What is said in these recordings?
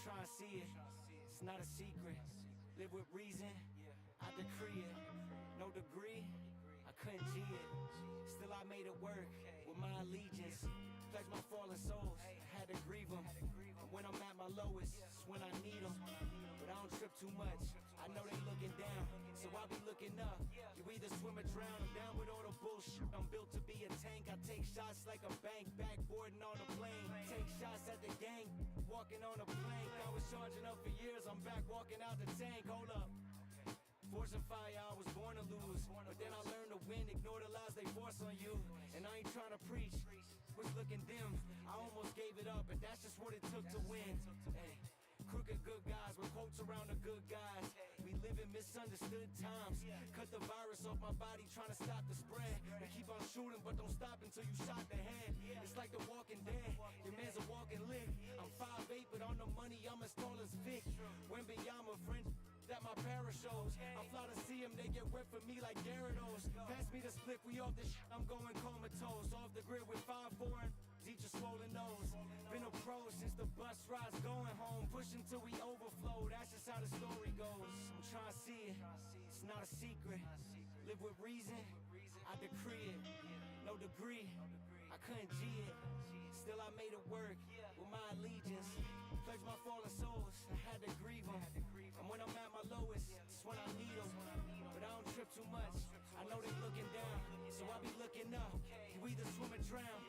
trying to see it, it's not a secret. Live with reason, I decree it. No degree, I couldn't G it. Still I made it work with my allegiance. Pledge my fallen souls, I had to grieve them. And when I'm at my lowest, it's when I need them. But I don't trip too much, I know they looking down, so I be looking up. You either swim or drown, I'm down with all the bullshit. I'm built to be a tank, I take shots like a bank. Backboarding on a plane, take shots at the gang. Walking on a plank, I was charging up for years, I'm back walking out the tank. Hold up. Force and fire, I was born to lose. But then I learned to win, ignore the lies they force on you. And I ain't trying to preach, was looking dim. I almost gave it up, but that's just what it took to win. Hey. Crooked good guys with quotes around the good guys. We live in misunderstood times. Cut the virus off my body, trying to stop the spread. We keep on shooting, but don't stop until you shot the head. It's like the Walking Dead, your man's a walking lick. I'm 5'8", but on the money, I'm as tall as Vic. When beyond my friends that my para shows, I fly to see them, they get wet for me like Gyarados. Pass me the split, we off this I'm going comatose. Off the grid with 5'4" and each a swollen nose. Been a pro since the bus rides going home. Pushing till we overflow, that's just how the story goes. I'm trying to see it, it's not a secret. Live with reason, I decree it. No degree, I couldn't G it. Still I made it work with my allegiance. Pledge my fallen souls, I had to grieve them. And when I'm at my lowest, it's when I need them. But I don't trip too much, I know they looking down, so I be looking up. You either swim or drown.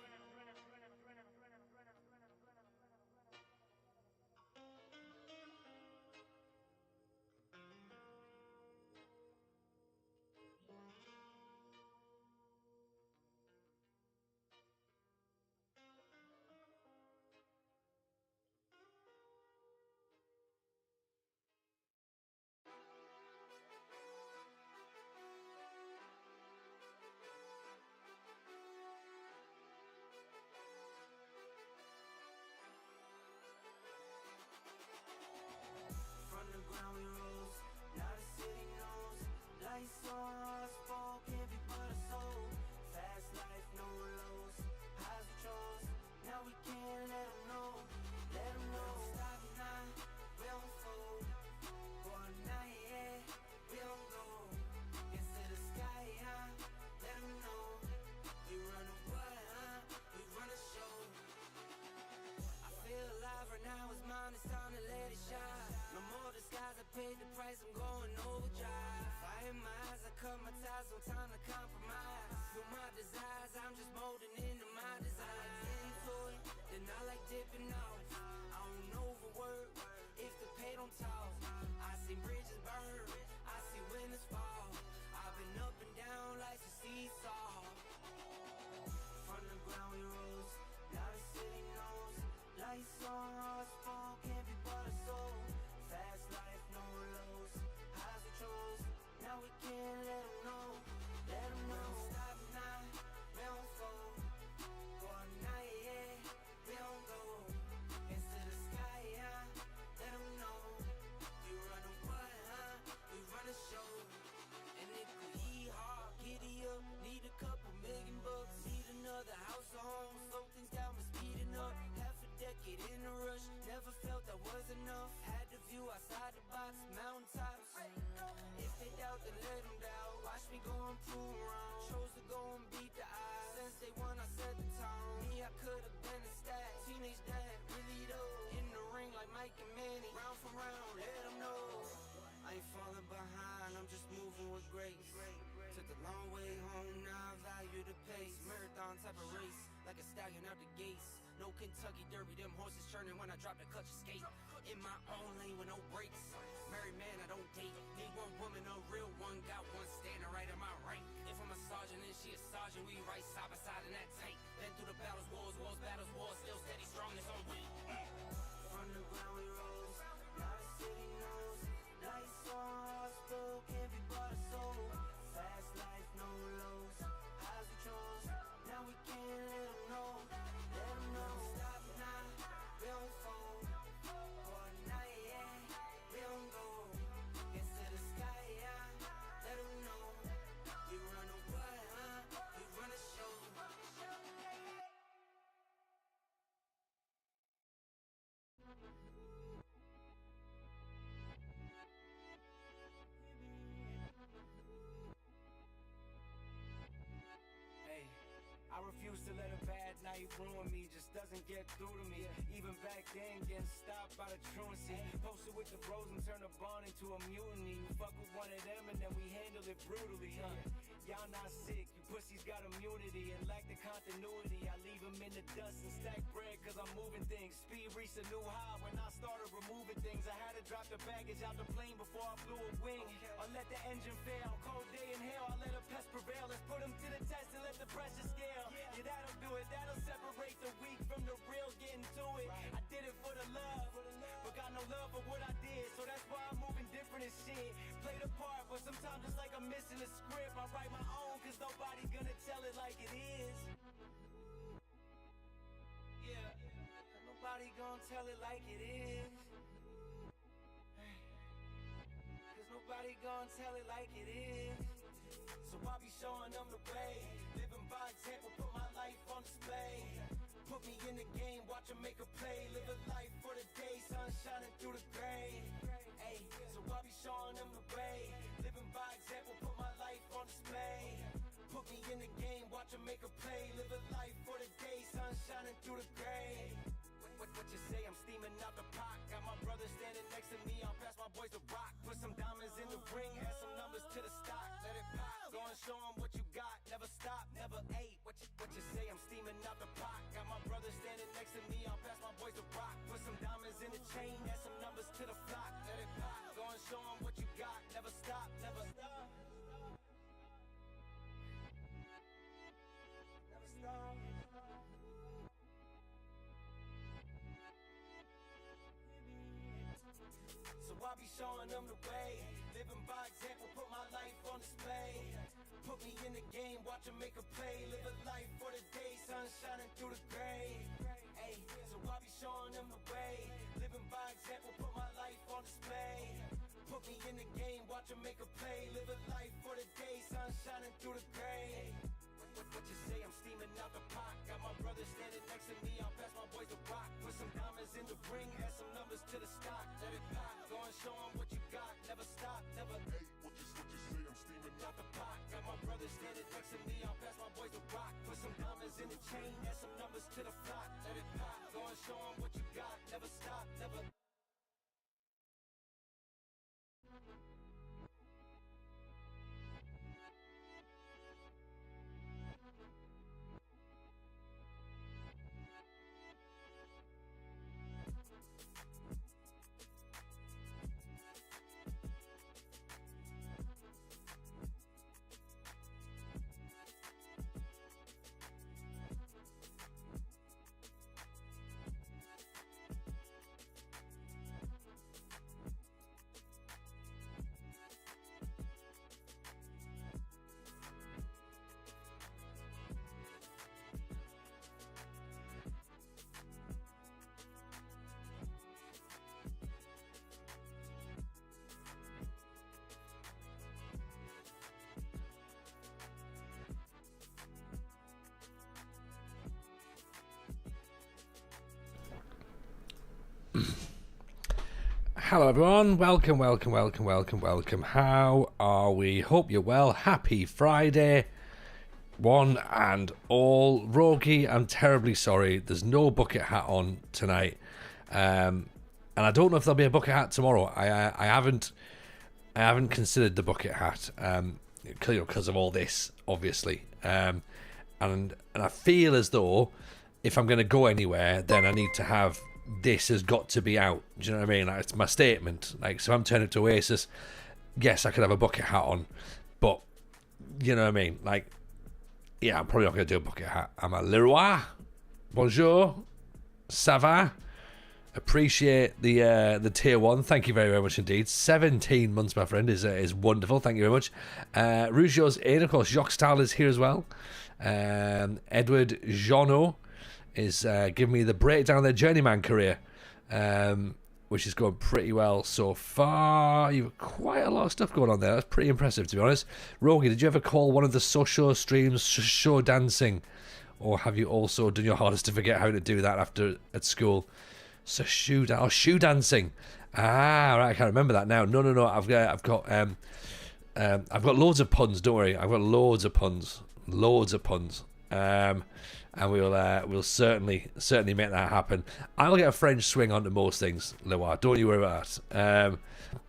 From the ground we rose, now the city knows. Lights on, spoke, can't be but a soul. Fast life, no lows, highs we chose. Now we can't let them know, let them know. We don't stop now, we don't fold. For a night, yeah, we don't go. Into the sky, let them know. We run the world, we run the show. I feel alive right now, it's mine, it's time to let it shine. No more disguise, I paid the price, I'm going overdrive. Fire in my eyes, I cut my ties, no time to compromise. Through my desires, I'm just molding into my design. Get into it, then I like dipping off. I don't overwork, if the pay don't talk. I see bridges burn, I see winners fall. I've been up and down like a seesaw. From the ground we rose, now the city knows. Lights on, spoke, can't be but a soul. Fast life, no lows, highs we chose. Now we can't let them know, let them know. We don't stop now, we don't fold. For a night, yeah, we don't go. Into the sky, let them know. We run the world, we run the show. And it could hard, giddy up, need a couple million bucks. Need another house or home, slow things down, but speeding up. Half a decade in a rush, never felt that was enough. Had the view outside the box, mountaintops. If they doubt, then let them doubt. Watch me go and prove wrong. Chose to go and beat the odds. Since day one, I set the tone. Me, I could've been a stat. Teenage dad, really though. In the ring like Mike and Manny. Round for round, let them know. I ain't falling behind, I'm just moving with grace. Took the long way home, now I value the pace. Marathon type of race, like a stallion out the gates. No Kentucky Derby, them horses churning when I drop the clutch and skate. In my own lane with no brakes. Married man, I don't date. Need one woman, a real one. Got one standing right in my right. If I'm a sergeant and she a sergeant, we right side by side in that tank. Been through the battles, wars, battles, wars. Still steady, strong as on weak. From the ground we rose, now the city knows. Lights on, spoke, can't be but a soul. Fast life, no lows, highs we chose. Now we can't let them know, let them know. We don't stop now, we don't fold. For a night, yeah, we don't go. Into the sky, let them know. We run the world, we run the show. might ruin me, just doesn't get through to me. Even back then, getting stopped by the truancy. Posted with the bros and turned a bond into a mutiny. You fuck with one of them and then we handle it brutally, Y'all not sick, you pussies got immunity and lack the continuity. I leave them in the dust and stack bread cause I'm moving things. Speed reached a new high when I started removing things. I had to drop the baggage out the plane before I flew a wing. Or let the engine fail, cold day in hell, I let a pest prevail. Let's put them to the test and let the pressure scale. Yeah, that'll do it, that'll separate the weak from the real, getting to it. I did it for the love, but got no love for what I did. So that's why I'm moving different and shit. Play the part, but sometimes it's like I'm missing a script. I write my own cause nobody gonna tell it like it is. Yeah, nobody gonna tell it like it is. Cause nobody gonna tell it like it is. So I'll be showing them the way. Living by example, put my life on display. Put me in the game, watch them make a play. Live a life for the day, sun shining through the gray. Ay, so I'll be showing them the way. Living by example, put my life on display. Put me in the game, watch them make a play. Live a life for the day, sun shining through the gray. What you say, I'm steaming out the pot. Got my brother standing next to me, I'll pass my boys the rock. Put some diamonds in the ring, add some numbers to the stock. Let it pop, go and show them what you got. Never stop, never ate. What you say, I'm steaming out the pot. Got my brother standing next to me, I'll pass my boys the rock. Put some diamonds in the chain, add some numbers to the flock. Let it pop, go and show them what you got. Never stop, never stop. Never stop. So I'll be showing them the way. Living by example, put my life on display. Put me in the game, watch them make a play. Live a life for the day, sun shining through the gray. Ay, so I'll be showing them the way. Living by example, put my life on display. Put me in the game, watch them make a play. Live a life for the day, sun shining through the gray. What you say, I'm steaming out the pot. Got my brother standing next to me, I'll pass my boys the rock. Put some diamonds in the ring, add some numbers to the stock. Let it pop, go and show them what you got. Never stop, never. Hey, what you say, I'm steaming out the pot. Got my brother standing next to me, I'll pass my boys the rock. Put some diamonds in the chain, add some numbers to the flock. Let it pop, go and show them what you got. Never stop, never. Hello everyone, welcome. How are we? Hope you're well. Happy Friday, one and all. Rogie, I'm terribly sorry. There's no bucket hat on tonight, and I don't know if there'll be a bucket hat tomorrow. I haven't considered the bucket hat, because of all this, obviously. And I feel as though if I'm going to go anywhere, then I need to have. This has got to be out. Do you know what I mean? Like, it's my statement. Like, so I'm turning to Oasis. Yes, I could have a bucket hat on, but you know what I mean? Like, yeah, I'm probably not going to do a bucket hat. I'm a Leroy. Bonjour. Ça va? Appreciate the tier 1. Thank you very, very much indeed. 17 months, my friend, is wonderful. Thank you very much. Rougeo's 8, of course. Jacques Stahl is here as well. Edward Jeannot is giving me the breakdown of their Journeyman career, which is going pretty well so far. You've quite a lot of stuff going on there. That's pretty impressive, to be honest. Rogie, did you ever call one of the Sochaux streams show dancing? Or have you also done your hardest to forget how to do that after at school? So shoe dancing. Ah, right, I can't remember that now. No. I've got loads of puns. Don't worry, I've got loads of puns. And we'll certainly make that happen. I'll get a French swing onto most things, Loire. Don't you worry about that.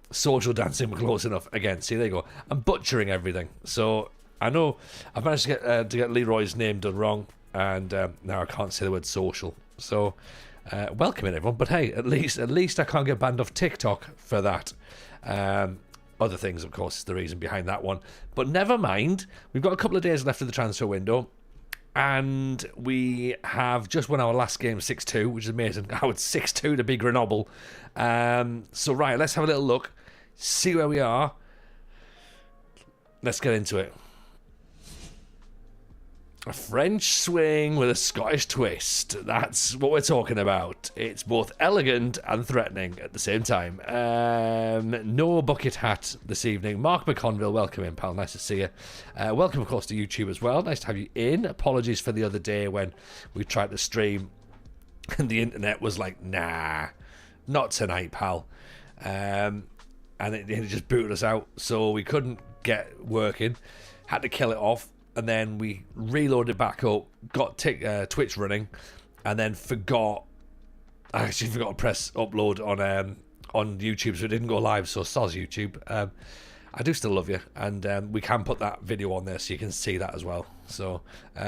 Social dancing close enough. Again, see, there you go. I'm butchering everything. So I know I've managed to get Leroy's name done wrong, and now I can't say the word social. So welcome in, everyone. But hey, at least I can't get banned off TikTok for that. Other things, of course, is the reason behind that one. But never mind. We've got a couple of days left of the transfer window. And we have just won our last game 6-2, which is amazing. I would 6-2 to beat Grenoble. So, right, let's have a little look. See where we are. Let's get into it. A French swing with a Scottish twist. That's what we're talking about. It's both elegant and threatening at the same time. No bucket hat this evening. Mark McConville, welcome in, pal. Nice to see you. Welcome, of course, to YouTube as well. Nice to have you in. Apologies for the other day when we tried to stream and the internet was like, nah, not tonight, pal. And it just booted us out, so we couldn't get working. Had to kill it off. And then we reloaded back up, got Twitch running, and then I actually forgot to press upload on YouTube, so it didn't go live, so soz YouTube. I do still love you, and we can put that video on there so you can see that as well. So,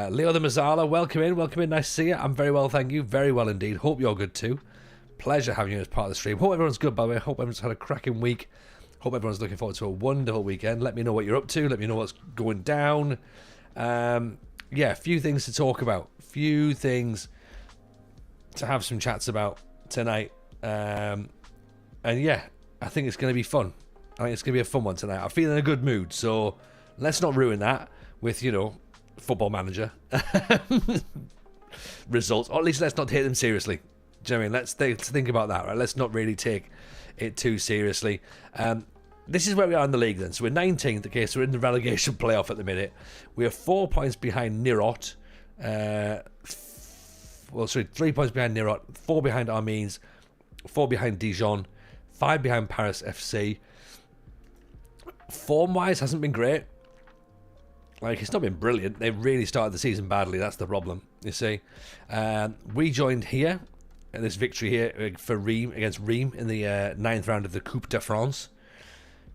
Leo the Mazzala, welcome in, nice to see you. I'm very well, thank you, very well indeed. Hope you're good too. Pleasure having you as part of the stream. Hope everyone's good, by the way. Hope everyone's had a cracking week. Hope everyone's looking forward to a wonderful weekend. Let me know what you're up to, let me know what's going down. A few things to talk about, few things to have some chats about tonight, and yeah, I think it's going to be fun. I think it's going to be a fun one tonight. I'm feeling in a good mood, so let's not ruin that with, Football Manager results, or at least let's not take them seriously. Do you know what I mean? Let's think about that, right? Let's not really take it too seriously. This is where we are in the league then. So we're 19th, okay, so we're in the relegation playoff at the minute. We are 4 points behind Nirot. 3 points behind Nirot, 4 behind Amiens, 4 behind Dijon, 5 behind Paris FC. Form-wise, hasn't been great. Like, it's not been brilliant. They've really started the season badly. That's the problem, you see. We joined here, this victory here for Reims, against Reims in the 9th round of the Coupe de France.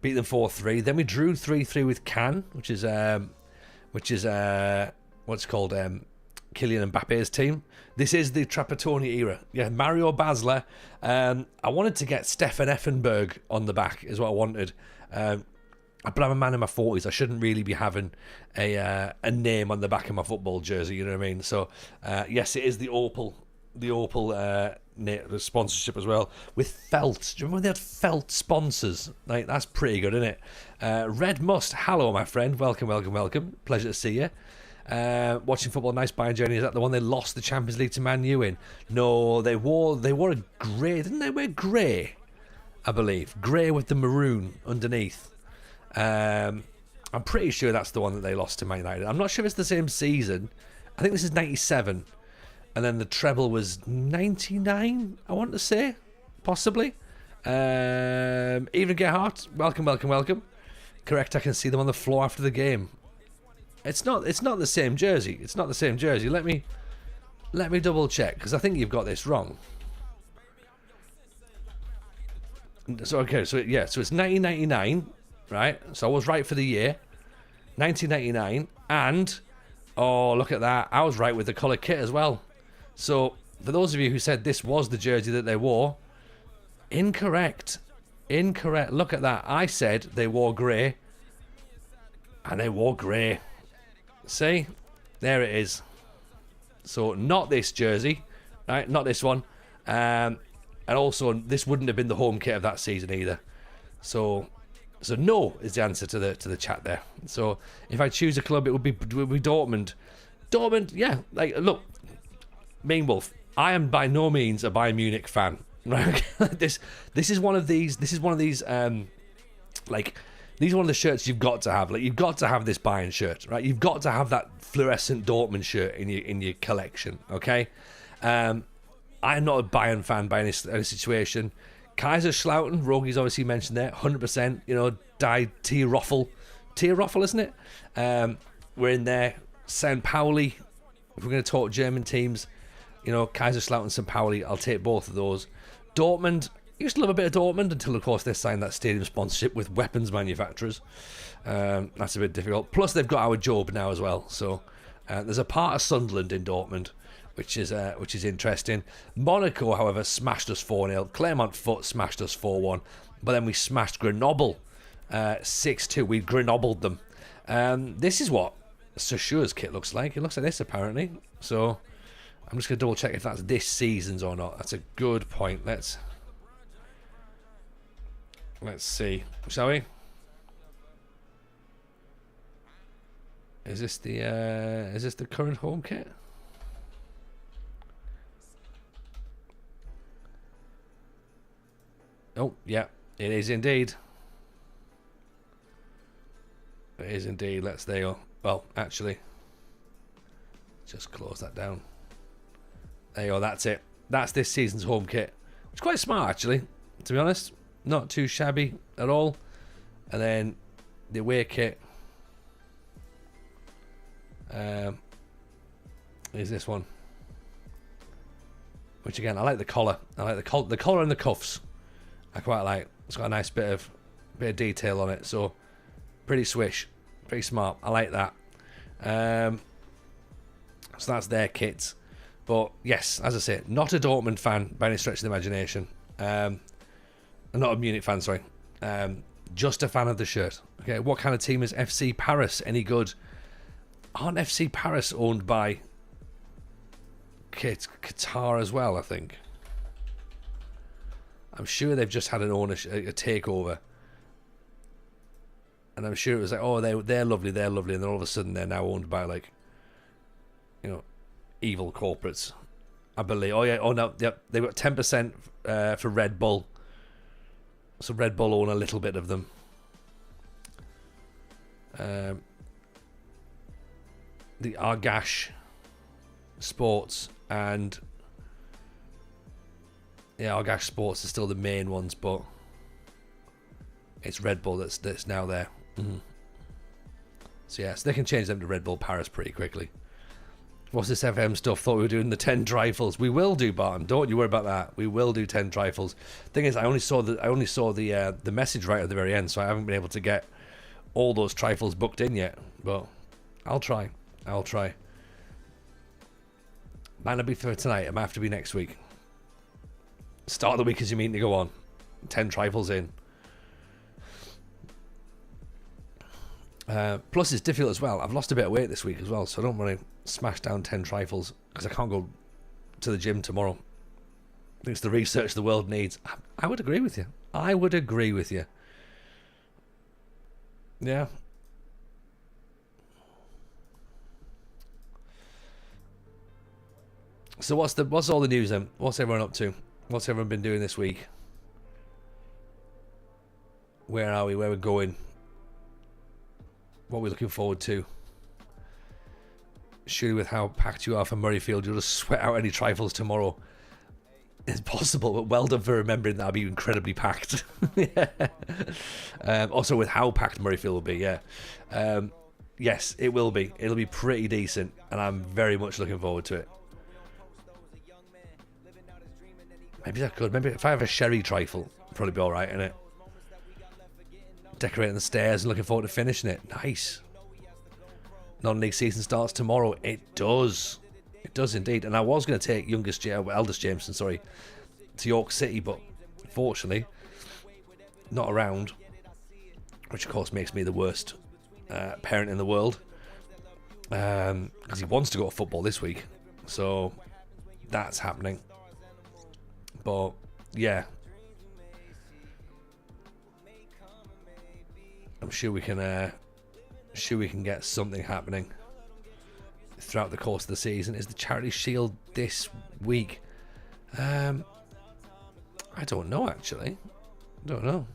Beat them 4-3. Then we drew 3-3 with Cannes, which is what's called Kylian Mbappe's team. This is the Trapattoni era. Yeah, Mario Basler. I wanted to get Stefan Effenberg on the back, is what I wanted. But I'm a man in my 40s. I shouldn't really be having a name on the back of my football jersey. You know what I mean? So yes, it is the Opel the sponsorship as well with felt. Do you remember when they had felt sponsors? Like, that's pretty good, isn't it? Red Must, hello my friend, welcome, pleasure to see you. Watching football, nice Bayern journey. Is that the one they lost the Champions League to Man U in? No, they wore a grey, didn't they wear grey? I believe grey with the maroon underneath. I'm pretty sure that's the one that they lost to Man United. I'm not sure if it's the same season. I think this is 97. And then the treble was 99, I want to say, possibly. Even Gerhardt, welcome. Correct, I can see them on the floor after the game. It's not the same jersey. Let me double check, because I think you've got this wrong. So it's 1999, right? So I was right for the year, 1999, and oh, look at that, I was right with the colour kit as well. So, for those of you who said this was the jersey that they wore, incorrect. Look at that. I said they wore grey, and they wore grey. See? There it is. So, not this jersey, right? Not this one. And also, this wouldn't have been the home kit of that season either. So no is the answer to the chat there. So, if I choose a club, it would be Dortmund. Dortmund, yeah. Like, look. Mean Wolf, I am by no means a Bayern Munich fan. Right? This is one of these. These are one of the shirts you've got to have. Like, you've got to have this Bayern shirt, right? You've got to have that fluorescent Dortmund shirt in your collection. Okay, I'm not a Bayern fan by any situation. Kaiserslautern, Rogi's obviously mentioned there, 100%. Die Tier Roffel, isn't it? We're in there. St. Pauli. If we're going to talk German teams, you know, Kaiserslautern and St. Pauli, I'll take both of those. Dortmund, used to love a bit of Dortmund until, of course, they signed that stadium sponsorship with weapons manufacturers. That's a bit difficult. Plus, they've got our Job now as well. So there's a part of Sunderland in Dortmund, which is interesting. Monaco, however, smashed us 4-0. Clermont Foot smashed us 4-1. But then we smashed Grenoble 6-2. We Grenobbled them. This is what Sochaux's kit looks like. It looks like this, apparently. So I'm just going to double check if that's this season's or not. That's a good point. Let's see, shall we? Is this the current home kit? Oh, yeah, it is indeed. It is indeed. There you go. Well, actually, just close that down. There you go. That's it. That's this season's home kit. It's quite smart, actually, to be honest. Not too shabby at all. And then the away kit is this one. Which, again, I like the collar. I like the collar and the cuffs. I quite like. It's got a nice bit of detail on it. So, pretty swish. Pretty smart. I like that. So that's their kits. But, yes, as I say, not a Dortmund fan by any stretch of the imagination. Not a Munich fan, sorry. Just a fan of the shirt. Okay, what kind of team is FC Paris? Any good? Aren't FC Paris owned by Qatar as well, I think? I'm sure they've just had an ownership, a takeover. And I'm sure it was like, oh, they're lovely, and then all of a sudden they're now owned by, like, you know, evil corporates, I believe. Oh, yeah, oh, no, yep, they've got 10% for Red Bull. So Red Bull own a little bit of them. The Argash Sports and Argash Sports are still the main ones, but it's Red Bull that's now there. Mm-hmm. So yeah, so they can change them to Red Bull Paris pretty quickly. What's this FM stuff? Thought we were doing the 10 trifles. We will do, Barton. Don't you worry about that. We will do 10 trifles. Thing is, I only saw the message right at the very end, so I haven't been able to get all those trifles booked in yet. But I'll try. Might not be for tonight. It might have to be next week. Start of the week as you mean to go on. 10 trifles in. Plus, it's difficult as well. I've lost a bit of weight this week as well, so I don't want to smash down 10 trifles because I can't go to the gym tomorrow. I think it's the research the world needs. I would agree with you. Yeah. So what's all the news then? What's everyone up to? What's everyone been doing this week? Where are we? Where we're going? What are we looking forward to? Surely with how packed you are for Murrayfield, you'll just sweat out any trifles tomorrow. It's possible, but well done for remembering that I'll be incredibly packed. Yeah. Also with how packed Murrayfield will be, yeah. Yes, it will be. It'll be pretty decent, and I'm very much looking forward to it. Maybe I could. Maybe if I have a sherry trifle, it'll probably be alright, innit? Decorating the stairs and looking forward to finishing it. Nice. Non-league season starts tomorrow. It does. It does indeed. And I was going to take eldest Jameson, to York City, but fortunately, not around. Which, of course, makes me the worst parent in the world. Because he wants to go to football this week. So, that's happening. But, yeah. I'm sure we can get something happening throughout the course of the season. Is the Charity Shield this week? I don't know, actually. I don't know.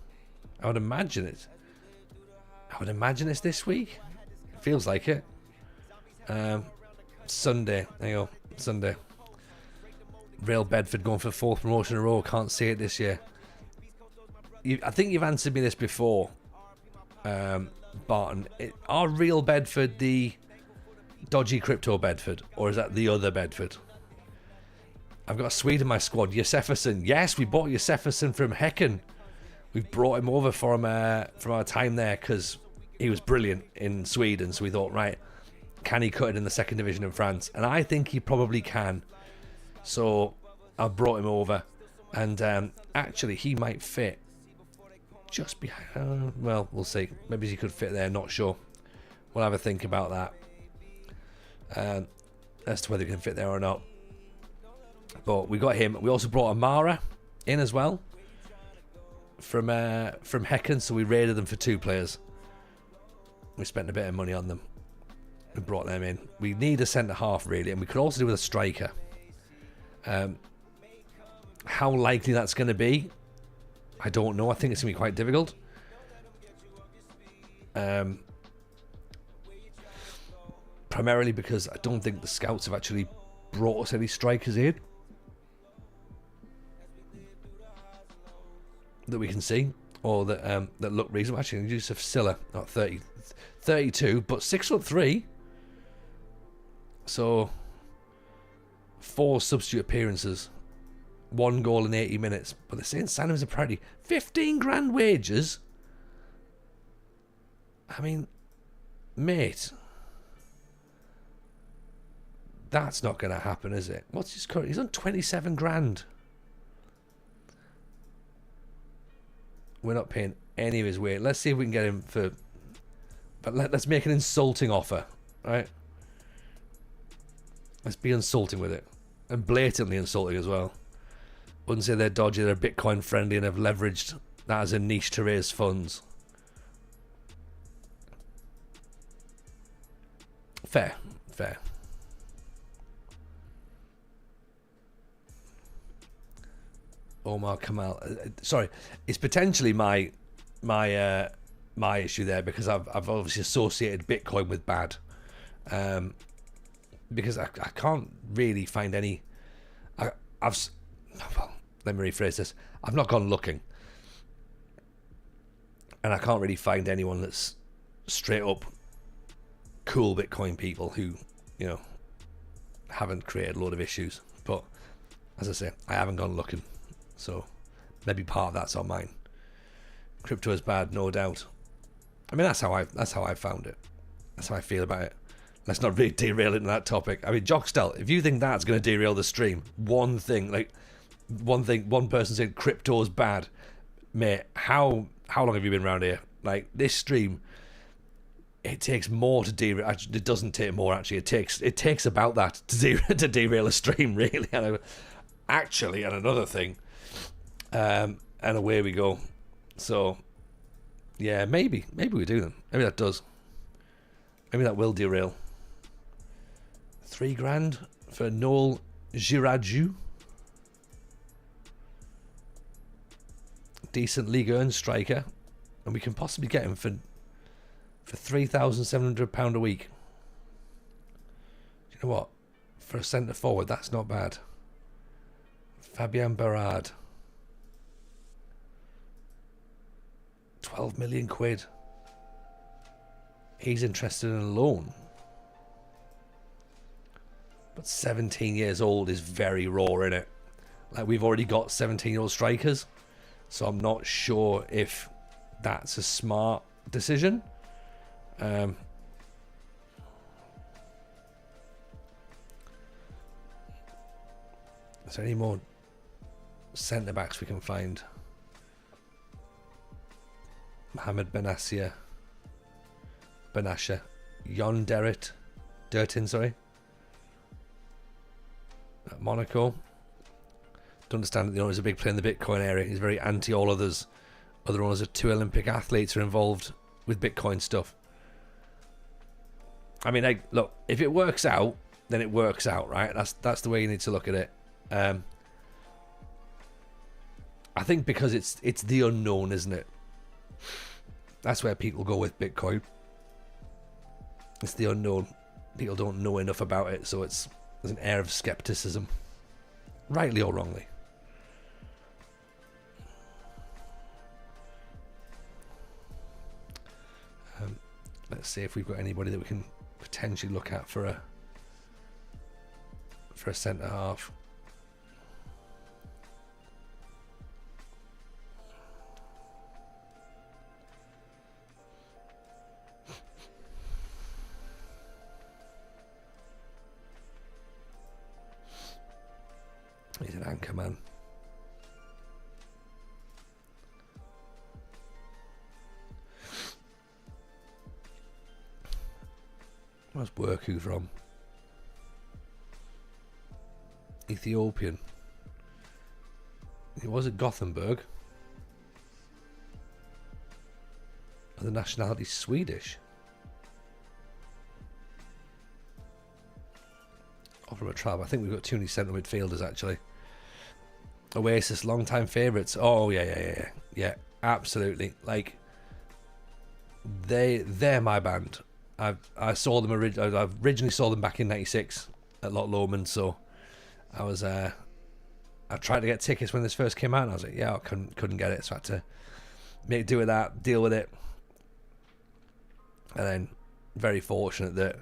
I would imagine it's this week. It feels like it. Sunday. There you go. Sunday. Real Bedford going for 4th promotion in a row. Can't see it this year. I think you've answered me this before. Barton, are Real Bedford the dodgy crypto Bedford, or is that the other Bedford? I've got a Swede in my squad. Josefferson. Yes, we bought Josefferson from Häcken. We've brought him over from our time there because he was brilliant in Sweden. So we thought, right, can he cut it in the second division in France? And I think he probably can. So I brought him over. And actually, he might fit just behind. Well, we'll see. Maybe he could fit there. Not sure. We'll have a think about that. As to whether he can fit there or not. But we got him. We also brought Amara in as well from Häcken, so we raided them for 2 players. We spent a bit of money on them. We brought them in. We need a centre half really, and we could also do with a striker. How likely that's going to be, I don't know. I think it's going to be quite difficult. Primarily because I don't think the scouts have actually brought us any strikers in that we can see, or that that look reasonable. Actually, Yusuf Silla, not 32, but 6'3". So 4 substitute appearances, 1 goal in 80 minutes. But they're saying Sandom's apparently 15 grand wages. I mean, mate, that's not going to happen, is it? What's his current? He's on 27 grand. We're not paying any of his weight. Let's see if we can get him for... But let's make an insulting offer, right? Let's be insulting with it. And blatantly insulting as well. Wouldn't say they're dodgy, they're Bitcoin friendly and have leveraged that as a niche to raise funds. Fair. Omar Kamal. Sorry, it's potentially my issue there because I've obviously associated Bitcoin with bad, because I can't really find any. Well, let me rephrase this. I've not gone looking, and I can't really find anyone that's straight up cool Bitcoin people who, you know, haven't created a lot of issues. But as I say, I haven't gone looking. So maybe part of that's on mine. Crypto is bad, no doubt. I mean, that's how I found it. That's how I feel about it. Let's not really derail into that topic. I mean, Jockstel, if you think that's going to derail the stream, one person said crypto is bad, mate. How long have you been around here? Like, this stream, it takes more to derail. Actually, it doesn't take more. Actually, it takes about that to derail a stream, really. Actually, and another thing. And away we go. So, yeah, maybe we do them. Maybe that does. Maybe that will derail. 3 grand for Noel Girardju. Decent Ligue 1 striker, and we can possibly get him for £3,700 a week. Do you know what? For a centre forward, that's not bad. Fabien Berard. 12 million quid. He's interested in a loan. But 17 years old is very raw, innit? Like, we've already got 17-year-old strikers. So I'm not sure if that's a smart decision. Is there any more centre backs we can find? Mohamed Benassia, Jon Dertin, sorry. At Monaco. Don't understand that the owner is a big player in the Bitcoin area. He's very anti all others. Other owners of 2 Olympic athletes are involved with Bitcoin stuff. I mean, look, if it works out, then it works out, right? That's the way you need to look at it. I think because it's the unknown, isn't it? That's where people go with Bitcoin. It's the unknown. People don't know enough about it, so there's an air of skepticism, rightly or wrongly. Let's see if we've got anybody that we can potentially look at for a centre half. He's an anchor man. Where's Worku from? Ethiopian. He was at Gothenburg. And the nationality Swedish. Or from a tribe. I think we've got too many centre midfielders actually. Oasis, long-time favourites. Oh yeah, absolutely. Like they're my band. I saw them I originally saw them back in '96 at Loch Lomond, so I was I tried to get tickets when this first came out, and I was like, yeah, I couldn't get it, so I had to make do with that, deal with it, and then very fortunate that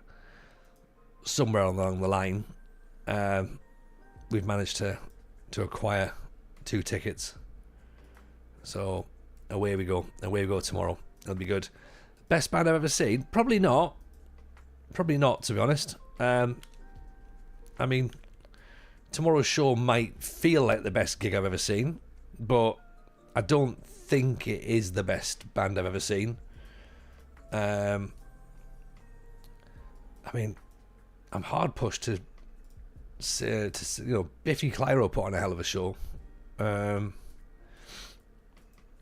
somewhere along the line, we've managed to acquire 2 tickets. So away we go tomorrow. It'll be good. Best band I've ever seen? Probably not, to be honest. I mean, tomorrow's show might feel like the best gig I've ever seen, but I don't think it is the best band I've ever seen. I mean, I'm hard pushed to Biffy Clyro put on a hell of a show.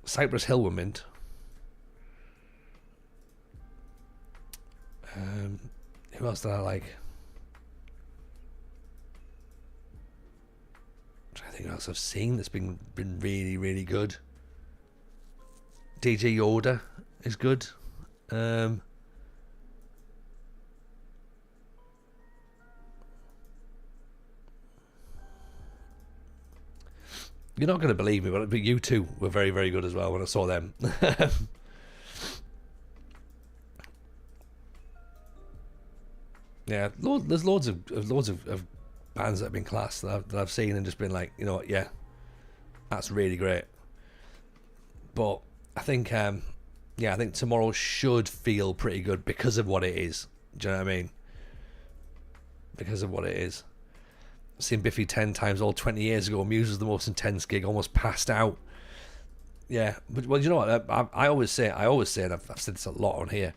Cypress Hill were mint. Who else did I like? I'm trying to think what else I've seen that's been really, really good. DJ Yoda is good. You're not going to believe me, but you two were very, very good as well when I saw them. Yeah, there's loads of bands that have been class that I've seen and just been like, you know what, yeah, that's really great. But I think, I think tomorrow should feel pretty good because of what it is. Do you know what I mean? Because of what it is. I've seen Biffy 10 times all 20 years ago. Muse was the most intense gig, almost passed out. Yeah, but well, you know what? I always say, and I've said this a lot on here,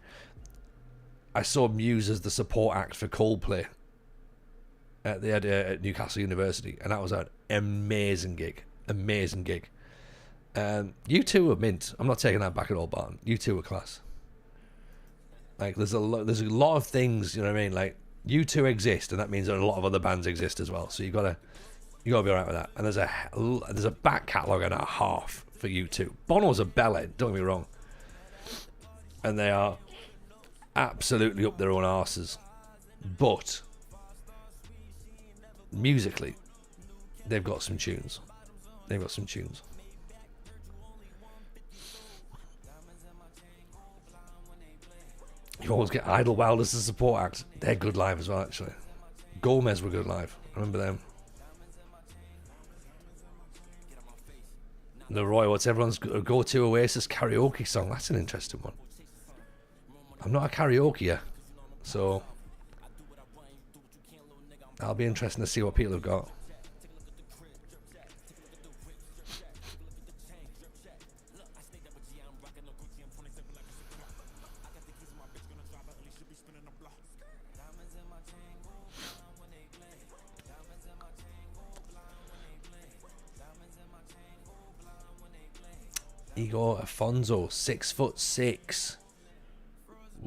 I saw Muse as the support act for Coldplay at Newcastle University, and that was an amazing gig. You two were mint. I'm not taking that back at all, Barton. You two were class. Like there's a lot of things, you know what I mean? Like you two exist, and that means that a lot of other bands exist as well. So you gotta be alright with that. And there's a back catalogue and a half for you two. Bono's a bellend, don't get me wrong, and they are absolutely up their own arses, but musically they've got some tunes. You always get Idlewild as the support act. They're good live as well, actually. Gomez were good live. I remember them. Leroy, what's everyone's go-to Oasis karaoke song? That's an interesting one. I'm not a karaoke, so that'll be interesting to see what people have got. Igor Afonso, 6'6".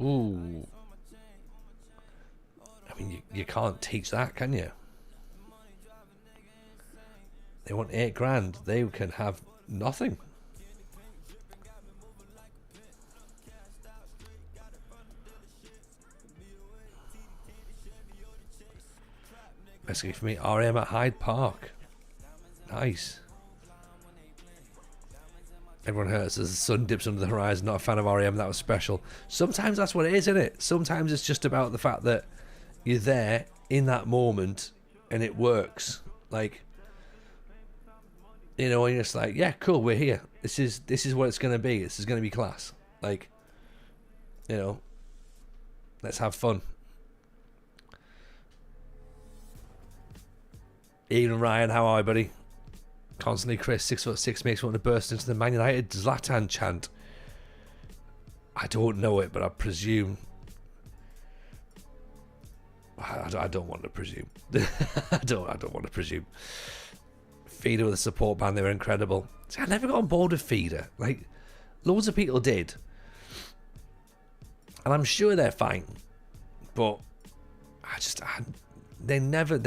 Ooh. I mean, you can't teach that, can you? They want $8,000. They can have nothing. Basically for me, RM at Hyde Park. Nice. Everyone hurts as the sun dips under the horizon. Not a fan of REM. That was special. Sometimes that's what it is, isn't it? Sometimes it's just about the fact that you're there in that moment and it works. Like, you know, and you're just like, yeah, cool, we're here. This is what it's going to be. This is going to be class. Like, you know, let's have fun. Ian and Ryan, how are you, buddy? Constantly Chris, 6'6", makes me want to burst into the Man United Zlatan chant. I don't know it, but I presume. I don't want to presume. I don't want to presume. Feeder with a support band, they were incredible. See, I never got on board with Feeder. Like, loads of people did, and I'm sure they're fine, but they never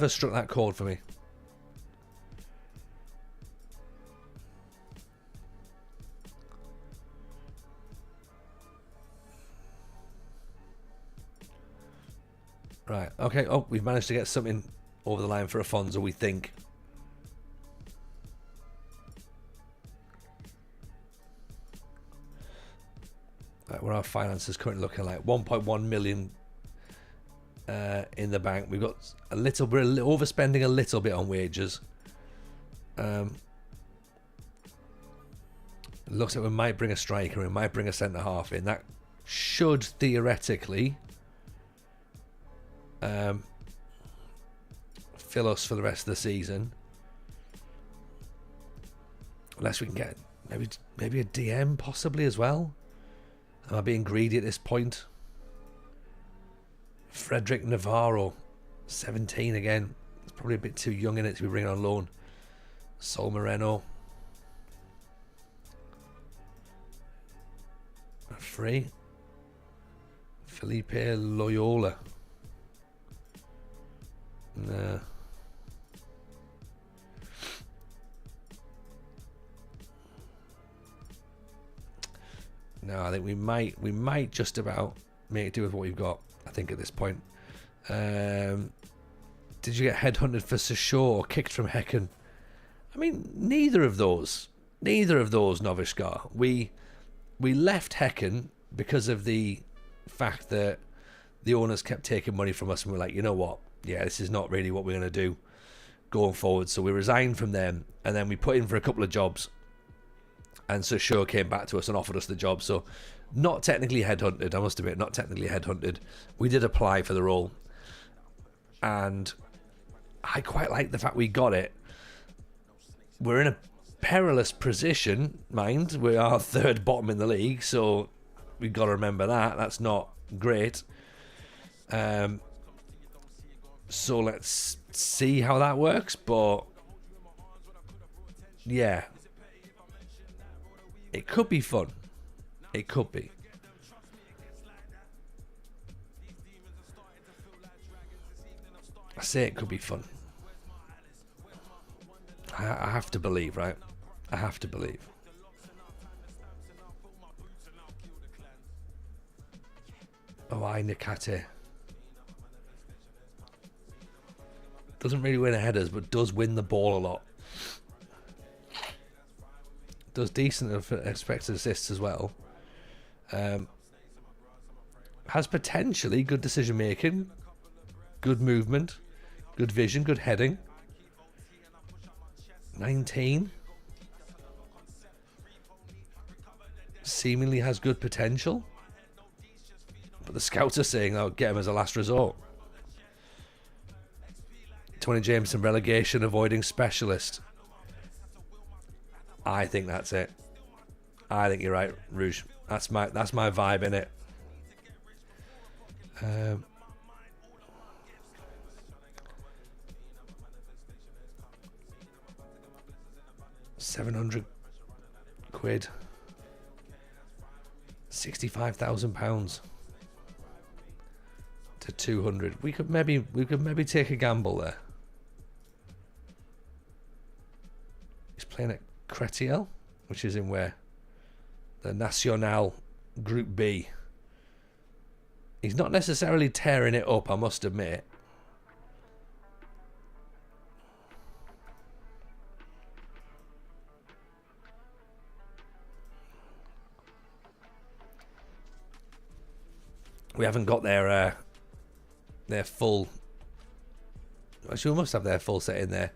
struck that chord for me. Right, okay. Oh, we've managed to get something over the line for Afonso, we think. Right, what are our finances currently looking like? 1.1 million in the bank. We've got we're overspending a little bit on wages. Looks like we might bring a striker, we might bring a centre half in. That should theoretically fill us for the rest of the season, unless we can get maybe a DM possibly as well. Am I being greedy at this point? Frederick Navarro, 17 again. It's probably a bit too young in it to be bringing on loan. Sol Moreno, free. Felipe Loyola. Nah. No, I think we might just about make it do with what we've got, I think, at this point. Did you get headhunted for Sochaux or kicked from Häcken? I mean, neither of those, Novishkar. We left Häcken because of the fact that the owners kept taking money from us, and we're like, you know what? Yeah, this is not really what we're going to do going forward. So we resigned from them, and then we put in for a couple of jobs, and Sochaux came back to us and offered us the job. So not technically headhunted, I must admit, not technically headhunted. We did apply for the role, and I quite like the fact we got it. We're in a perilous position, mind. We are third bottom in the league, so we've got to remember that. That's not great. So let's see how that works, but yeah, it could be fun. It could be. I say it could be fun. I have to believe, right? I have to believe. Oh, I Nikate. Doesn't really win headers, but does win the ball a lot. Does decent expected assists as well. Has potentially good decision making, good movement, good vision, good heading. 19. Seemingly has good potential. But the scouts are saying they'll get him as a last resort. Tony Jameson, relegation avoiding specialist. I think that's it. I think you're right, Rouge. That's my vibe in it. 700 quid. £65,000 to 200. We could maybe take a gamble there. He's playing at Cretiel, which is in where? The Nacional Group B. He's not necessarily tearing it up, I must admit. We haven't got their full. Actually, we must have their full set in there.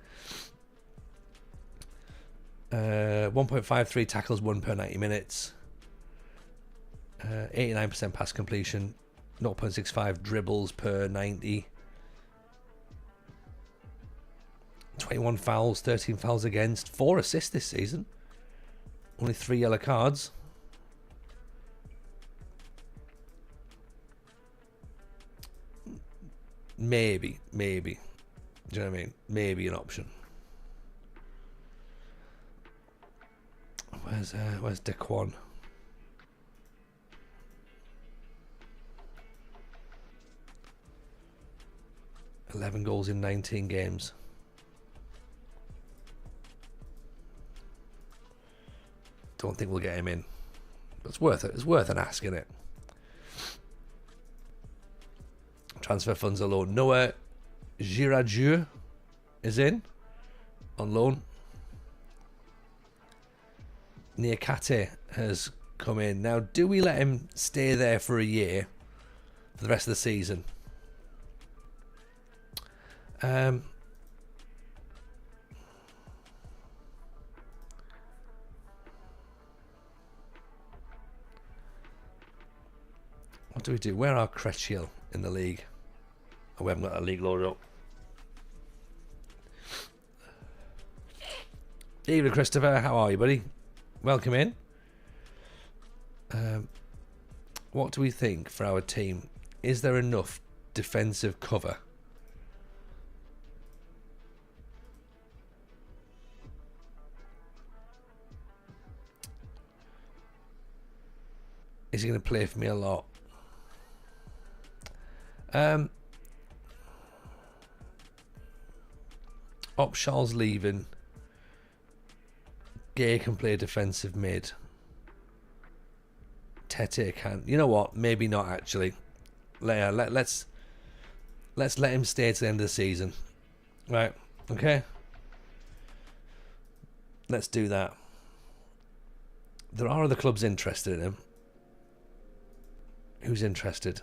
1.53 tackles, 1 per 90 minutes. 89% pass completion. 0.65 dribbles per 90. 21 fouls, 13 fouls against. 4 assists this season. Only 3 yellow cards. Maybe. Do you know what I mean? Maybe an option. Where's Dequan? $11 goals in 19 games. Don't think we'll get him in. But it's worth it. It's worth an ask, isn't it? Transfer funds are low. Noah Girardieu is in on loan. Niakate has come in. Now, do we let him stay there for a year for the rest of the season? What do we do? Where are Cretchiel in the league? Oh, we haven't got a league loaded up. Evening, Christopher. How are you, buddy? Welcome in. What do we think for our team? Is there enough defensive cover? Is he going to play for me a lot? Opshal's leaving. Gay can play defensive mid. Tete can. You know what? Maybe not actually. Let's let him stay to the end of the season. Right. Okay. Let's do that. There are other clubs interested in him. Who's interested?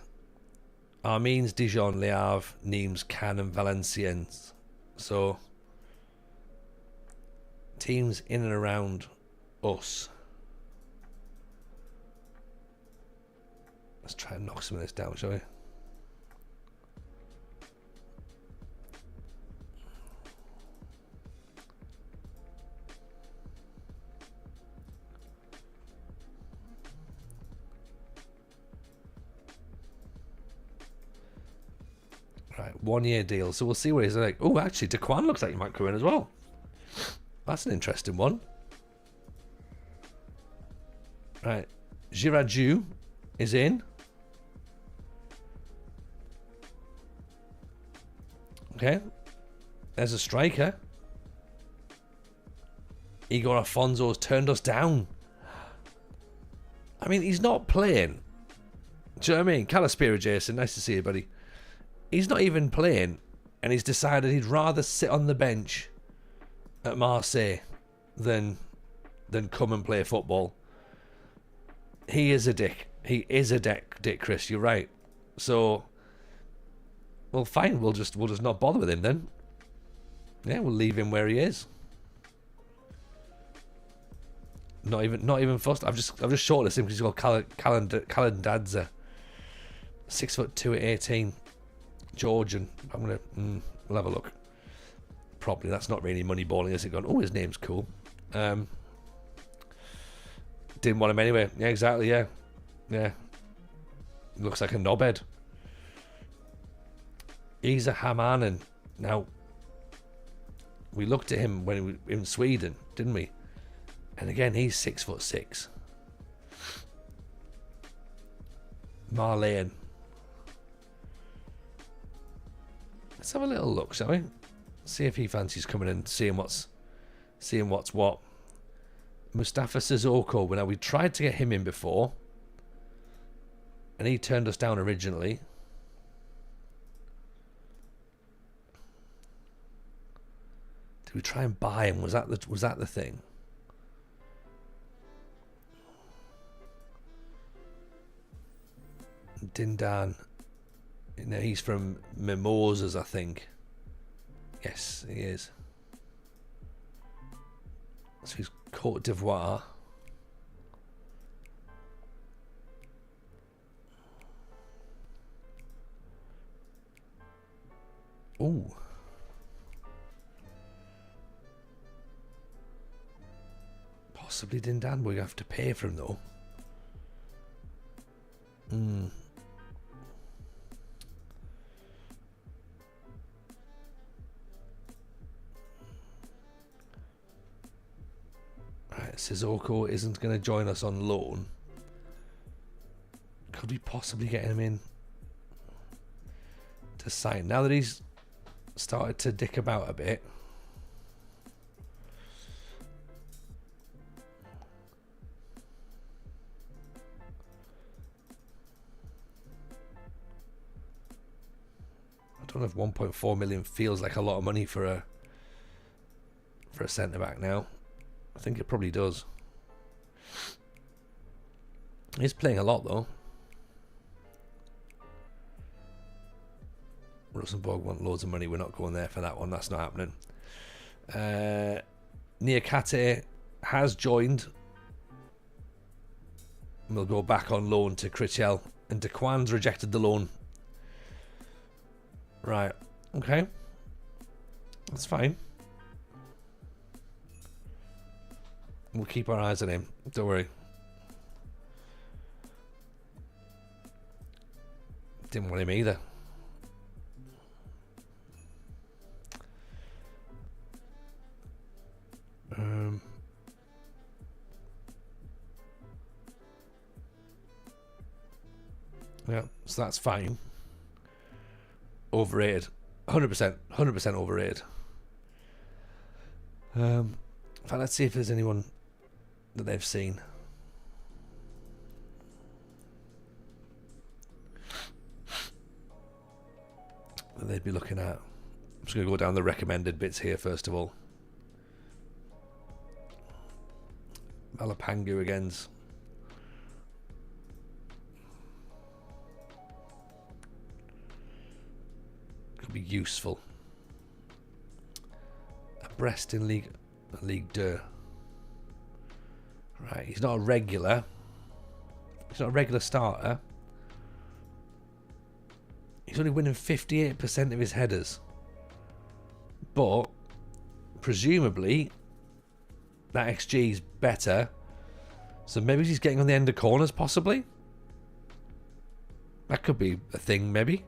Amiens, Dijon, Le Havre, Nimes, Cannes and Valenciennes. So teams in and around us. Let's try and knock some of this down, shall we? Right, 1 year deal. So we'll see what he's like. Oh, actually, Dequan looks like he might come in as well. That's an interesting one. Right, Girardieu is in. Okay, there's a striker. Igor Afonso's turned us down. I mean, he's not playing. Do you know what I mean? Calaspira, Jason, nice to see you, buddy. He's not even playing, and he's decided he'd rather sit on the bench at Marseille than come and play football. He is a dick. He is a dick, Chris. You're right. So, well, fine. We'll just not bother with him then. Yeah, we'll leave him where he is. Not even fussed. I've just shortlisted him because he's called Kalandadze. 6'2" at 18. Georgian. I'm gonna we'll have a look. Probably that's not really moneyballing, is it? Gone. Oh, his name's cool. Didn't want him anyway. Yeah, exactly. Yeah. Looks like a knobhead. He's a Hamanen. Now, we looked at him when he was in Sweden, didn't we? And again, he's 6'6". Marlene. Let's have a little look, shall we? See if he fancies coming in, seeing what's what. Mustafa Sissoko. Now, we tried to get him in before, and he turned us down originally. Did we try and buy him? Was that the thing? Dindan. You know, he's from Mimosas, I think. Yes, he is. So he's Cote d'Ivoire. Ooh. Possibly Dindan. We have to pay for him though. Right, Sissoko isn't going to join us on loan. Could we possibly get him in to sign? Now that he's started to dick about a bit. I don't know if 1.4 million feels like a lot of money for a centre back now. I think it probably does. He's playing a lot though. Rosenborg want loads of money. We're not going there for that one. That's not happening. Niakate has joined. And we'll go back on loan to Critchell. And Dequan's rejected the loan. Right. Okay. That's fine. We'll keep our eyes on him. Don't worry. Didn't want him either. Yeah, so that's fine. Overrated. 100%. 100% overrated. In fact, let's see if there's anyone that they've seen. That they'd be looking at. I'm just going to go down the recommended bits here first of all. Malapangu again's. Could be useful. Brest in League 2. Right, he's not a regular. He's not a regular starter. He's only winning 58% of his headers. But presumably that XG is better. So maybe he's getting on the end of corners, possibly. That could be a thing, maybe.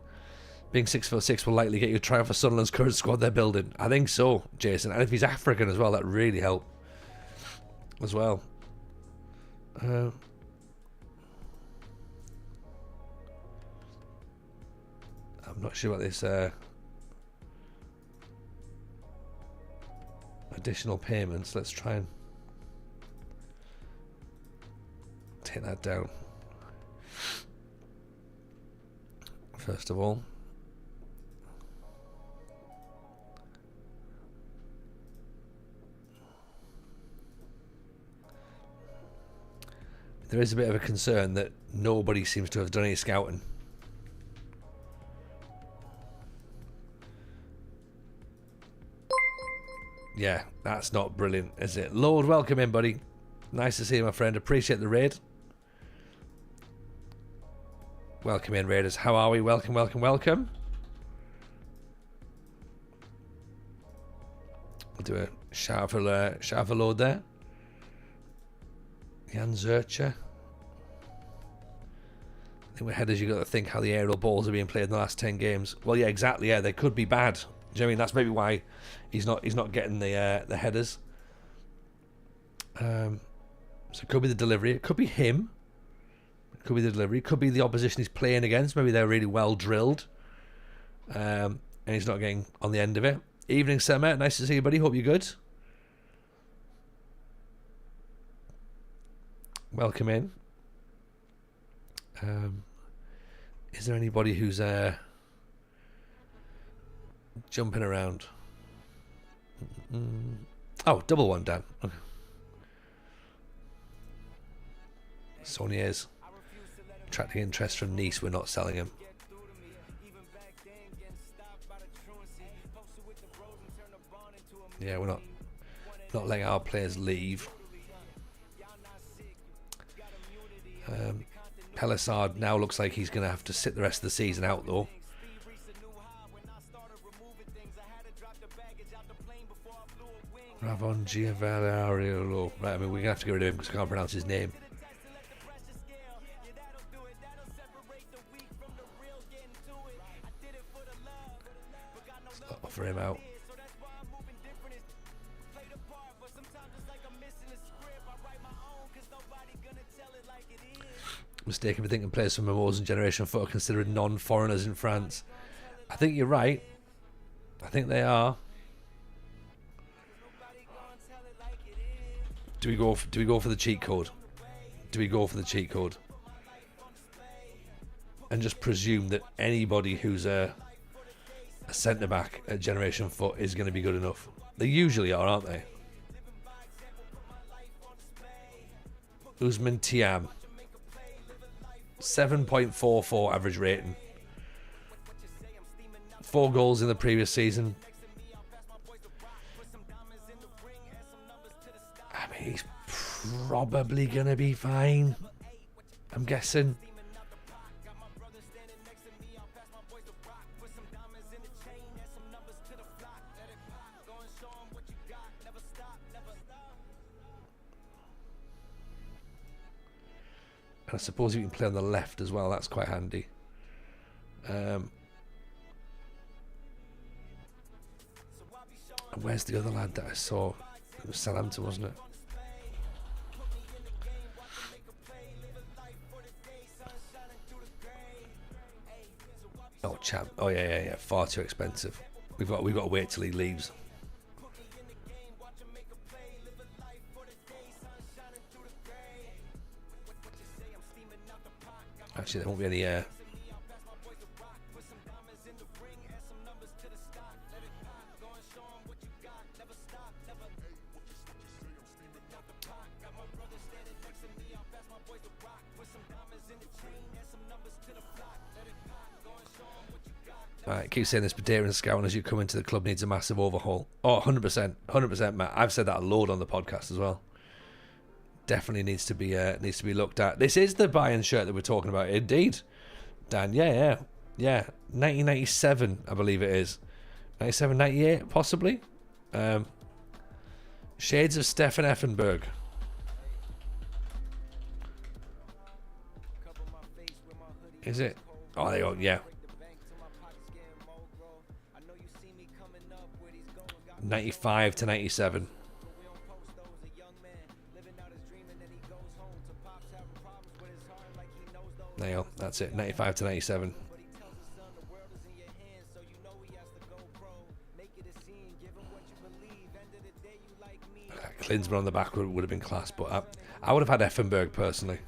Being 6'6" will likely get you a triumph for Sunderland's current squad they're building. I think so, Jason. And if he's African as well, that really help as well. I'm not sure about this additional payments. Let's try and take that down. First of all. There is a bit of a concern that nobody seems to have done any scouting. Yeah, that's not brilliant, is it? Lord, welcome in, buddy. Nice to see you, my friend. Appreciate the raid. Welcome in, Raiders. How are we? Welcome, welcome, welcome. We'll do a shout for load there. Jan Zurcher. I think with headers you got to think how the aerial balls are being played in the last 10 games. Well, yeah, exactly. Yeah, they could be bad. Do you know what I mean? That's maybe why he's not getting the headers. So it could be the delivery. It could be him. It could be the delivery. It could be the opposition he's playing against. Maybe they're really well drilled, and he's not getting on the end of it. Evening, Summer. Nice to see you, buddy. Hope you're good. Welcome in. Is there anybody who's jumping around? Oh, double one, Dan. Okay. Sonier's attracting interest from Nice, we're not selling him. Yeah, we're not letting our players leave. Pelissard now looks like he's going to have to sit the rest of the season out, though. Ravon Giavellariolo. Right, I mean, we're going to have to get rid of him because I can't pronounce his name. Let's offer him out. Mistaken for thinking players from Mimosa and Generation Foot are considered non-foreigners in France. I think you're right. I think they are. Do we go for the cheat code? Do we go for the cheat code? And just presume that anybody who's a centre back at Generation Foot is going to be good enough. They usually are, aren't they? Usman Tiam. 7.44 average rating. 4 goals in the previous season. I mean, he's probably going to be fine, I'm guessing. I suppose you can play on the left as well. That's quite handy. Where's the other lad that I saw? It was Southampton, wasn't it? Oh, champ. Oh yeah. Far too expensive. We've got to wait till he leaves. Actually, there won't be any Right, keep saying this Badarian Scout as you come into the club needs a massive overhaul. Oh, 100%, Matt. I've said that a load on the podcast as well. Definitely needs to be looked at. This is the Bayern shirt that we're talking about, indeed, Dan. Yeah. 1997, I believe it is. 97, 98, possibly. Shades of Stefan Effenberg. Is it? Oh, there you go. Yeah. 95 to 97. There you go. That's it. 95 to 97. Klinsmann on the back would have been class, but I would have had Effenberg personally.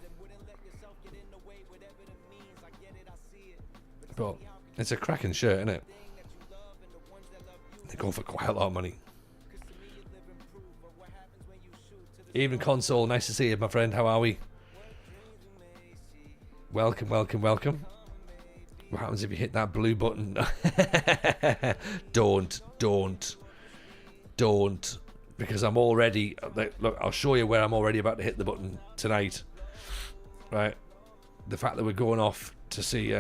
But it's a cracking shirt, isn't it? They're going for quite a lot of money. Evening console, nice to see you, my friend. How are we? Welcome. What happens if you hit that blue button? Don't. Because I'm already... Look, I'll show you where I'm already about to hit the button tonight. Right? The fact that we're going off to see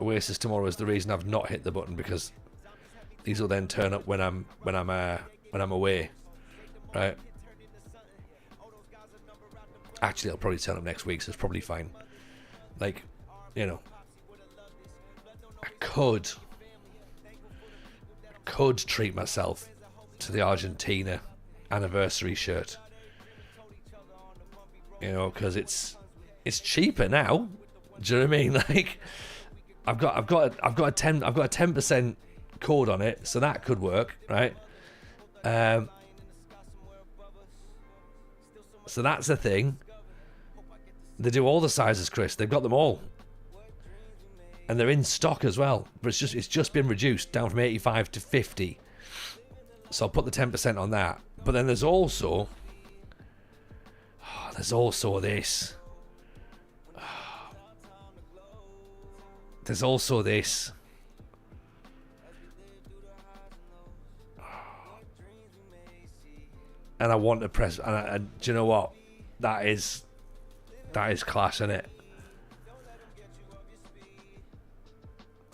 Oasis tomorrow is the reason I've not hit the button, because these will then turn up when I'm away. Right? Actually, I'll probably turn up next week, so it's probably fine. Like, you know, I could treat myself to the Argentina anniversary shirt. You know, because it's cheaper now. Do you know what I mean? Like, I've got a 10% code on it, so that could work, right? So that's the thing. They do all the sizes, Chris. They've got them all, and they're in stock as well. But it's just been reduced down from 85 to 50. So I'll put the 10% on that. But then there's also this. there's also this. And I want to press, and do you know what? That is class, isn't it?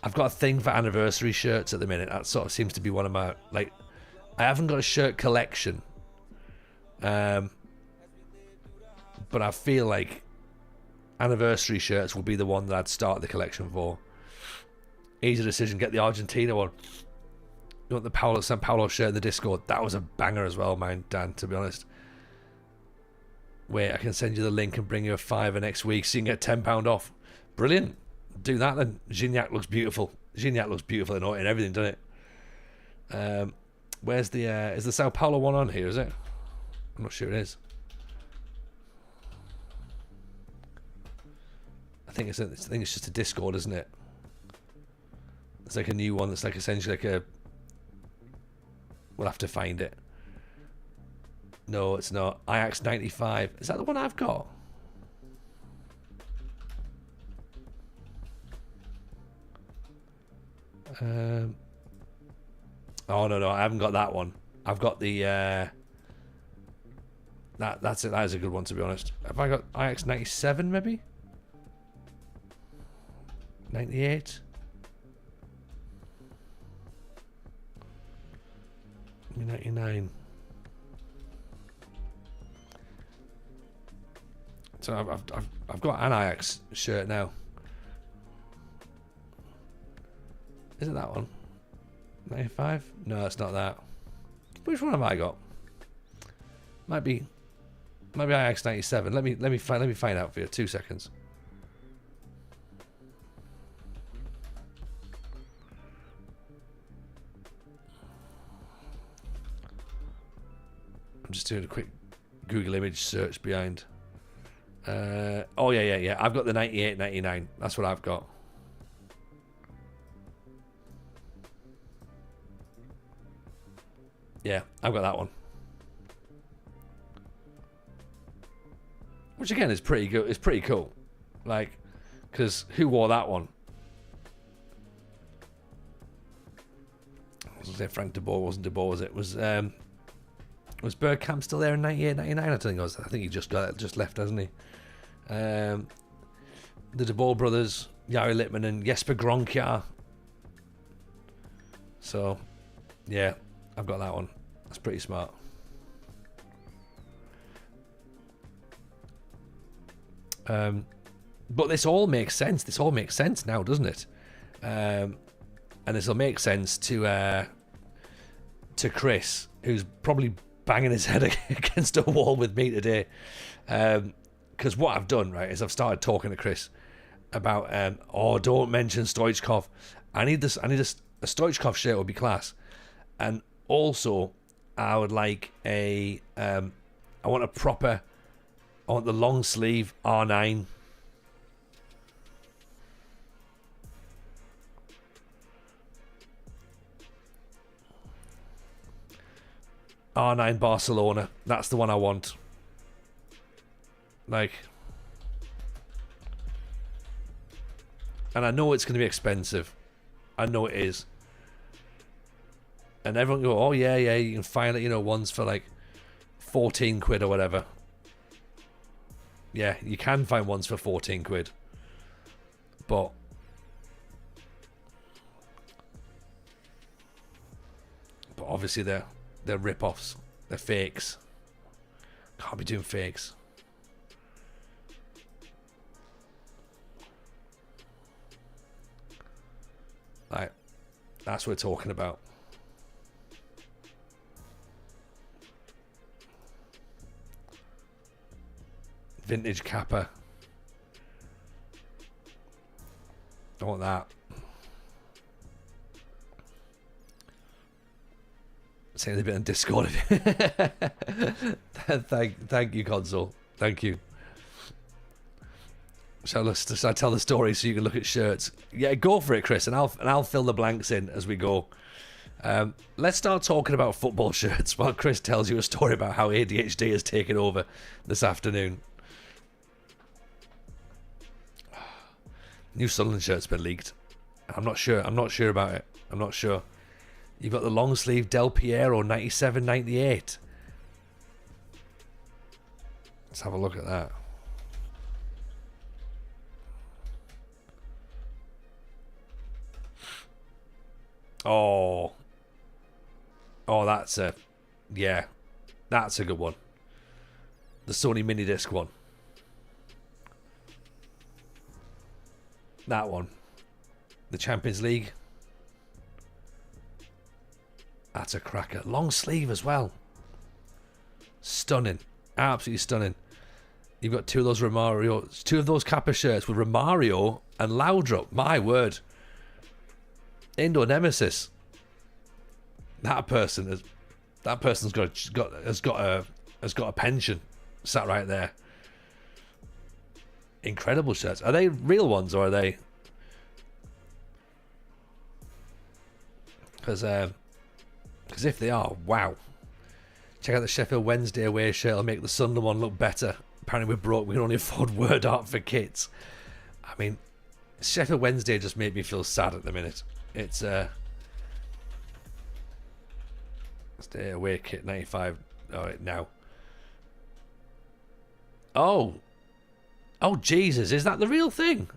I've got a thing for anniversary shirts at the minute. That sort of seems to be one of my, like, I haven't got a shirt collection. But I feel like anniversary shirts will be the one that I'd start the collection for. Easy decision, get the Argentina one. You want the San Paulo shirt in the Discord? That was a banger as well, mine, Dan, to be honest. Wait, I can send you the link and bring you a $5 next week so you can get £10 off. Brilliant. Do that then. Gignac looks beautiful. Gignac looks beautiful in everything, doesn't it? Where's the is the Sao Paulo one on here, is it? I'm not sure it is. I think it's just a Discord, isn't it? It's like a new one that's like essentially like a, we'll have to find it. No, it's not. Ajax 95. Is that the one I've got? Oh no, I haven't got that one. I've got the that's it. That is a good one, to be honest. Have I got Ajax 97 maybe? 98? 99. So I've got an Ajax shirt now. Is it that one? 95? No, it's not that. Which one have I got? Might be Ajax 97. Let me find out for you. 2 seconds. I'm just doing a quick Google image search behind. Oh yeah. I've got the 98, 99. That's what I've got. Yeah, I've got that one. Which again is pretty good. It's pretty cool. Like, because who wore that one? I was going to say Frank de Boer. Wasn't de Boer, was it? Was Bergkamp still there in 98, 99? I don't think it was. I think he just left, hasn't he? The de Boer brothers, Jari Littman and Jesper Gronkjaer. So, yeah, I've got that one. That's pretty smart. But this all makes sense. This all makes sense now, doesn't it? And this will make sense to Chris, who's probably banging his head against a wall with me today. Because what I've done, right, is I've started talking to Chris about, don't mention Stoichkov. I need a Stoichkov shirt would be class. And also, I would like I want the long sleeve R9. R9 Barcelona. That's the one I want. Like, and I know it's going to be expensive. I know it is. And everyone go, oh yeah, you can find it, ones for like 14 quid or whatever. Yeah, you can find ones for 14 quid. But obviously they're rip-offs. They're fakes. Can't be doing fakes. Like, that's what we're talking about. Vintage Kappa. I want that. Saying a bit on Discord. Thank you, console. Thank you. Shall I tell the story so you can look at shirts? Yeah, go for it, Chris, and I'll fill the blanks in as we go. Let's start talking about football shirts while Chris tells you a story about how ADHD has taken over this afternoon. New Sunderland shirt's been leaked. I'm not sure. I'm not sure about it. I'm not sure. You've got the long sleeve Del Piero 97-98. Let's have a look at that. Oh, that's a good one. The Sony mini disc one. That one. The Champions League. That's a cracker. Long sleeve as well. Stunning. Absolutely stunning. You've got two of those Kappa shirts with Romario and Laudrup. My word. Indoor Nemesis. That person's got a pension sat right there. Incredible shirts. Are they real ones or are they? Because if they are, wow. Check out the Sheffield Wednesday away shirt. It'll make the Sunderland one look better. Apparently we're broke. We can only afford word art for kids. I mean, Sheffield Wednesday just made me feel sad at the minute. It's stay away kit 95. All right, now. Oh Jesus! Is that the real thing,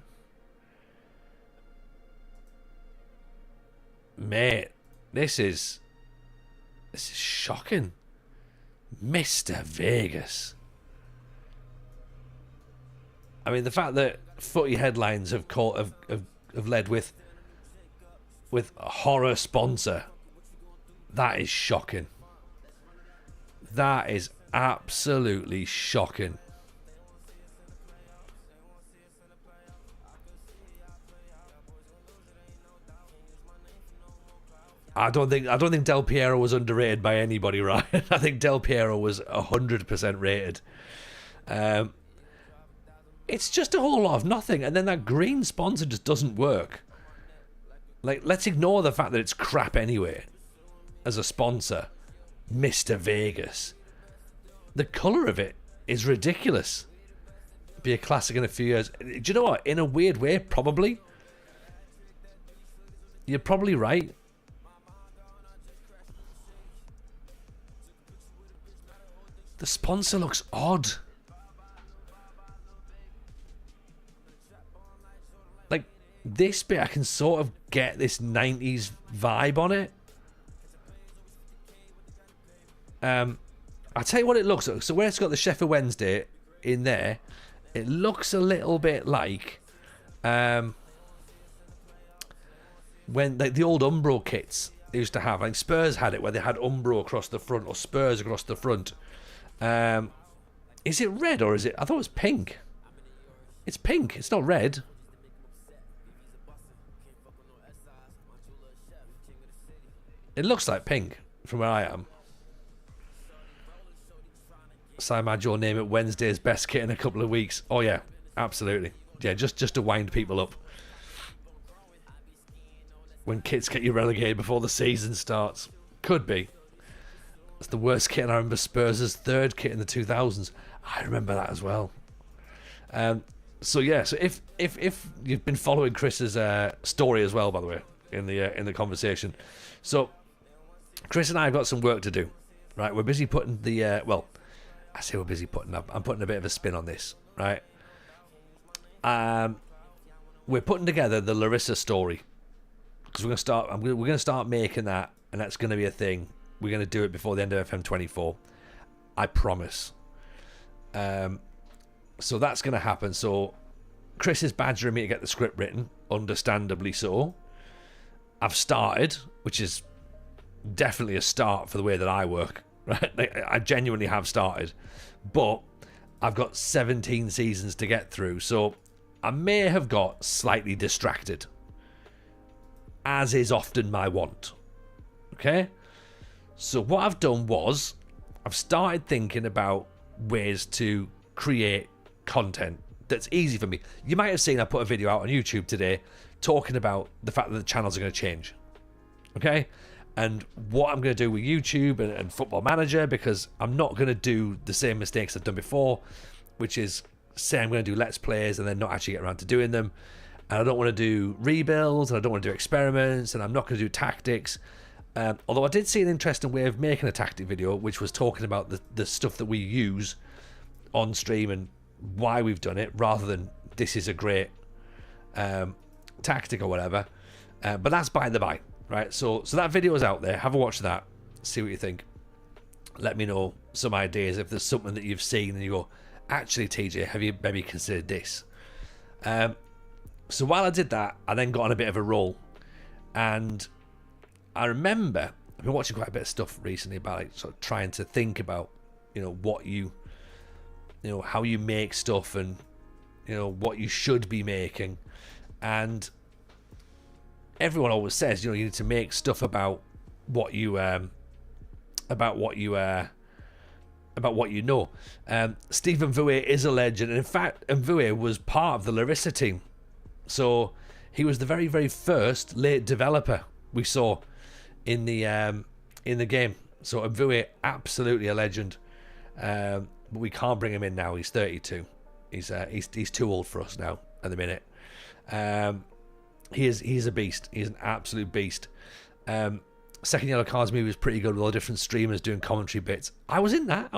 mate? This is shocking, Mr. Vegas. I mean, the fact that footy headlines have led with a horror sponsor, that is shocking. That is absolutely shocking. I don't think Del Piero was underrated by anybody, right? I think Del Piero was 100% rated. It's just a whole lot of nothing, and then that green sponsor just doesn't work. Like, let's ignore the fact that it's crap anyway. As a sponsor, Mr. Vegas. The colour of it is ridiculous. Be a classic in a few years. Do you know what? In a weird way, probably. You're probably right. The sponsor looks odd. Like, this bit, I can sort of get this 90s vibe on it. I'll tell you what it looks like. So where it's got the Sheffield Wednesday in there, it looks a little bit like when like the old Umbro kits they used to have. Like Spurs had it where they had Umbro across the front or Spurs across the front. Is it red or is it? I thought it was pink. It's pink. It's not red. It looks like pink from where I am. Simad, your name at Wednesday's best kit in a couple of weeks. Oh yeah, absolutely. Yeah, just to wind people up. When kits get you relegated before the season starts. Could be. It's the worst kit, and I remember Spurs' third kit in the 2000s. I remember that as well. So yeah, so if you've been following Chris's story as well, by the way, in the conversation. So Chris and I have got some work to do. Right, we're busy putting the I say we're busy putting up. I'm putting a bit of a spin on this, right? We're putting together the Larissa story because we're gonna start making that, and that's gonna be a thing. We're gonna do it before the end of FM24. I promise. So that's gonna happen. So Chris is badgering me to get the script written, understandably so. I've started, which is definitely a start for the way that I work. Right, like, I genuinely have started, but I've got 17 seasons to get through, so I may have got slightly distracted, as is often my want. Okay, so what I've done was I've started thinking about ways to create content that's easy for me. You might have seen I put a video out on YouTube today talking about the fact that the channels are going to change. Okay. And what I'm going to do with YouTube and Football Manager, because I'm not going to do the same mistakes I've done before, which is say I'm going to do Let's Plays and then not actually get around to doing them. and I don't want to do rebuilds, and I don't want to do experiments, and I'm not going to do tactics. Although I did see an interesting way of making a tactic video, which was talking about the stuff that we use on stream and why we've done it, rather than this is a great tactic or whatever. But that's by the by, right? So that video is out there. Have a watch of that. See what you think. Let me know some ideas if there's something that you've seen and you go, actually, TJ, have you maybe considered this? So while I did that, I then got on a bit of a roll, and I remember I've been watching quite a bit of stuff recently about like sort of trying to think about, what how you make stuff, and what you should be making. And everyone always says, you need to make stuff about what you know. Stephen Vouet is a legend, and in fact, Vouet was part of the Larissa team, so he was the very, very first late developer we saw in the game. So Vouet, absolutely a legend, but we can't bring him in now. He's 32. He's too old for us now at the minute. He's a beast. He's an absolute beast. Second Yellow Cards movie was pretty good with all the different streamers doing commentary bits. I was in that.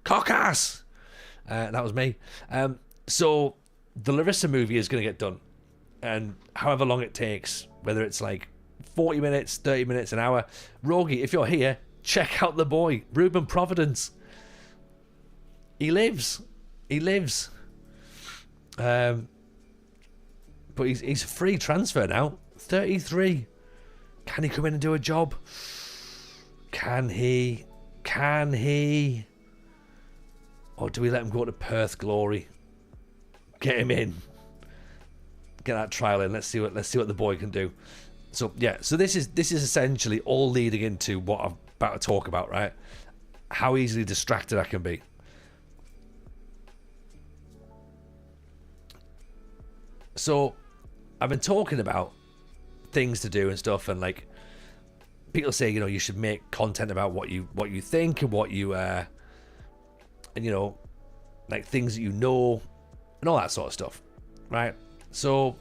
Cockass! That was me. So the Larissa movie is going to get done. And however long it takes, whether it's like 40 minutes, 30 minutes, an hour. Rogie, if you're here, check out the boy, Ruben Providence. He lives. But he's a free transfer now. 33. Can he come in and do a job? Can he? Or do we let him go to Perth Glory? Get him in. Get that trial in. Let's see what the boy can do. So yeah, so this is essentially all leading into what I'm about to talk about, right? How easily distracted I can be. So I've been talking about things to do and stuff, and like people say, you should make content about what you think and what you and like things that and all that sort of stuff, right? So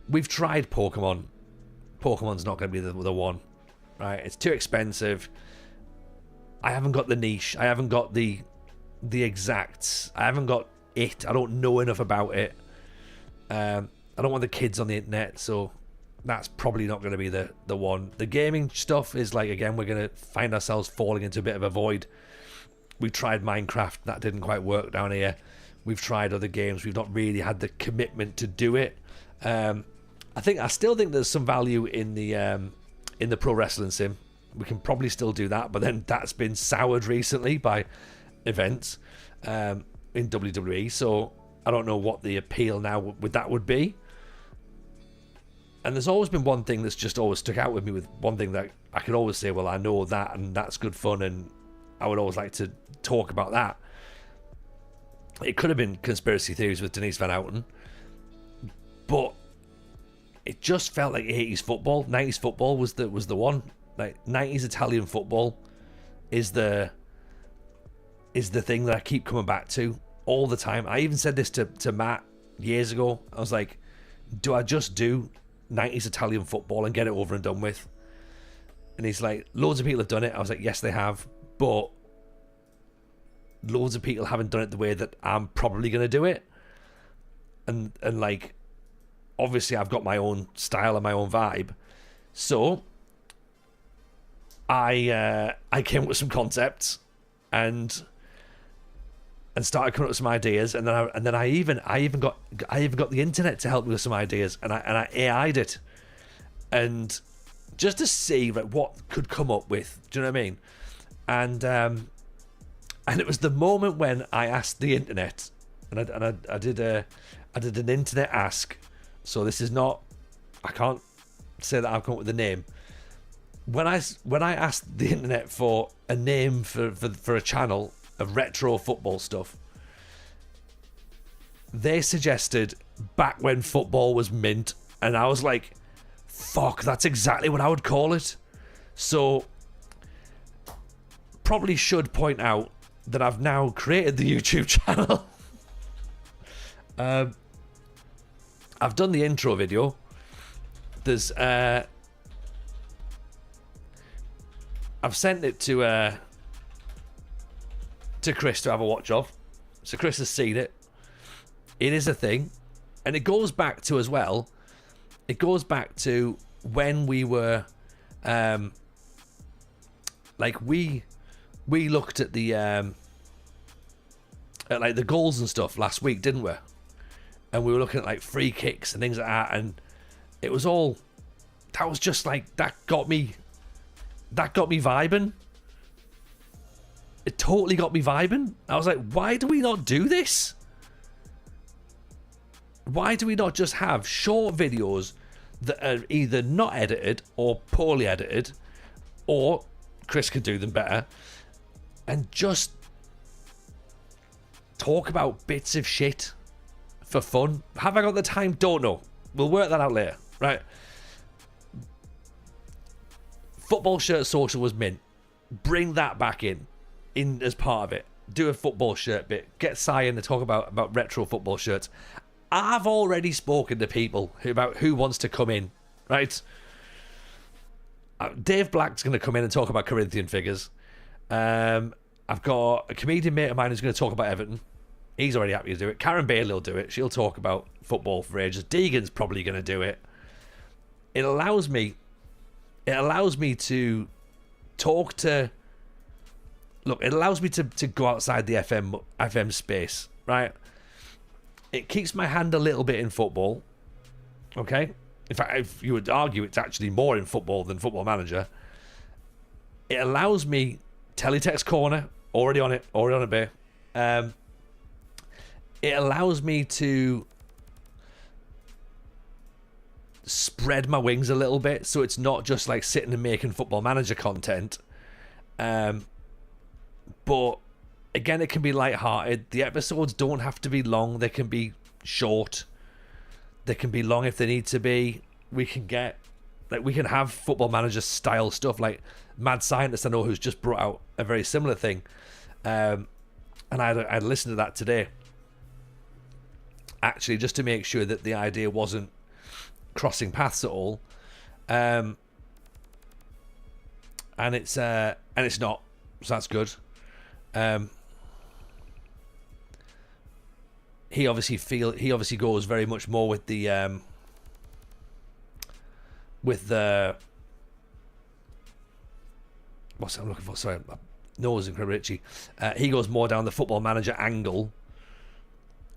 we've tried Pokemon. Pokemon's not going to be the one, right? It's too expensive. I haven't got the niche. I haven't got the exacts. I haven't got it. I don't know enough about it. I don't want the kids on the internet, so that's probably not going to be the one. The gaming stuff is like, again, we're going to find ourselves falling into a bit of a void. We tried Minecraft. That didn't quite work down here. We've tried other games. We've not really had the commitment to do it. I still think there's some value in the pro wrestling sim. We can probably still do that, but then that's been soured recently by events in WWE. So I don't know what the appeal now with that would be. And there's always been one thing that's just always stuck out with me, with one thing that I can always say, well, I know that, and that's good fun, and I would always like to talk about that. It could have been conspiracy theories with Denise Van Outen, but it just felt like 80s football. 90s football was the one. Like 90s Italian football is the thing that I keep coming back to all the time. I even said this to Matt years ago. I was like, do I just do 90s Italian football and get it over and done with? And he's like, loads of people have done it. I was like, yes, they have, but loads of people haven't done it the way that I'm probably going to do it. And like, obviously I've got my own style and my own vibe. So I came up with some concepts and started coming up with some ideas, and then I even got the internet to help me with some ideas, and I AI'd it, and just to see like what could come up with. Do you know what I mean? And it was the moment when I asked the internet, and I did an internet ask. So this is not, I can't say that I've come up with a name. When I asked the internet for a name for a channel of retro football stuff, they suggested Back When Football Was Mint, and I was like, fuck, that's exactly what I would call it. So probably should point out that I've now created the YouTube channel. I've done the intro video. There's I've sent it to Chris to have a watch of. So Chris has seen it. It is a thing. And it goes back to as well. It goes back to when we were like we looked at the at like the goals and stuff last week, didn't we? And we were looking at like free kicks and things like that, and it was all that was just like that got me vibing. It totally got me vibing. I was like, why do we not do this? Why do we not just have short videos that are either not edited or poorly edited, or Chris could do them better, and just talk about bits of shit for fun? Have I got the time? Don't know. We'll work that out later. Right. Football shirt social was mint. Bring that back in as part of it. Do a football shirt bit. Get Cyan to talk about retro football shirts. I've already spoken to people about who wants to come in, right? Dave Black's going to come in and talk about Corinthian figures. I've got a comedian mate of mine who's going to talk about Everton. He's already happy to do it. Karen Bailey will do it. She'll talk about football for ages. Deegan's probably going to do it. It allows me to talk to... Look, it allows me to go outside the FM space, right? It keeps my hand a little bit in football, okay? In fact, if you would argue it's actually more in football than Football Manager. It allows me... Teletext Corner, already on a bit. It allows me to spread my wings a little bit, so it's not just like sitting and making Football Manager content. But again, it can be light-hearted. The episodes don't have to be long. They can be short. They can be long if they need to be. We can have Football Manager style stuff like Mad Scientist, I know, who's just brought out a very similar thing. And I'd listened to that today, actually, just to make sure that the idea wasn't crossing paths at all. And it's not, so that's good. He obviously goes very much more with the what's I'm looking for? Sorry, my nose is incredibly itchy. He goes more down the Football Manager angle,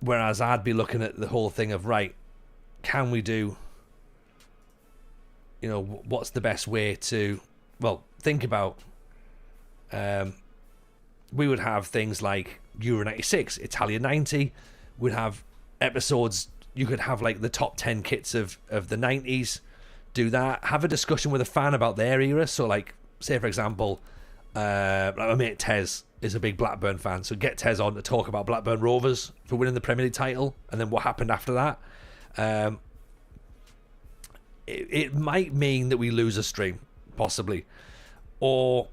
whereas I'd be looking at the whole thing of, right, can we do, what's the best way to, well, think about, we would have things like Euro 96, Italia 90, we'd have episodes, you could have like the top 10 kits of the 90s, do that, have a discussion with a fan about their era, so like, say for example, like my mate Tez is a big Blackburn fan, so get Tez on to talk about Blackburn Rovers for winning the Premier League title, and then what happened after that. It might mean that we lose a stream, possibly, or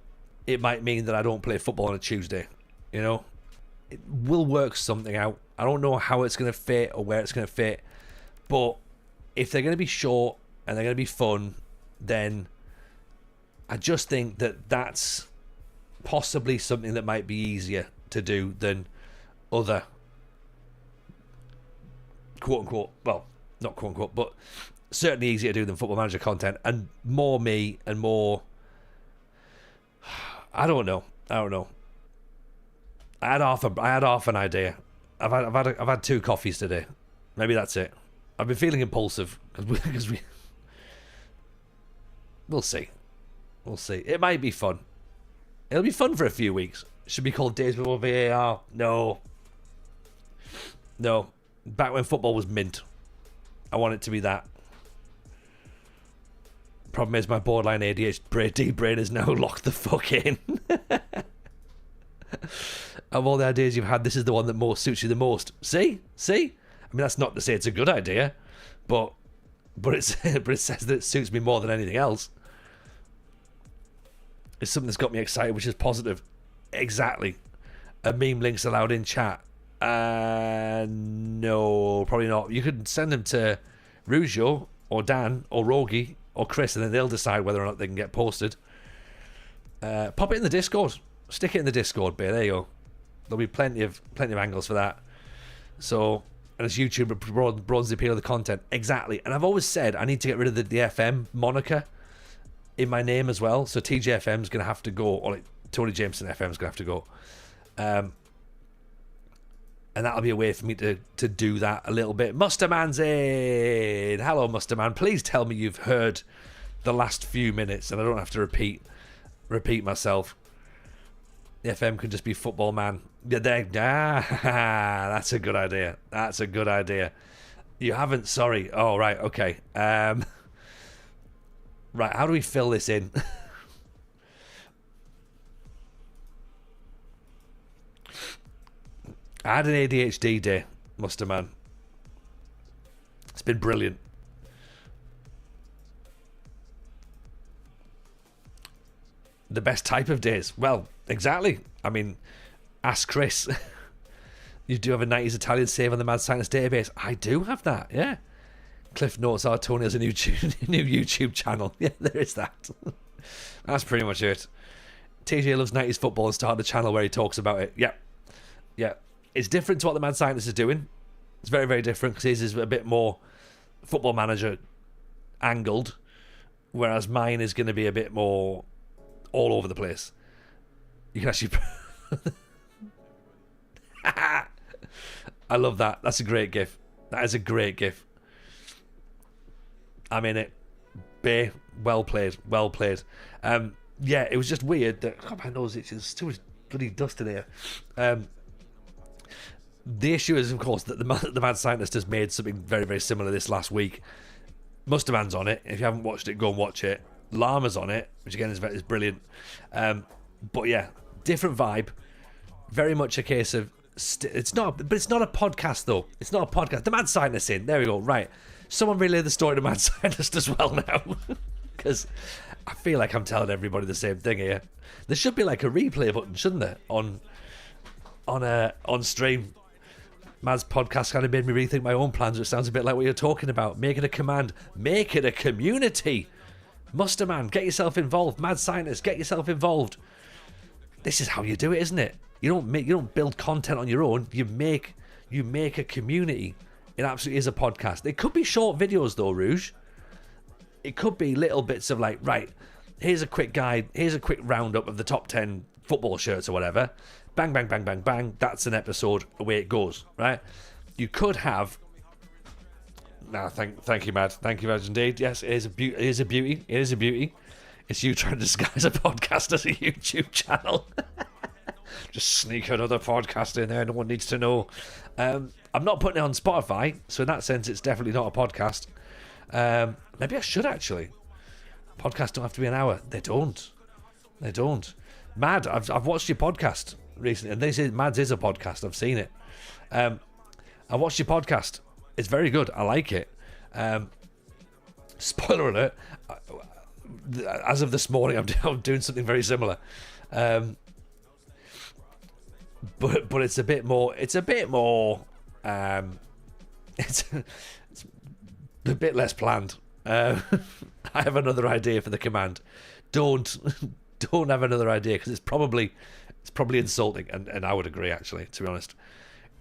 it might mean that I don't play football on a Tuesday. It will work something out. I don't know how it's going to fit or where it's going to fit, but if they're going to be short and they're going to be fun, then I just think that that's possibly something that might be easier to do than other quote-unquote, well, not quote-unquote, but certainly easier to do than Football Manager content, and more me and more... I don't know. I had half an idea. I've had 2 coffees today. Maybe that's it. I've been feeling impulsive because we'll see. We'll see. It might be fun. It'll be fun for a few weeks. It should be called Days Before VAR. No. Back when football was mint. I want it to be that. Problem is, my borderline ADHD brain is now locked the fuck in. Of all the ideas you've had, this is the one that most suits you the most. See? I mean, that's not to say it's a good idea, but it says that it suits me more than anything else. It's something that's got me excited, which is positive. Exactly. A meme links allowed in chat? No, probably not. You could send them to Rougeau or Dan or Rogie or Chris, and then they'll decide whether or not they can get posted. Pop it in the Discord. Stick it in the Discord, bit. There you go. There'll be plenty of angles for that. So, and as YouTube broadens the appeal of the content. Exactly. And I've always said I need to get rid of the FM moniker in my name as well. So TJFM's going to have to go, or like Tony Jameson FM's going to have to go. And that'll be a way for me to do that a little bit. Musterman's in. Hello, Musterman. Please tell me you've heard the last few minutes and I don't have to repeat myself. The FM can just be Football Man. Yeah, that's a good idea. That's a good idea. You haven't, sorry. Oh, right, okay. Right, how do we fill this in? I had an ADHD day, Musterman. It's been brilliant. The best type of days. Well, exactly. I mean, ask Chris. You do have a 90s Italian save on the Mad Scientist database. I do have that, yeah. Cliff Notes are Tony has a new YouTube channel. Yeah, there is that. That's pretty much it. TJ loves 90s football and started a channel where he talks about it. Yeah. Yeah. It's different to what the Mad Scientist is doing. It's very, very different because his is a bit more Football Manager angled, whereas mine is going to be a bit more all over the place. You can actually... I love that. That's a great gif. That is a great gif. I'm in it. Bay, well played. Well played. Yeah, it was just weird that... God, my nose itches. Too much bloody dust in here. The issue is, of course, that the Mad Scientist has made something very, very similar this last week. Musterman's on it. If you haven't watched it, go and watch it. Llama's on it, which again is brilliant. But yeah, different vibe. Very much a case of it's not a podcast though. It's not a podcast. The Mad Scientist in. There we go. Right. Someone relay the story to Mad Scientist as well now, because I feel like I'm telling everybody the same thing here. There should be like a replay button, shouldn't there, on stream. Mad's podcast kind of made me rethink my own plans. It sounds a bit like what you're talking about. Make it a command. Make it a community. Musterman, get yourself involved. Mad Scientist, get yourself involved. This is how you do it, isn't it? You don't build content on your own. You make a community. It absolutely is a podcast. It could be short videos though, Rouge. It could be little bits of like, right, here's a quick guide, here's a quick roundup of the top 10 football shirts or whatever. Bang, bang, bang, bang, bang. That's an episode. Away it goes, right? You could have... No, thank you, Mad. Thank you, Mad, indeed. Yes, it is a beauty. It is a beauty. It's you trying to disguise a podcast as a YouTube channel. Just sneak another podcast in there. No one needs to know. I'm not putting it on Spotify, so in that sense, it's definitely not a podcast. Maybe I should, actually. Podcasts don't have to be an hour. They don't. Mad, I've watched your podcast recently, and this is Mad's is a podcast. I've seen it. I watched your podcast. It's very good. I like it. Spoiler alert. As of this morning, I'm doing something very similar. But it's a bit more. It's a bit less planned. I have another idea for the command. Don't have another idea, because it's probably insulting, and I would agree, actually, to be honest.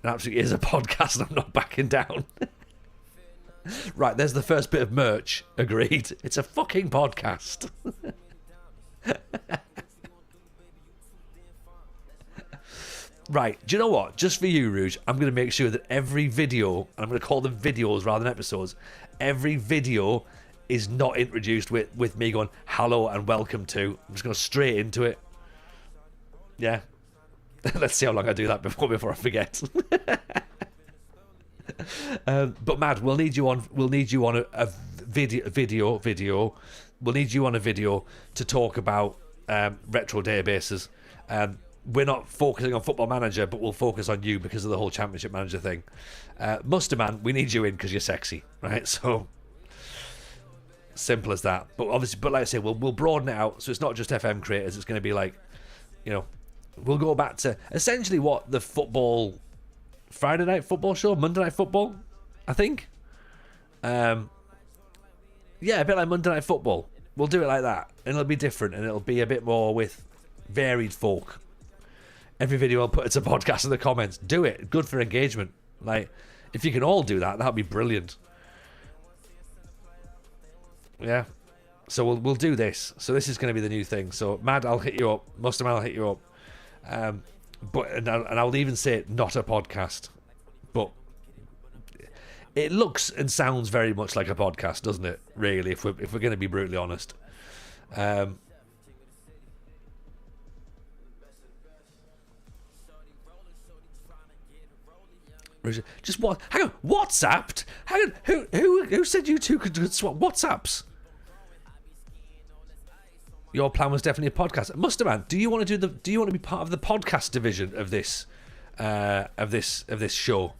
It absolutely is a podcast, and I'm not backing down. Right, there's the first bit of merch. Agreed. It's a fucking podcast. Right, do you know what? Just for you, Rouge, I'm going to make sure that every video, and I'm going to call them videos rather than episodes, every video is not introduced with me going, hello and welcome to. I'm just going straight into it. Yeah. Let's see how long I do that before I forget. But Mad, we'll need you on a video. We'll need you on a video to talk about retro databases. We're not focusing on Football Manager, but we'll focus on you because of the whole Championship Manager thing. Musterman, we need you in because you're sexy, right? So simple as that. But obviously, like I say, we'll broaden it out, so it's not just FM creators. It's going to be like, we'll go back to essentially what the football Friday night football show, Monday night football, I think. Yeah, a bit like Monday Night Football. We'll do it like that, and it'll be different, and it'll be a bit more with varied folk. Every video I'll put, it's a podcast in the comments. Do it. Good for engagement. Like, if you can all do that, that'd be brilliant. Yeah. So we'll do this. So this is going to be the new thing. So Mad, I'll hit you up. Mustaman, I'll hit you up. But I'll even say not a podcast, but it looks and sounds very much like a podcast, doesn't it? Really, if we're going to be brutally honest. Just what? Hang on, WhatsApped? Hang on, who said you two could swap WhatsApps? Your plan was definitely a podcast. Mustaman, do you want to be part of the podcast division of this show?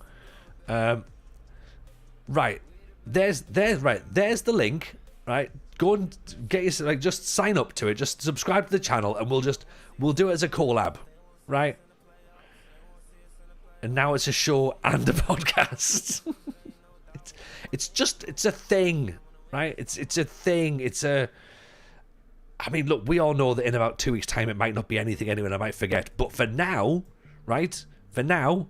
Right. There's the link, right? Go and get yourself, just sign up to it, just subscribe to the channel, and we'll do it as a collab, right? And now it's a show and a podcast. it's a thing, right? It's a thing. I mean, look, we all know that in about 2 weeks' time it might not be anything anyway, and I might forget. But for now, right? For now,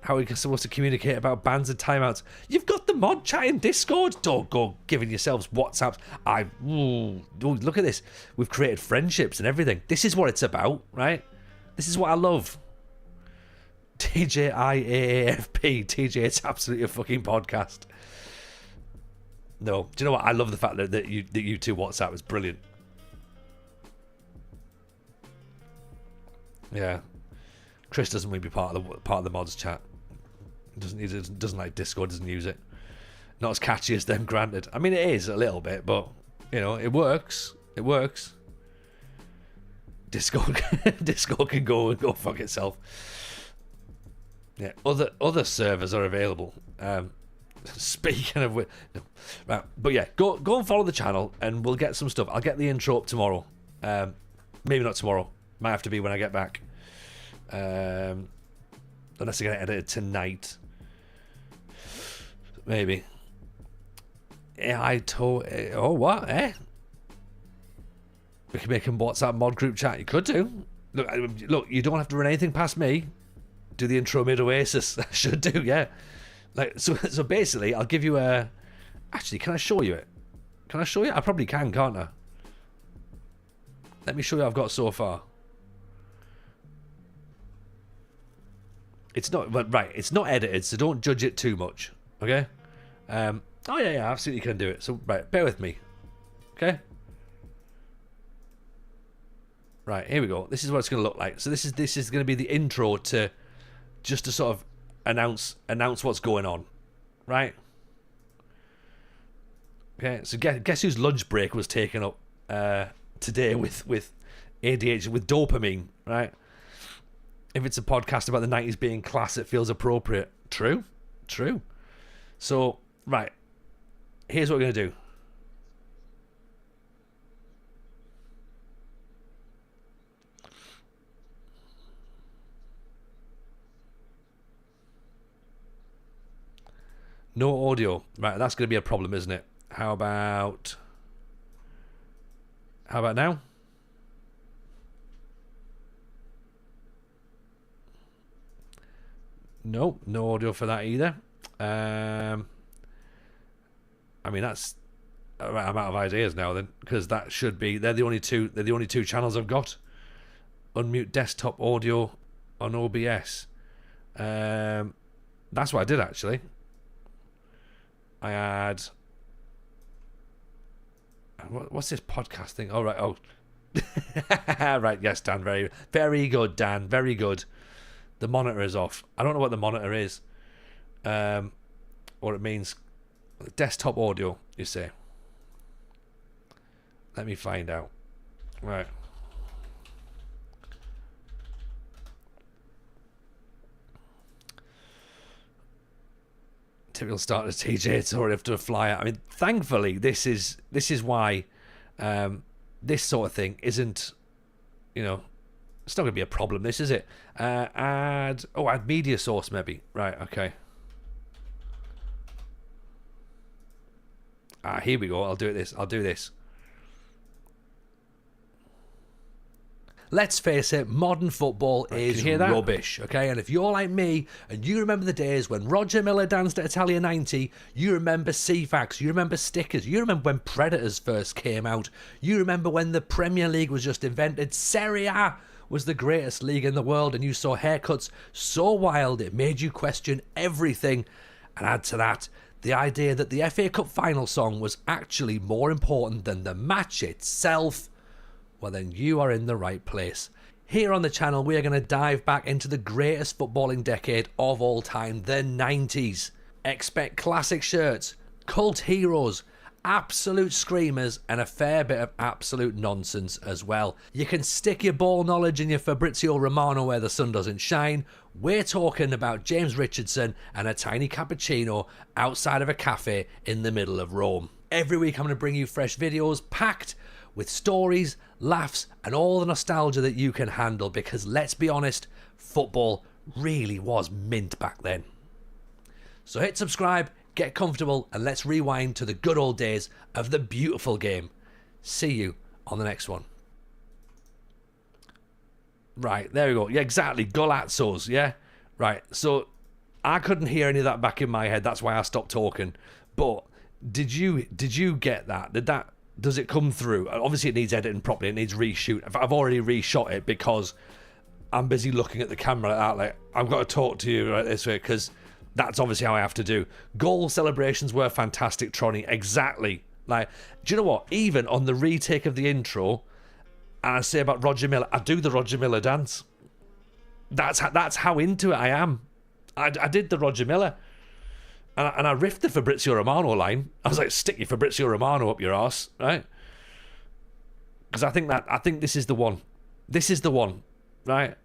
how are we supposed to communicate about bans and timeouts? You've got the mod chat in Discord. Don't go giving yourselves WhatsApps. Look at this. We've created friendships and everything. This is what it's about, right? This is what I love. TJIAAFP. TJ, it's absolutely a fucking podcast. No, do you know what? I love the fact that you two WhatsApp is brilliant. Yeah, Chris doesn't want to be part of the mods chat. Doesn't like Discord. Doesn't use it. Not as catchy as them, granted. I mean, it is a little bit, but you know, it works. It works. Discord can go fuck itself. Yeah, other servers are available. Speaking of which, no. Right, but yeah, go and follow the channel, and we'll get some stuff. I'll get the intro up tomorrow. Maybe not tomorrow. Might have to be when I get back. Unless I get it edited tonight. Maybe. Yeah, oh, what? We can make a WhatsApp mod group chat. You could do. Look, you don't have to run anything past me. Do the intro mid Oasis. I should do, yeah. Like so basically, I'll give you a. Actually, can I show you it? Can I show you? I probably can, can't I? Let me show you what I've got so far. It's not right. It's not edited, so don't judge it too much. Okay. Oh yeah, absolutely can do it. So right, bear with me. Okay. Right, here we go. This is what it's going to look like. So this is going to be the intro to, just to sort of announce what's going on, right? Okay, so guess whose lunch break was taken up today with ADHD, with dopamine, right? If it's a podcast about the 90s being class, it feels appropriate. True. So, right, here's what we're going to do. No audio. Right, that's going to be a problem, isn't it? How about now? No audio for that either. I mean, that's I'm out of ideas now then, because that should be they're the only two channels I've got. Unmute desktop audio on OBS. That's what I did actually. I had what's this podcast thing? Oh right, right, yes, Dan, very good, Dan, very good. The monitor is off. I don't know what the monitor is. What it means. Desktop audio, you say. Let me find out. Right. Typical start of TJ. It's already after a flyer. I mean, thankfully, this is why this sort of thing isn't, it's not going to be a problem. This is it. Add media source maybe. Right. Okay. Here we go. I'll do this. Let's face it, modern football is rubbish, okay? And if you're like me and you remember the days when Roger Miller danced at Italia 90, you remember CFAX, you remember stickers, you remember when Predators first came out, you remember when the Premier League was just invented, Serie A was the greatest league in the world, and you saw haircuts so wild it made you question everything. And add to that, the idea that the FA Cup final song was actually more important than the match itself. Well, then you are in the right place. Here on the channel, we are going to dive back into the greatest footballing decade of all time, the 90s. Expect classic shirts, cult heroes, absolute screamers, and a fair bit of absolute nonsense as well. You can stick your ball knowledge in your Fabrizio Romano where the sun doesn't shine. We're talking about James Richardson and a tiny cappuccino outside of a cafe in the middle of Rome. Every week I'm going to bring you fresh videos packed with stories, laughs, and all the nostalgia that you can handle, because let's be honest, football really was mint back then. So hit subscribe, get comfortable, and let's rewind to the good old days of the beautiful game. See you on the next one. Right, there we go. Yeah, exactly. Golazzos, yeah? Right, so I couldn't hear any of that back in my head. That's why I stopped talking. But did you get that? Does it come through? Obviously, it needs editing properly. It needs reshoot. I've already reshot it because I'm busy looking at the camera like that. Like, I've got to talk to you right this way because that's obviously how I have to do. Goal celebrations were fantastic, Tronny. Exactly. Like, do you know what? Even on the retake of the intro, and I say about Roger Miller, I do the Roger Miller dance. That's how into it I am. I did the Roger Miller. And I riffed the Fabrizio Romano line. I was like, stick your Fabrizio Romano up your arse, right? Because I think this is the one. This is the one, right?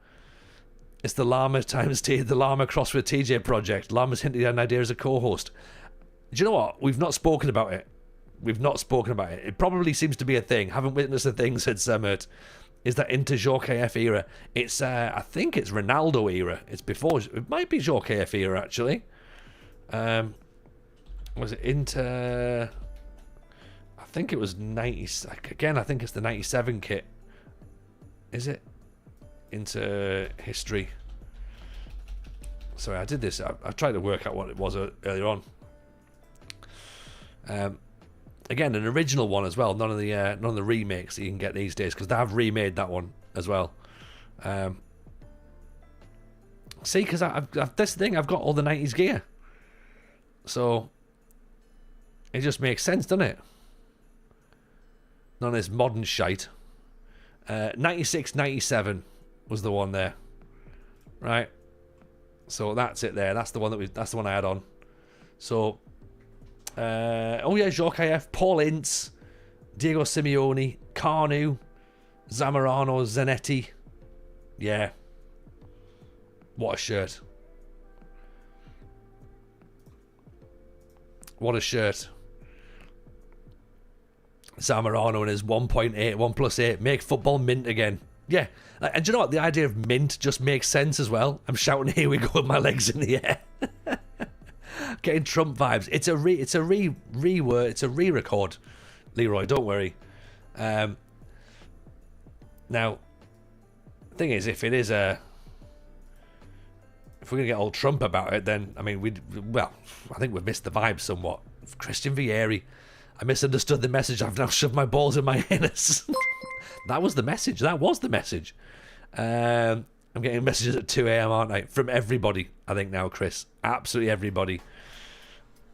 It's the Llama times T, the Llama cross with TJ project. Llama's hinted at an idea as a co-host. Do you know what? We've not spoken about it. It probably seems to be a thing. Haven't witnessed a thing, said Semmert. Is that into Jokeif era? It's, I think it's Ronaldo era. It's before, it might be Jokeif era, actually. Was it into... I think it was 90... Again, I think it's the 97 kit. Is it? Into history. Sorry, I did this. I tried to work out what it was earlier on. Again, an original one as well. None of the remakes that you can get these days, because they have remade that one as well. See, because I've this thing, I've got all the 90s gear. So it just makes sense, doesn't it? None of this modern shite. 96, 97 was the one there, right? So that's it there. That's the one that's the one I had on. So, oh yeah, Jokeif, Paul Ince, Diego Simeone, Carnu, Zamorano, Zanetti. Yeah, what a shirt. What a shirt. Zamorano and his 1.8, 1 plus 8. Make football mint again. Yeah. And do you know what? The idea of mint just makes sense as well. I'm shouting, here we go, with my legs in the air. Getting Trump vibes. It's a re-record. Leroy, don't worry. Now, thing is, if we're going to get old Trump about it, then, I mean, I think we've missed the vibe somewhat. Christian Vieri, I misunderstood the message. I've now shoved my balls in my anus. That was the message. I'm getting messages at 2 a.m, aren't I? From everybody, I think now, Chris. Absolutely everybody.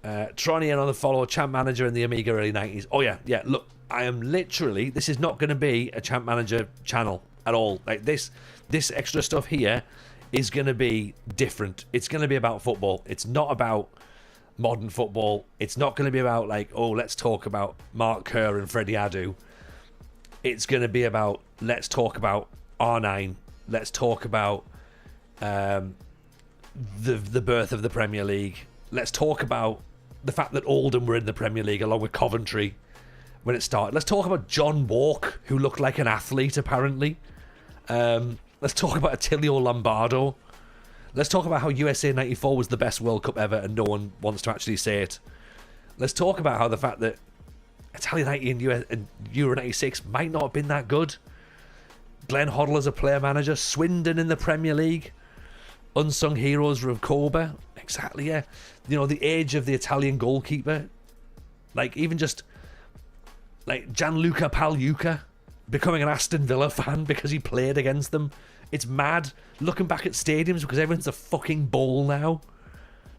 Tronian on the follow, Champ Manager in the Amiga early 90s. Oh, yeah. Look, I am literally... This is not going to be a Champ Manager channel at all. Like, this extra stuff here is going to be different. It's going to be about football. It's not about modern football. It's not going to be about, like, oh, let's talk about Mark Kerr and Freddie Adu. It's going to be about, let's talk about R9. Let's talk about the birth of the Premier League. Let's talk about the fact that Oldham were in the Premier League along with Coventry when it started. Let's talk about John Walk, who looked like an athlete, apparently. Let's talk about Attilio Lombardo. Let's talk about how USA 94 was the best World Cup ever and no one wants to actually say it. Let's talk about how the fact that Italian 90 and Euro 96 might not have been that good. Glenn Hoddle as a player manager, Swindon in the Premier League, unsung heroes of Kobe. Exactly, yeah. You know, the age of the Italian goalkeeper. Like, even just like Gianluca Pagliuca becoming an Aston Villa fan because he played against them. It's mad looking back at stadiums because everyone's a fucking ball now.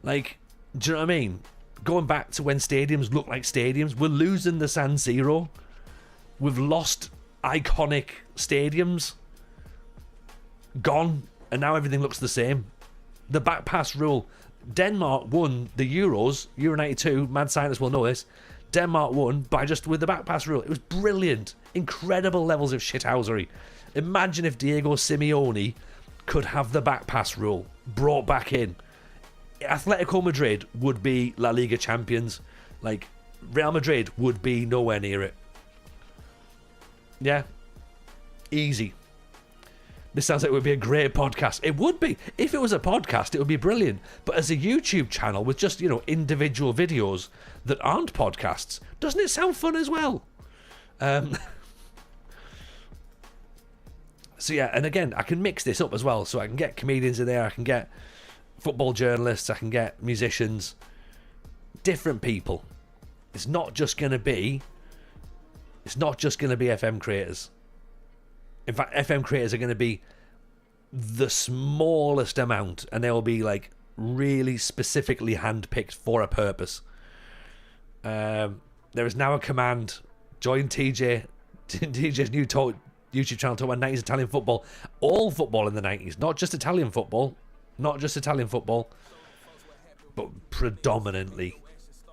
Like, do you know what I mean? Going back to when stadiums look like stadiums, we're losing the San Siro. We've lost iconic stadiums. Gone. And now everything looks the same. The back pass rule. Denmark won the Euros, Euro 92, mad scientists will know this. Denmark won by just with the back pass rule. It was brilliant. Incredible levels of shithousery. Imagine if Diego Simeone could have the back pass rule brought back in. Atletico Madrid would be La Liga champions. Like, Real Madrid would be nowhere near it. Yeah. Easy. This sounds like it would be a great podcast. It would be. If it was a podcast, it would be brilliant. But as a YouTube channel with just, you know, individual videos that aren't podcasts, doesn't it sound fun as well? So yeah, and again, I can mix this up as well. So I can get comedians in there, I can get football journalists, I can get musicians, different people. It's not just going to be FM creators. In fact, FM creators are going to be the smallest amount, and they will be like really specifically handpicked for a purpose. There is now a command. Join TJ's new YouTube channel talking about 90s Italian football. All football in the 90s, not just Italian football. Not just Italian football, but predominantly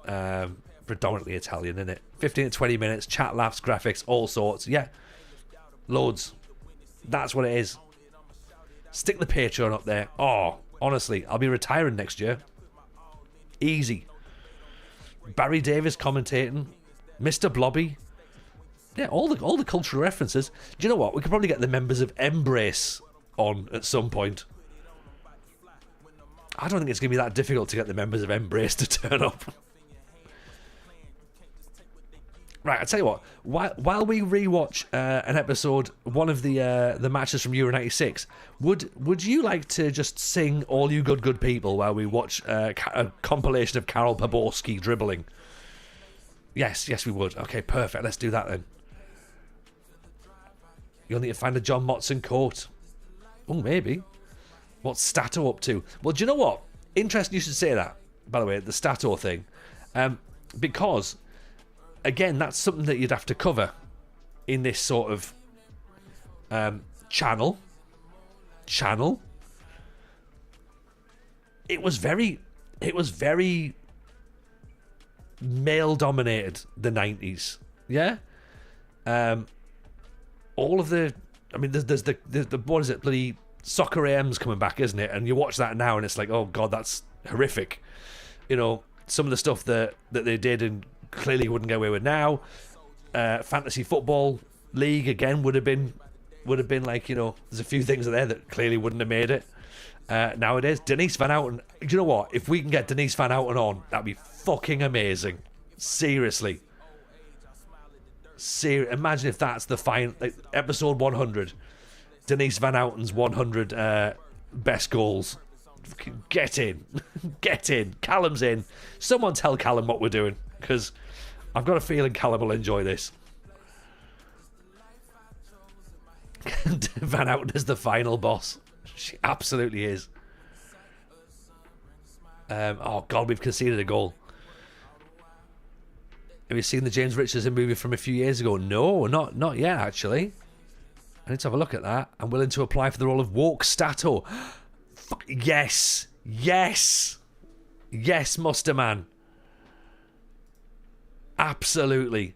Italian, innit? 15 to 20 minutes, chat, laughs, graphics, all sorts. Yeah, loads. That's what it is. Stick the Patreon up there. Oh, honestly, I'll be retiring next year. Easy. Barry Davis commentating. Mr. Blobby. Yeah, all the cultural references. Do you know what? We could probably get the members of Embrace on at some point. I don't think it's going to be that difficult to get the members of Embrace to turn up. Right, I'll tell you what. While we rewatch an episode, one of the matches from Euro 96, would you like to just sing All You Good People while we watch a compilation of Karol Poborski dribbling? Yes, we would. Okay, perfect. Let's do that then. You'll need to find a John Motson quote. Oh, maybe. What's Stato up to? Well, do you know what? Interesting you should say that, by the way, the Stato thing. Because, again, that's something that you'd have to cover in this sort of channel. It was very male-dominated, the 90s. Yeah? All of the... I mean, there's the what is it, bloody... Soccer AM's coming back, isn't it? And you watch that now and it's like, oh God, that's horrific. You know, some of the stuff that they did and clearly wouldn't get away with now. Fantasy Football League, again, would have been like, you know, there's a few things there that clearly wouldn't have made it. Nowadays, Denise Van Outen, do you know what? If we can get Denise Van Outen on, that'd be fucking amazing. Seriously. Imagine if that's the final, like, episode 100. Denise Van Outen's 100 best goals. Get in. Get in. Callum's in. Someone tell Callum what we're doing, because I've got a feeling Callum will enjoy this. Van Outen is the final boss. She absolutely is. Oh God, we've conceded a goal. Have you seen the James Richardson movie from a few years ago? No, not yet actually. I need to have a look at that. I'm willing to apply for the role of Woke Stato. Fuck, yes, Musterman. Absolutely.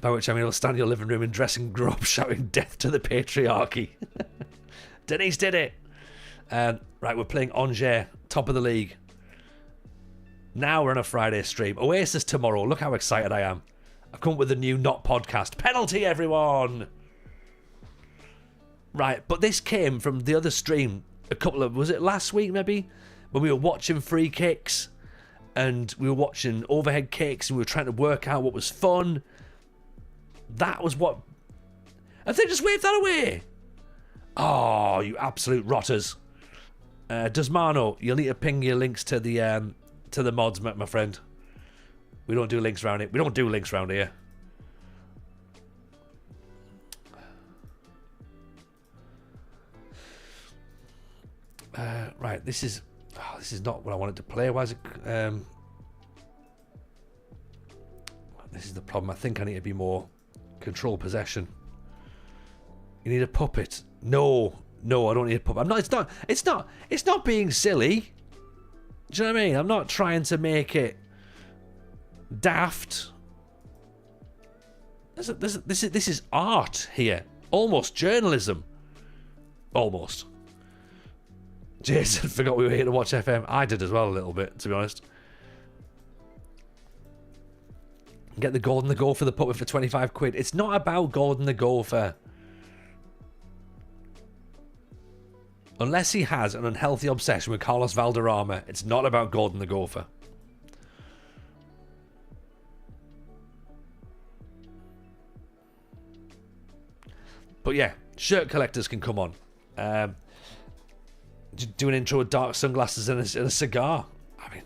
By which I mean, he'll stand in your living room and dressing robe shouting death to the patriarchy. Denise did it. Right, we're playing Angers, top of the league. Now we're on a Friday stream. Oasis tomorrow. Look how excited I am. I've come up with a new not podcast. Penalty, everyone! Right, but this came from the other stream was it last week maybe? When we were watching free kicks and we were watching overhead kicks and we were trying to work out what was fun. That was what... Have they just waved that away? Oh, you absolute rotters. Desmano, you'll need to ping your links to the mods, my friend. We don't do links around it. We don't do links around here. Right, this is not what I wanted to play. Why is it? This is the problem. I think I need to be more control possession. You need a puppet. No, I don't need a puppet. It's not being silly. Do you know what I mean? I'm not trying to make it daft. This is art here. Almost journalism. Almost. Jason forgot we were here to watch FM. I did as well a little bit, to be honest. Get the Golden the Gopher, the puppet for 25 quid. It's not about Golden the Gopher. Unless he has an unhealthy obsession with Carlos Valderrama, it's not about Golden the Gopher. But yeah, shirt collectors can come on. Do an intro with dark sunglasses and a cigar. I mean,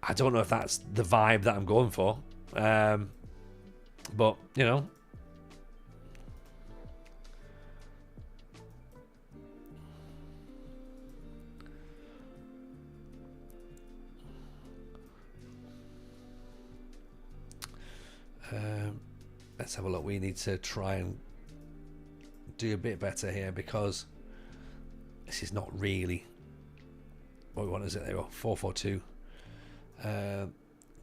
I don't know if that's the vibe that I'm going for. But, you know. Let's have a look. We need to try and do a bit better here because this is not really what we want, is it? There we go. 442.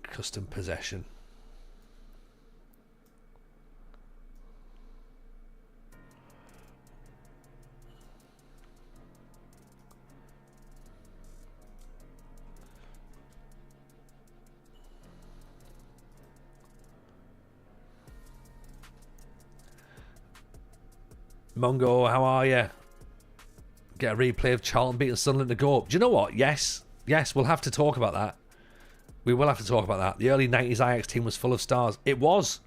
Custom possession. Mongo, how are you? Get a replay of Charlton beating Sunderland to go up. Do you know what? Yes, we'll have to talk about that. We will have to talk about that. The early 90s Ajax team was full of stars. It was.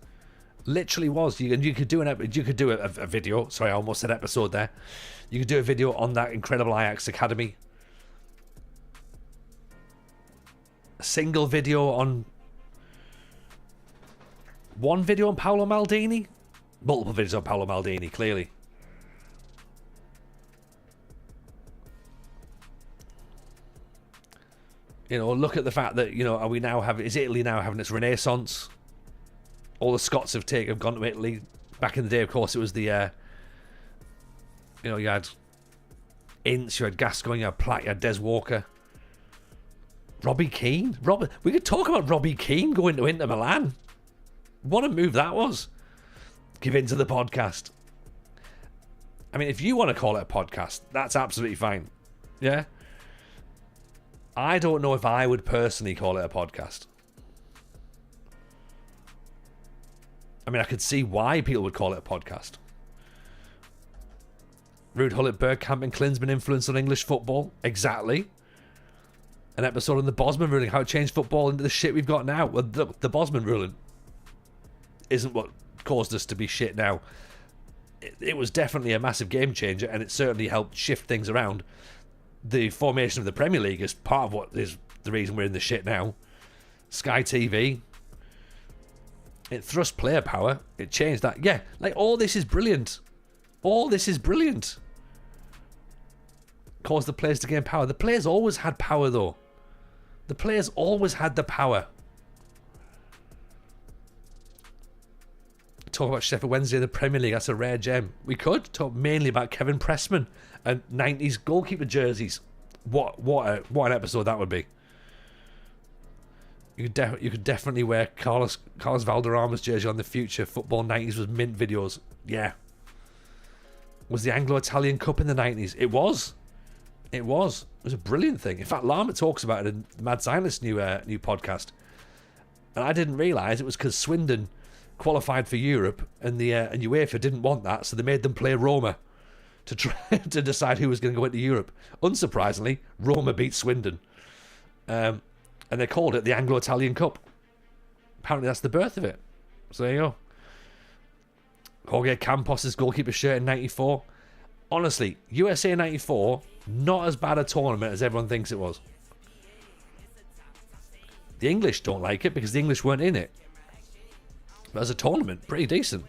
Literally was. You could do a video. Sorry, I almost said episode there. You could do a video on that incredible Ajax academy. A single video on... One video on Paolo Maldini? Multiple videos on Paolo Maldini, clearly. You know, look at the fact that, you know, is Italy now having its renaissance? All the Scots have gone to Italy. Back in the day, of course, it was the, you know, you had Ince, you had Gascoigne, you had Platt, you had Des Walker. Robbie Keane? We could talk about Robbie Keane going to Inter Milan. What a move that was. Give in to the podcast. I mean, if you want to call it a podcast, that's absolutely fine. Yeah? I don't know if I would personally call it a podcast. I mean, I could see why people would call it a podcast. Ruud Gullit, Bergkamp and Klinsmann influence on English football. Exactly. An episode on the Bosman ruling, how it changed football into the shit we've got now. Well, the Bosman ruling isn't what caused us to be shit now. It was definitely a massive game changer, and it certainly helped shift things around. The formation of the Premier League is part of what is the reason we're in the shit now. Sky TV. It thrust player power. It changed that. Yeah, like all this is brilliant. All this is brilliant. Caused the players to gain power. The players always had power, though. The players always had the power. Talk about Sheffield Wednesday in the Premier League. That's a rare gem. We could talk mainly about Kevin Pressman and 90s goalkeeper jerseys. What an episode that would be. You could definitely wear Carlos Valderrama's jersey on the Future Football 90s was mint videos. Yeah. Was the Anglo-Italian Cup in the 90s? It was. It was a brilliant thing. In fact, Lama talks about it in the Mad Scientist's new podcast. And I didn't realise it was because Swindon qualified for Europe and and UEFA didn't want that, so they made them play Roma to try to decide who was going to go into Europe. Unsurprisingly, Roma beat Swindon. And they called it the Anglo-Italian Cup. Apparently that's the birth of it. So there you go. Jorge Campos' goalkeeper shirt in 94. Honestly, USA 94, not as bad a tournament as everyone thinks it was. The English don't like it because the English weren't in it. But as a tournament, pretty decent.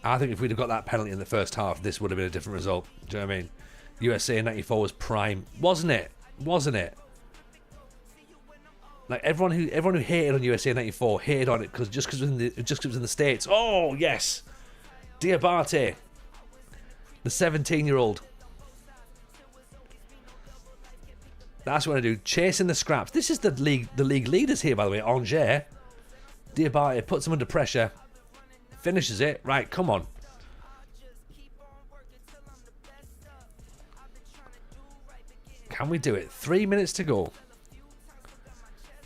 I think if we'd have got that penalty in the first half, this would have been a different result. Do you know what I mean? USA 94 was prime, wasn't it? Wasn't it? Like everyone who hated on USA 94 hated on it because just because it was in the States. Oh yes, Diabate, the 17-year-old. That's what I do. Chasing the scraps. This is the league leaders here, by the way. Angers. Diabate puts them under pressure. Finishes it. Right, come on. Can we do it? 3 minutes to go.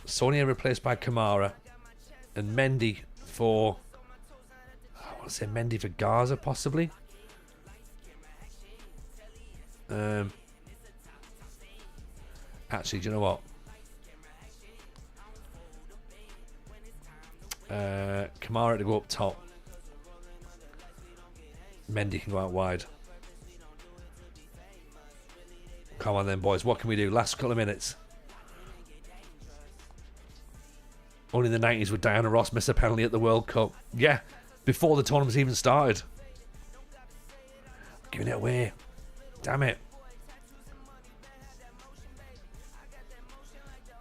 Sonia replaced by Kamara. And Mendy for... I want to say Mendy for Gaza, possibly. Actually, do you know what? Kamara to go up top. Mendy can go out wide. Come on then, boys. What can we do? Last couple of minutes. Only in the 90s would Diana Ross miss a penalty at the World Cup. Yeah, before the tournament's even started. Giving it away. Damn it.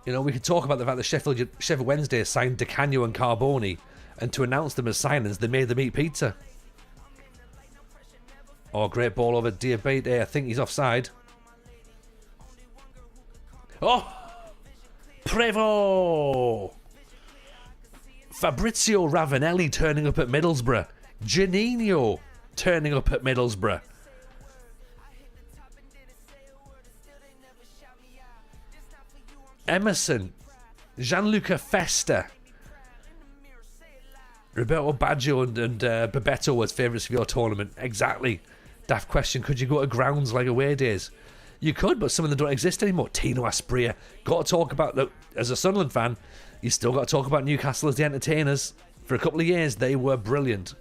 You know, we could talk about the fact that Sheffield Wednesday signed Di Canio and Carboni, and to announce them as signings, they made them eat pizza. Oh, great ball over Diabate. I think he's offside. Oh! Prevo! Fabrizio Ravanelli turning up at Middlesbrough. Janino turning up at Middlesbrough. Emerson. Gianluca Festa. Roberto Baggio and Bebeto was favourites for your tournament. Exactly. Daft question, could you go to grounds like away days? You could, but some of them don't exist anymore. Tino Asprilla. Got to talk about, look, as a Sunderland fan, you still got to talk about Newcastle as the entertainers. For a couple of years, they were brilliant.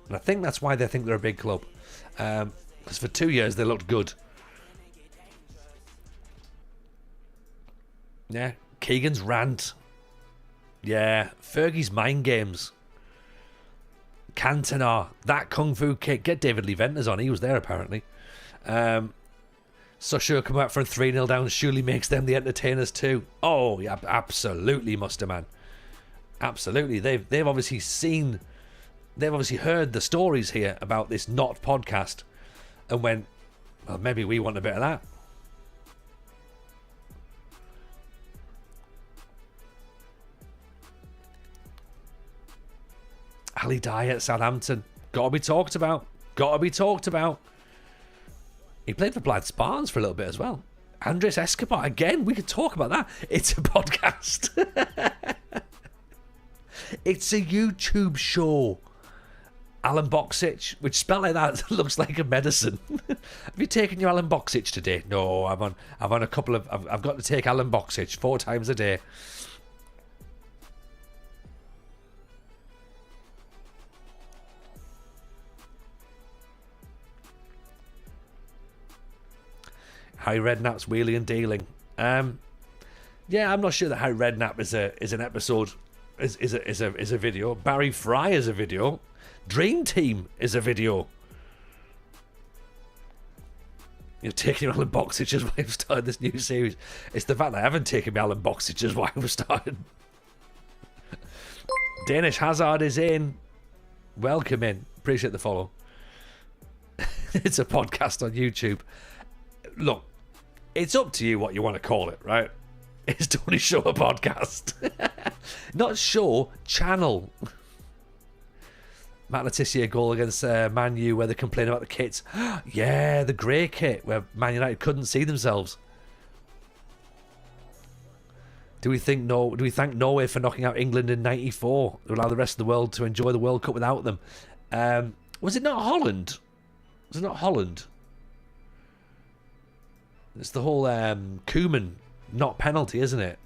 And I think that's why they think they're a big club. Because for 2 years, they looked good. Yeah, Keegan's rant. Yeah, Fergie's mind games. Cantona, that kung fu kick. Get David Lee Venters on. He was there apparently. Sochaux come out from 3-0 down. Surely makes them the entertainers too. Oh, yeah, absolutely, Muster Man. Absolutely. They've obviously seen. They've obviously heard the stories here about this not podcast, and went, well, maybe we want a bit of that. Ali Dye at Southampton. Got to be talked about. Got to be talked about. He played for Blythe Spartans for a little bit as well. Andres Escobar. Again, we could talk about that. It's a podcast. It's a YouTube show. Alan Boxic, which spelled like that looks like a medicine. Have you taken your Alan Boxic today? No, I'm on a couple of... I've got to take Alan Boxic 4 times a day. Harry Redknapp's wheeling and dealing. Yeah, I'm not sure that Harry Redknapp is an episode, is a video. Barry Fry is a video. Dream Team is a video. You're taking your Alan Boxic as why we've started this new series. It's the fact that I haven't taken my Alan Boxic as why we've started. Danish Hazard is in. Welcome in. Appreciate the follow. It's a podcast on YouTube. Look, it's up to you what you want to call it, right? It's Tony Show a podcast. Not show, channel. Matt Letizia goal against Man U where they complain about the kits. Yeah, the grey kit where Man United couldn't see themselves. Do we thank Norway for knocking out England in '94 to allow the rest of the world to enjoy the World Cup without them? Was it not Holland? Was it not Holland? It's the whole Koeman not penalty, isn't it?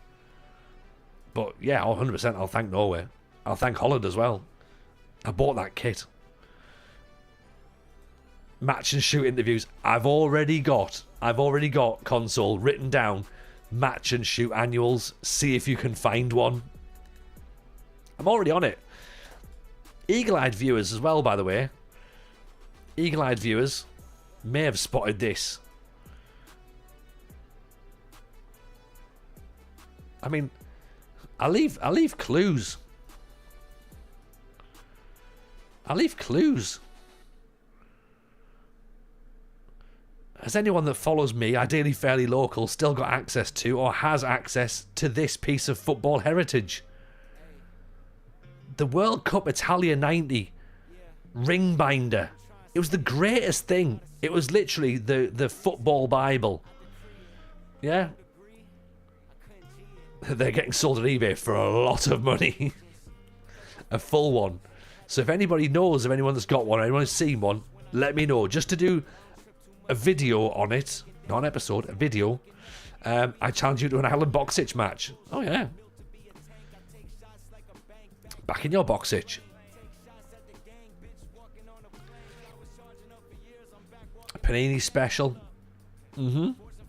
But yeah, 100%. I'll thank Norway. I'll thank Holland as well. I bought that kit. Match and shoot interviews. I've already got console written down. Match and shoot annuals. See if you can find one. I'm already on it. Eagle-eyed viewers as well, by the way. Eagle-eyed viewers may have spotted this. I mean, I leave clues. I leave clues. Has anyone that follows me, ideally fairly local, still got access to or has access to this piece of football heritage? The World Cup Italia 90 ring binder. It was the greatest thing. It was literally the football Bible. Yeah. They're getting sold on eBay for a lot of money. A full one. So if anybody knows of anyone that's got one, or anyone has seen one, let me know. Just to do a video on it, not an episode, a video. I challenge you to an Alan Boxic match. Oh yeah. Back in your Boxic. Panini special.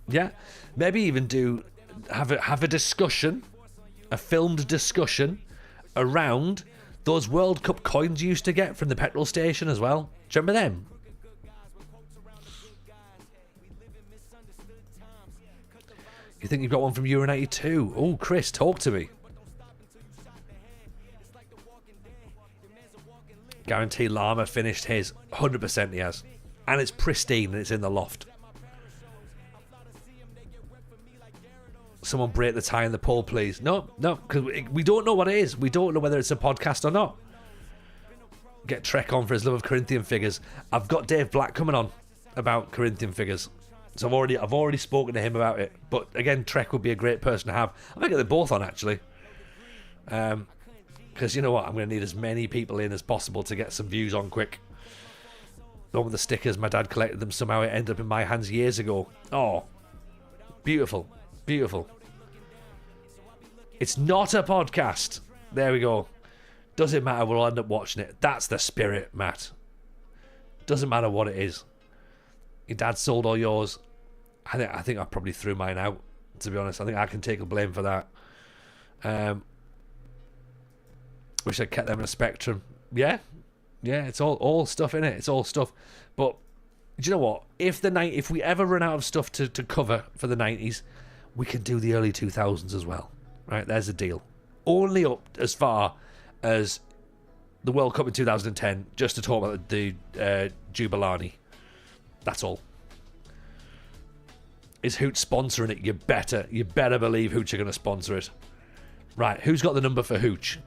Yeah. Maybe even have a discussion, a filmed discussion around those World Cup coins you used to get from the petrol station as well. Do you remember them? You think you've got one from Euro 92? Oh, Chris, talk to me. Guarantee Llama finished his. 100% he has. And it's pristine and it's in the loft. Someone break the tie in the poll, please. No, because we don't know what it is. We don't know whether it's a podcast or not. Get Trek on for his love of Corinthian figures. I've got Dave Black coming on about Corinthian figures. So I've already spoken to him about it. But again, Trek would be a great person to have. I might get them both on, actually. Because you know what? I'm going to need as many people in as possible to get some views on quick. The one with the stickers, my dad collected them. Somehow it ended up in my hands years ago. Oh, beautiful. Beautiful. It's not a podcast. There we go. Doesn't matter. We'll end up watching it. That's the spirit, Matt. Doesn't matter what it is. Your dad sold all yours. I think I probably threw mine out, to be honest. I think I can take the blame for that. Wish I'd kept them in a Spectrum. Yeah, it's all stuff in it. It's all stuff. But do you know what? If we ever run out of stuff to cover for the 90s, we can do the early 2000s as well. Right, there's a deal. Only up as far as the World Cup in 2010, just to talk about the Jubilani. That's all. Is Hooch sponsoring it? You better believe Hooch are going to sponsor it. Right, who's got the number for Hooch?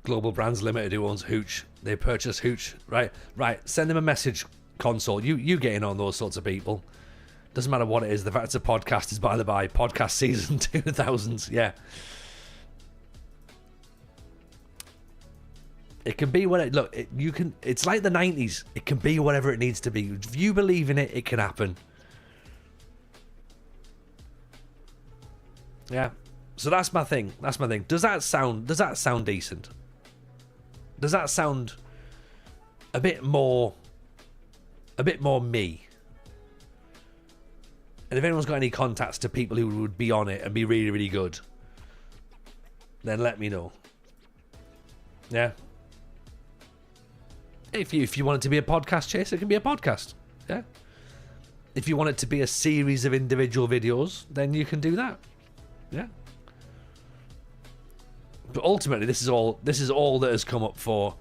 Global Brands Limited, who owns Hooch. They purchase Hooch. Right. Send them a message, console. You get in on those sorts of people. Doesn't matter what it is. The fact it's a podcast is by the by. Podcast season 2000s. Yeah. It can be what it... Look, it's like the 90s. It can be whatever it needs to be. If you believe in it, it can happen. Yeah. So that's my thing. Does that sound decent? Does that sound a bit more me? And if anyone's got any contacts to people who would be on it and be really, really good, then let me know. Yeah. If you want it to be a podcast, Chase, it can be a podcast. Yeah. If you want it to be a series of individual videos, then you can do that. Yeah. But ultimately, this is all that has come up for.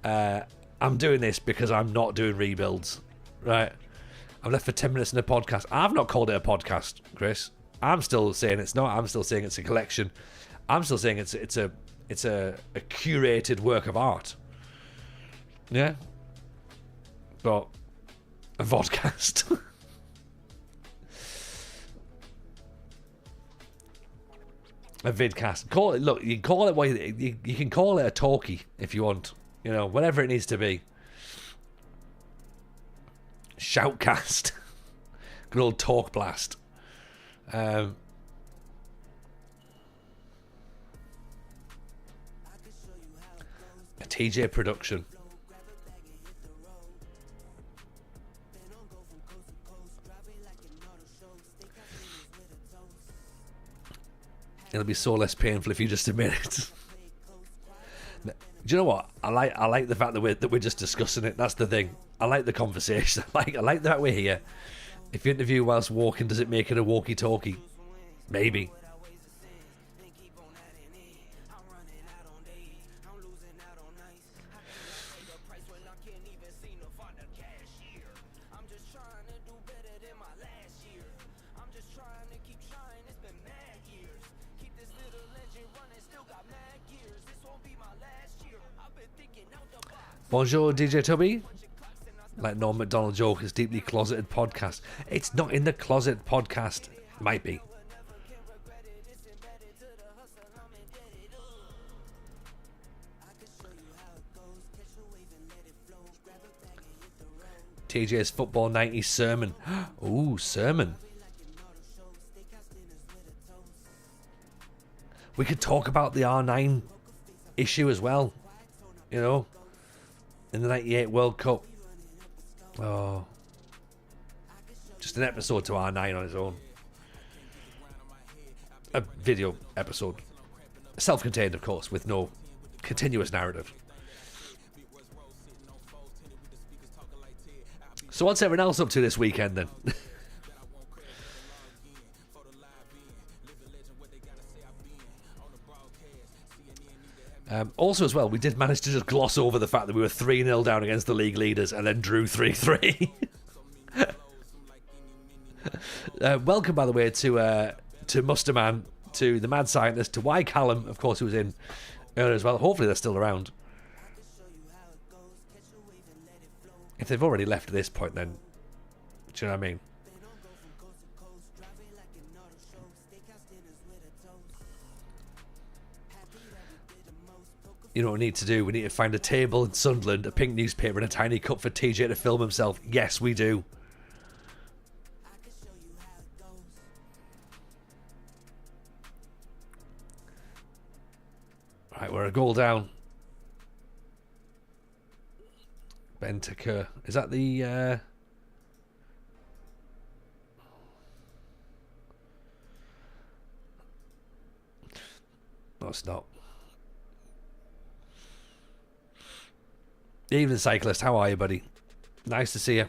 I'm doing this because I'm not doing rebuilds, right? I'm left for 10 minutes in a podcast. I've not called it a podcast, Chris. I'm still saying it's not. I'm still saying it's a collection. I'm still saying it's a curated work of art. Yeah. But a vodcast. A vidcast. Call it. Look, you can call it what you can call it a talkie if you want. You know, whatever it needs to be. Shoutcast. Good old talk blast. A TJ production. It'll be so less painful if you just admit it. Do you know what? I like the fact that we're just discussing it. That's the thing. I like the conversation. I like that we're here. If you interview whilst walking, does it make it a walkie-talkie? Maybe. Bonjour, DJ Tubby. Like Norm MacDonald joke, is deeply closeted podcast. It's not in the closet podcast. Might be. TJ's Football 90s sermon. Ooh, sermon. We could talk about the R9 issue as well. You know, in the 98 World Cup. Oh. Just an episode to R9 on its own. A video episode. Self-contained, of course, with no continuous narrative. So what's everyone else up to this weekend then? Also as well, we did manage to just gloss over the fact that we were 3-0 down against the league leaders and then drew 3-3. Welcome, by the way, to Musterman, to the Mad Scientist, to Y Callum, of course, who was in earlier as well. Hopefully they're still around. If they've already left at this point, then do you know what I mean? You know what we need to do? We need to find a table in Sunderland, a pink newspaper, and a tiny cup for TJ to film himself. Yes, we do. Right, we're a goal down. Bentaker. Is that the... No, it's not. Evening, cyclist. How are you, buddy? Nice to see you.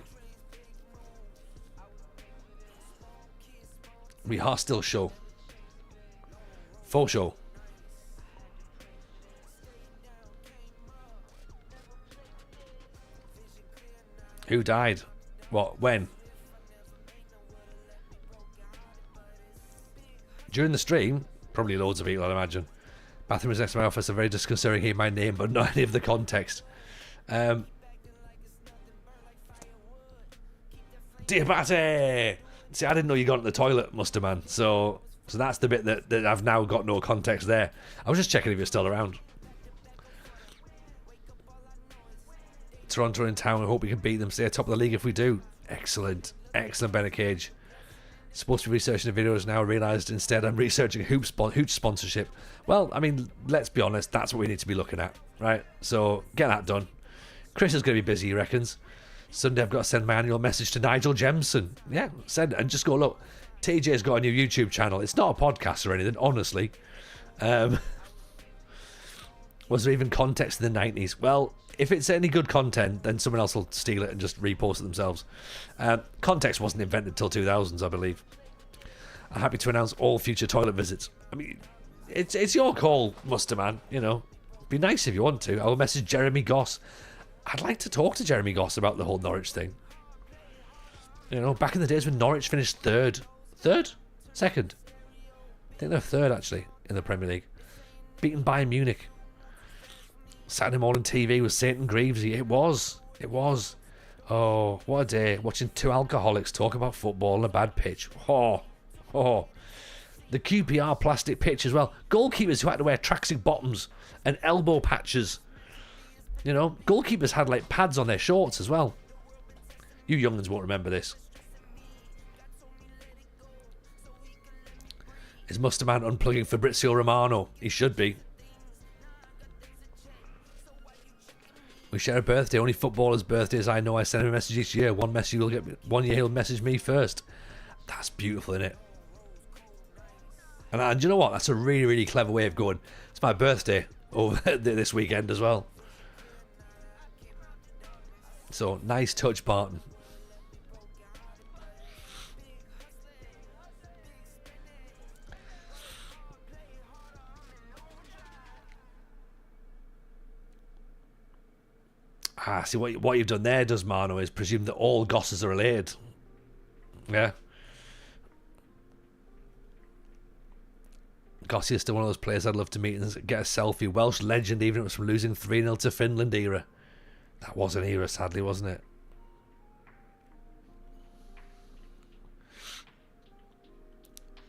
We are still show. Full show. Who died? What? When? During the stream? Probably loads of people, I'd imagine. Bathroom is next to my office. I'm very disconcerting hearing my name, but not any of the context. Dear Batty! See, I didn't know you got in the toilet, Musterman. So that's the bit that I've now got no context there. I was just checking if you're still around. Toronto in town. I hope we can beat them. Stay atop of the league if we do. Excellent. Excellent, Bennett Cage. Supposed to be researching the videos now. Realised instead I'm researching hooch sponsorship. Well, I mean, let's be honest. That's what we need to be looking at, right? So get that done. Chris is going to be busy, he reckons. Sunday I've got to send my annual message to Nigel Jemison. Yeah, send it and just go, look, TJ's got a new YouTube channel. It's not a podcast or anything, honestly. Was there even context in the 90s? Well, if it's any good content, then someone else will steal it and just repost it themselves. Context wasn't invented till 2000s, I believe. I'm happy to announce all future toilet visits. I mean, it's your call, Musterman. You know, be nice if you want to. I will message Jeremy Goss. I'd like to talk to Jeremy Goss about the whole Norwich thing. You know, back in the days when Norwich finished third, second. I think they're third actually in the Premier League, beaten Bayern Munich. Saturday morning TV with Saint and Greavesy. It was. Oh, what a day! Watching two alcoholics talk about football on a bad pitch. Oh. The QPR plastic pitch as well. Goalkeepers who had to wear tracksuit bottoms and elbow patches. You know, goalkeepers had like pads on their shorts as well. You young'uns won't remember this. Is Musterman unplugging Fabrizio Romano? He should be. We share a birthday. Only footballers' birthdays I know. I send him a message each year. One year he'll message me first. That's beautiful, isn't it? And you know what? That's a really, really clever way of going. It's my birthday over this weekend as well. So, nice touch, Barton. See, what you've done there, does Mano, is presume that all Gosses are related. Yeah. Gossi is still one of those players I'd love to meet and get a selfie. Welsh legend, even if it was from losing 3-0 to Finland era. That was an era, sadly, wasn't it?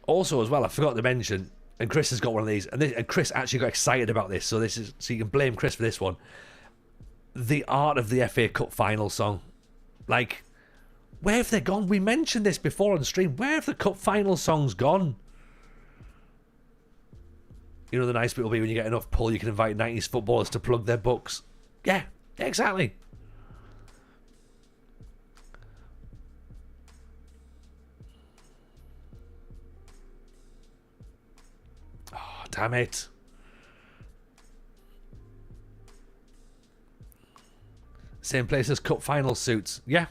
Also, as well, I forgot to mention, and Chris has got one of these, and Chris actually got excited about this, so you can blame Chris for this one. The art of the FA Cup final song. Like, where have they gone? We mentioned this before on stream. Where have the cup final songs gone? You know, the nice bit will be when you get enough pull, you can invite 90s footballers to plug their books. Yeah, exactly. Oh, damn it. Same place as cup final suits. Yeah.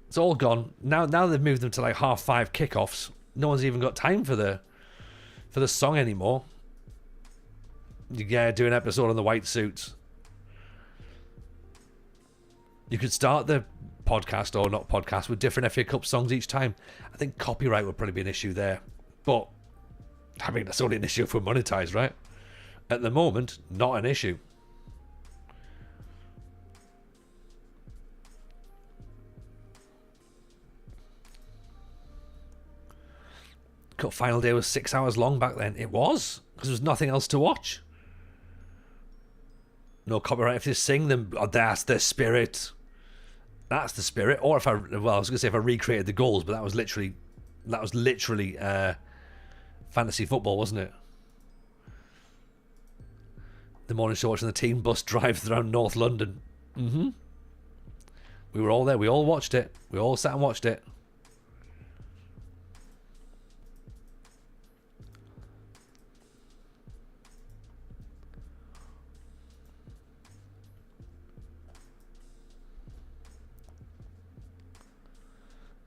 It's all gone. Now they've moved them to like 5:30 kickoffs. No one's even got time for the song anymore. Yeah, do an episode on the white suits. You could start the podcast, or not podcast, with different FA Cup songs each time. I think copyright would probably be an issue there. But, I mean, that's only an issue if we're monetized, right? At the moment, not an issue. Cup final day was 6 hours long back then. It was, because there was nothing else to watch. No copyright if they sing them. Oh, that's the spirit. That's the spirit. Or if I was going to say if I recreated the goals, but that was literally fantasy football, wasn't it? The morning show watching the team bus drive around North London. We were all there. We all watched it. We all sat and watched it.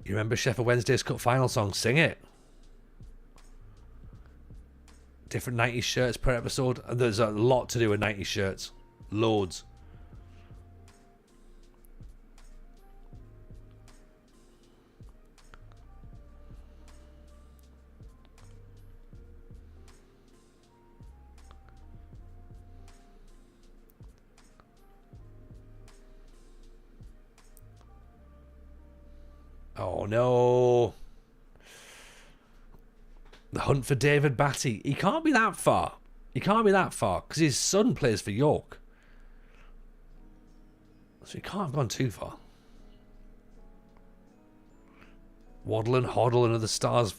You remember Sheffield Wednesday's Cup final song? Sing it. Different 90s shirts per episode. And there's a lot to do with 90s shirts. Loads. Oh no. The hunt for David Batty. He can't be that far. Because his son plays for York. So he can't have gone too far. Waddle and Hoddle and other stars,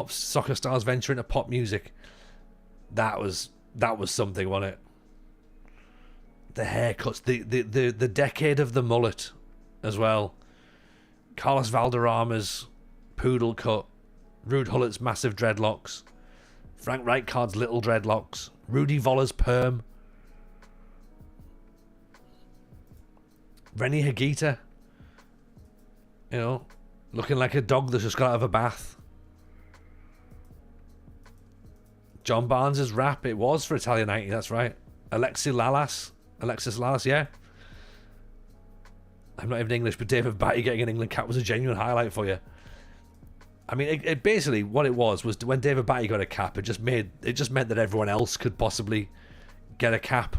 soccer stars venture into pop music. That was something, wasn't it? The haircuts, the decade of the mullet as well. Carlos Valderrama's poodle cut, Ruud Hullit's massive dreadlocks, Frank Rijkaard's little dreadlocks, Rudy Voller's perm. Rennie Higuita, you know, looking like a dog that's just got out of a bath. John Barnes' rap, it was for Italian 90, that's right. Alexis Lalas, yeah. I'm not even English, but David Batty getting an England cap was a genuine highlight for you. I mean, it basically, what it was when David Batty got a cap, it just meant that everyone else could possibly get a cap.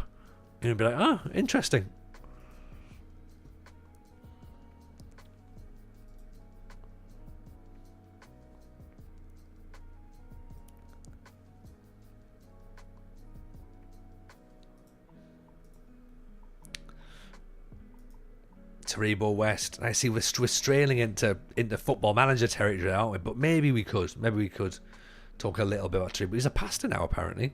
And you'd be like, oh, interesting. Taribo West. I see we're straining into Football Manager territory, aren't we? But maybe we could talk a little bit about Taribo. He's a pastor now, apparently.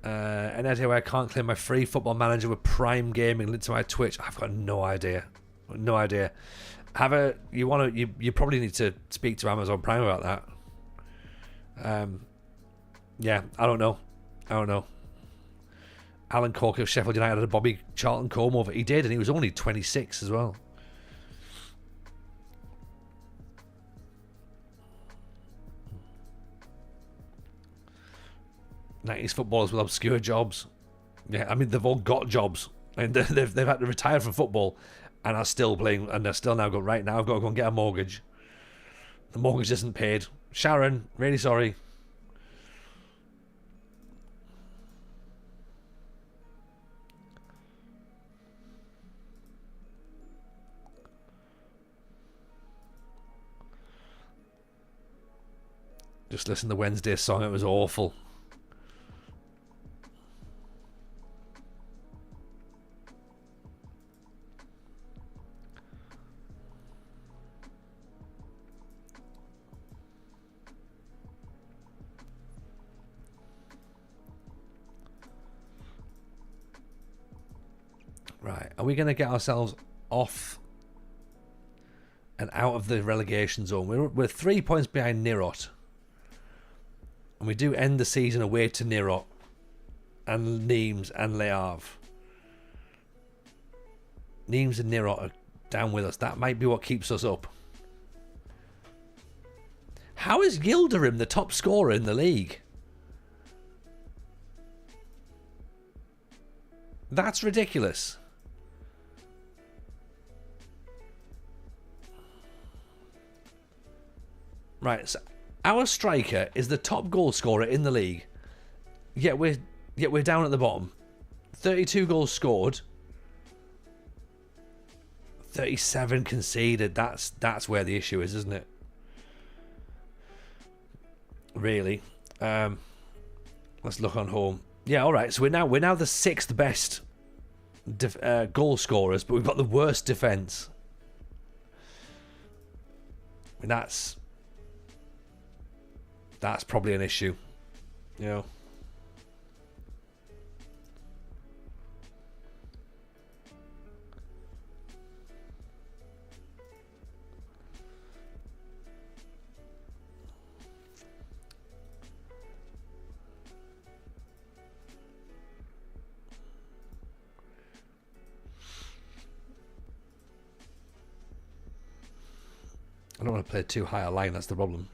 And anyway, I can't claim my free Football Manager with Prime Gaming linked to my Twitch. I've got no idea. You probably need to speak to Amazon Prime about that. Yeah, I don't know. Alan Corker of Sheffield United had a Bobby Charlton comb over. He did, and he was only 26 as well. '90s footballers with obscure jobs. Yeah, I mean, they've all got jobs. And they've had to retire from football and are still playing, and they're still now going, right now I've got to go and get a mortgage. The mortgage isn't paid. Sharon, really sorry. Just listen to the Wednesday song, it was awful. Right, are we going to get ourselves off and out of the relegation zone? We're 3 points behind Nirot. And we do end the season away to Nirot and Nimes and Le Havre. Nimes and Nirot are down with us. That might be what keeps us up. How is Yildirim the top scorer in the league? That's ridiculous. Right, so our striker is the top goal scorer in the league. Yet we're down at the bottom. 32 goals scored. 37 conceded. That's where the issue is, isn't it? Really. Let's look on home. Yeah, all right. So we're now the 6th best goal scorers, but we've got the worst defense. I mean, that's probably an issue, you know. I don't want to play too high a line, that's the problem.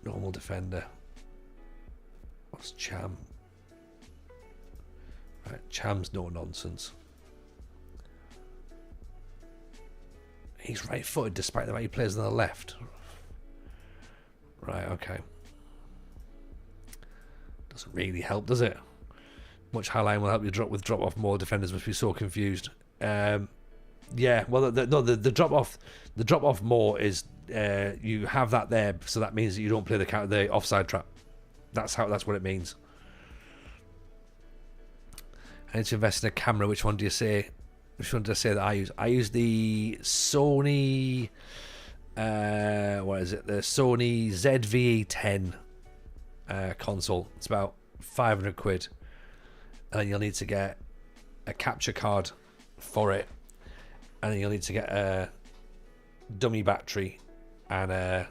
Normal defender. What's Cham? Right, Cham's no nonsense. He's right-footed despite the way he plays on the left. Right, okay. Doesn't really help, does it? Much high line will help you drop off more. Defenders must be so confused. Yeah, well, the drop off more is you have that there, so that means that you don't play the offside trap. That's what it means. I need to invest in a camera. Which one do you say? Which one did I say that I use? I use the Sony. What is it? The Sony ZV-E10 console. It's about 500 quid, and then you'll need to get a capture card for it, and then you'll need to get dummy battery and a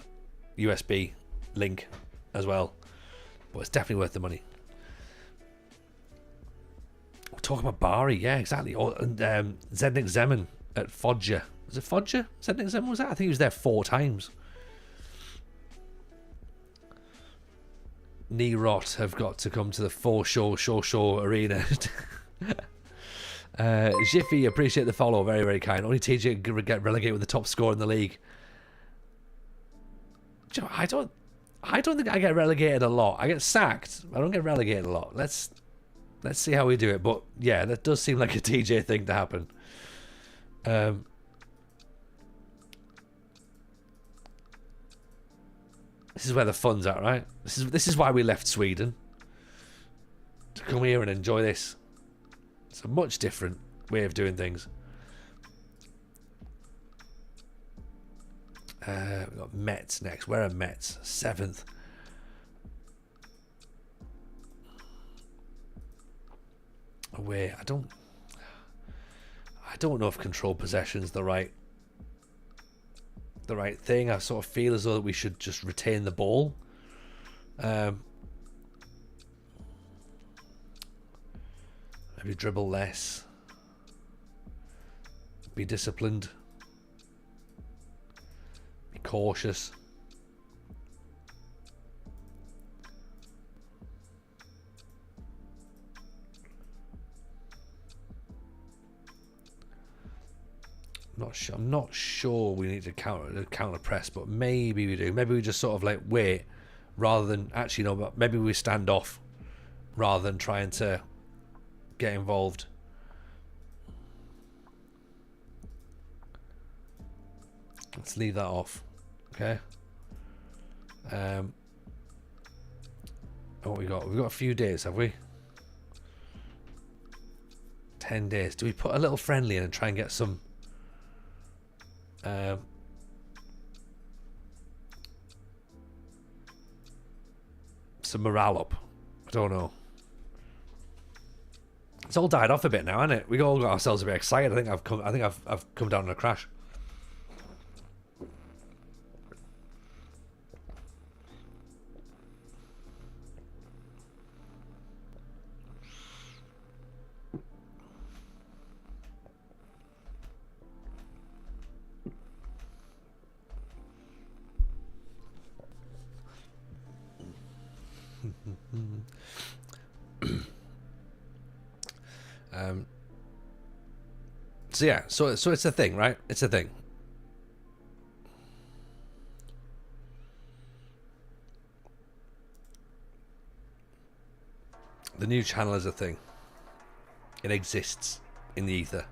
USB link as well. But it's definitely worth the money. We're talking about Bari, yeah, exactly. Or Zednik Zeman at Foggia. Was it Foggia? Zednik Zeman was that? I think he was there 4 times. Knee rot have got to come to the Sochaux arena. Jiffy, appreciate the follow, very, very kind. Only TJ can get relegated with the top score in the league. I don't think I get relegated a lot. I get sacked. I don't get relegated a lot. Let's see how we do it. But yeah, that does seem like a TJ thing to happen. This is where the fun's at, right? This is why we left Sweden. To come here and enjoy this. It's a much different way of doing things. We've got Mets next. Where are Mets? 7th. Away. I don't know if control possession's the right thing. I sort of feel as though that we should just retain the ball. Maybe dribble less. Be disciplined. Be cautious. I'm not sure we need to counter press, but maybe we do. Maybe we just sort of like wait, rather than actually no. Maybe we stand off, rather than trying to get involved. Let's leave that off. Okay. What we got? We've got a few days, have we? 10 days. Do we put a little friendly in and try and get some? Some morale up. I don't know. It's all died off a bit now, hasn't it? We all got ourselves a bit excited. I think I've come down on a crash. So yeah, so it's a thing, right? It's a thing. The new channel is a thing. It exists in the ether.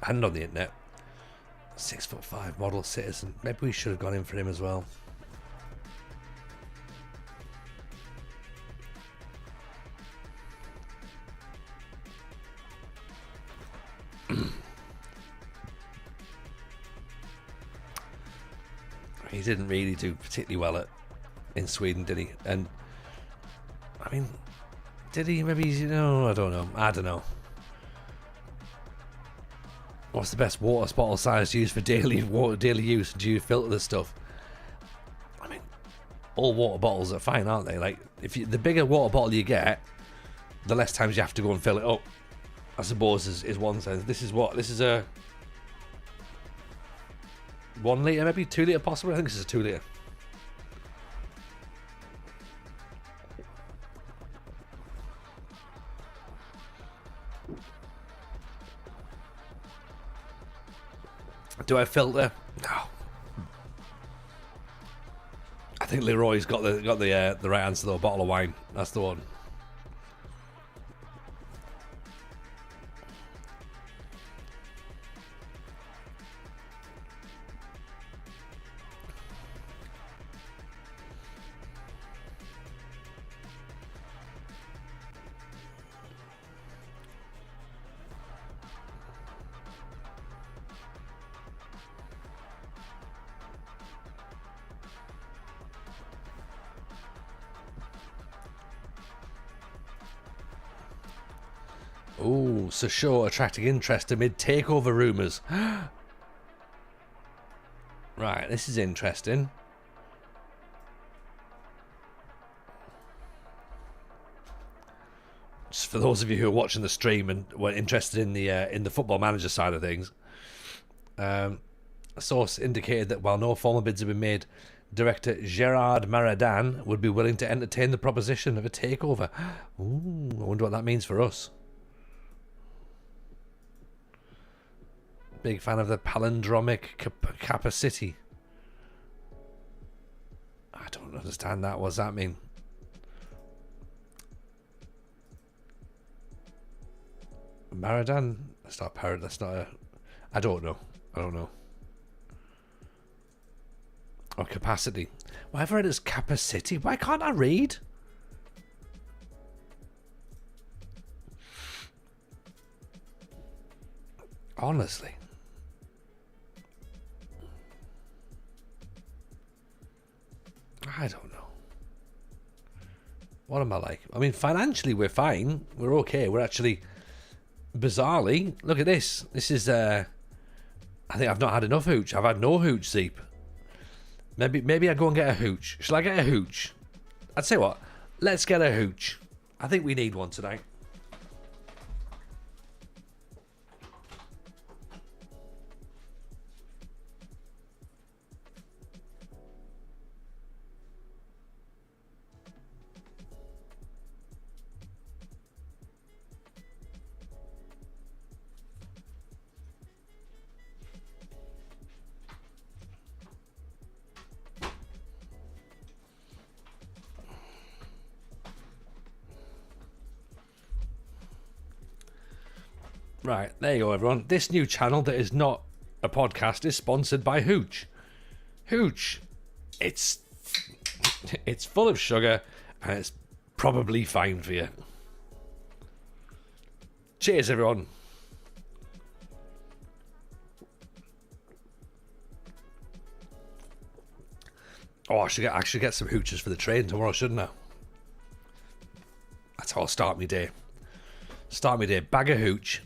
And on the internet. 6'5" model citizen. Maybe we should have gone in for him as well. He didn't really do particularly well in Sweden, did he? And I mean, did he? Maybe I don't know. I don't know. What's the best water bottle size to use for daily use? Do you filter the stuff? I mean, all water bottles are fine, aren't they? Like, the bigger water bottle you get, the less times you have to go and fill it up. I suppose is one sense. This is a 1 litre, maybe 2 litre possibly. I think this is a 2 litre. Do I filter? No. I think Leroy's got the right answer though. A bottle of wine. That's the one. Ooh, Sochaux attracting interest amid takeover rumours. Right, this is interesting. Just for those of you who are watching the stream and were interested in the Football Manager side of things, a source indicated that while no formal bids have been made, director Gerard Maradan would be willing to entertain the proposition of a takeover. Ooh, I wonder what that means for us. Big fan of the palindromic capacity. I don't understand that. What does that mean? Maradan? That's not a parrot. That's not a... I don't know. Or capacity. Why have I read it as capacity? Why can't I read? Honestly. I don't know. What am I like? I mean, financially we're fine. We're okay. We're actually... Bizarrely, look at this. This is, I think I've not had enough hooch. I've had no hooch, Zeep. Maybe I go and get a hooch. Shall I get a hooch? I'd say what? Let's get a hooch. I think we need one tonight. Right, there you go, everyone. This new channel that is not a podcast is sponsored by Hooch. Hooch. It's full of sugar and it's probably fine for you. Cheers, everyone. Oh, I should get some hooches for the train tomorrow, shouldn't I? That's how I'll start my day. Bag of hooch.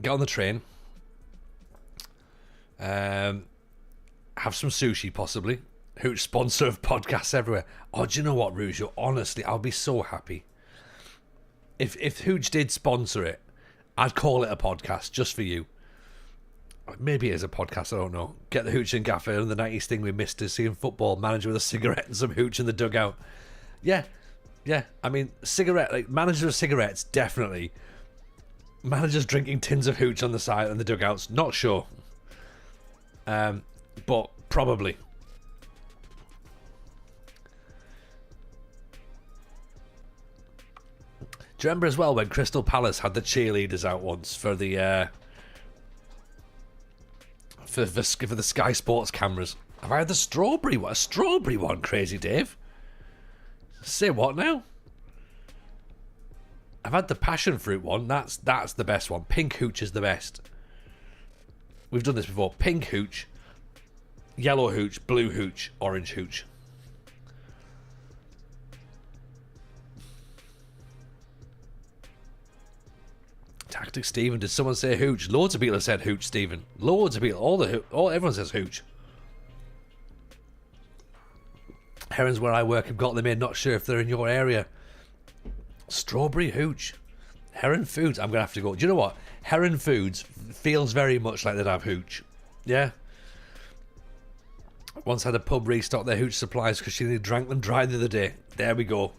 Get on the train. Have some sushi, possibly. Hooch sponsor of podcasts everywhere. Oh, do you know what, Rougeau? Honestly, I'll be so happy. If Hooch did sponsor it, I'd call it a podcast just for you. Maybe it is a podcast, I don't know. Get the Hooch and Gaffer, and the 90s thing we missed is seeing Football Manager with a cigarette and some hooch in the dugout. Yeah. I mean, cigarette, like manager of cigarettes, definitely. Managers drinking tins of hooch on the side and the dugouts, not sure. But probably. Do you remember as well when Crystal Palace had the cheerleaders out once for the for the Sky Sports cameras? Have I had the strawberry one? A strawberry one, Crazy Dave? Say what now? I've had the passion fruit one. That's the best one. Pink hooch is the best. We've done this before. Pink hooch, yellow hooch, blue hooch, orange hooch. Tactic Stephen, did someone say hooch? Loads of people have said hooch, Stephen. Loads of people. Everyone says hooch. Herons where I work have got them in. Not sure if they're in your area. Strawberry hooch. Heron Foods. I'm going to have to go. Do you know what? Heron Foods feels very much like they'd have hooch. Yeah. Once had a pub restock their hooch supplies because she nearly drank them dry the other day. There we go.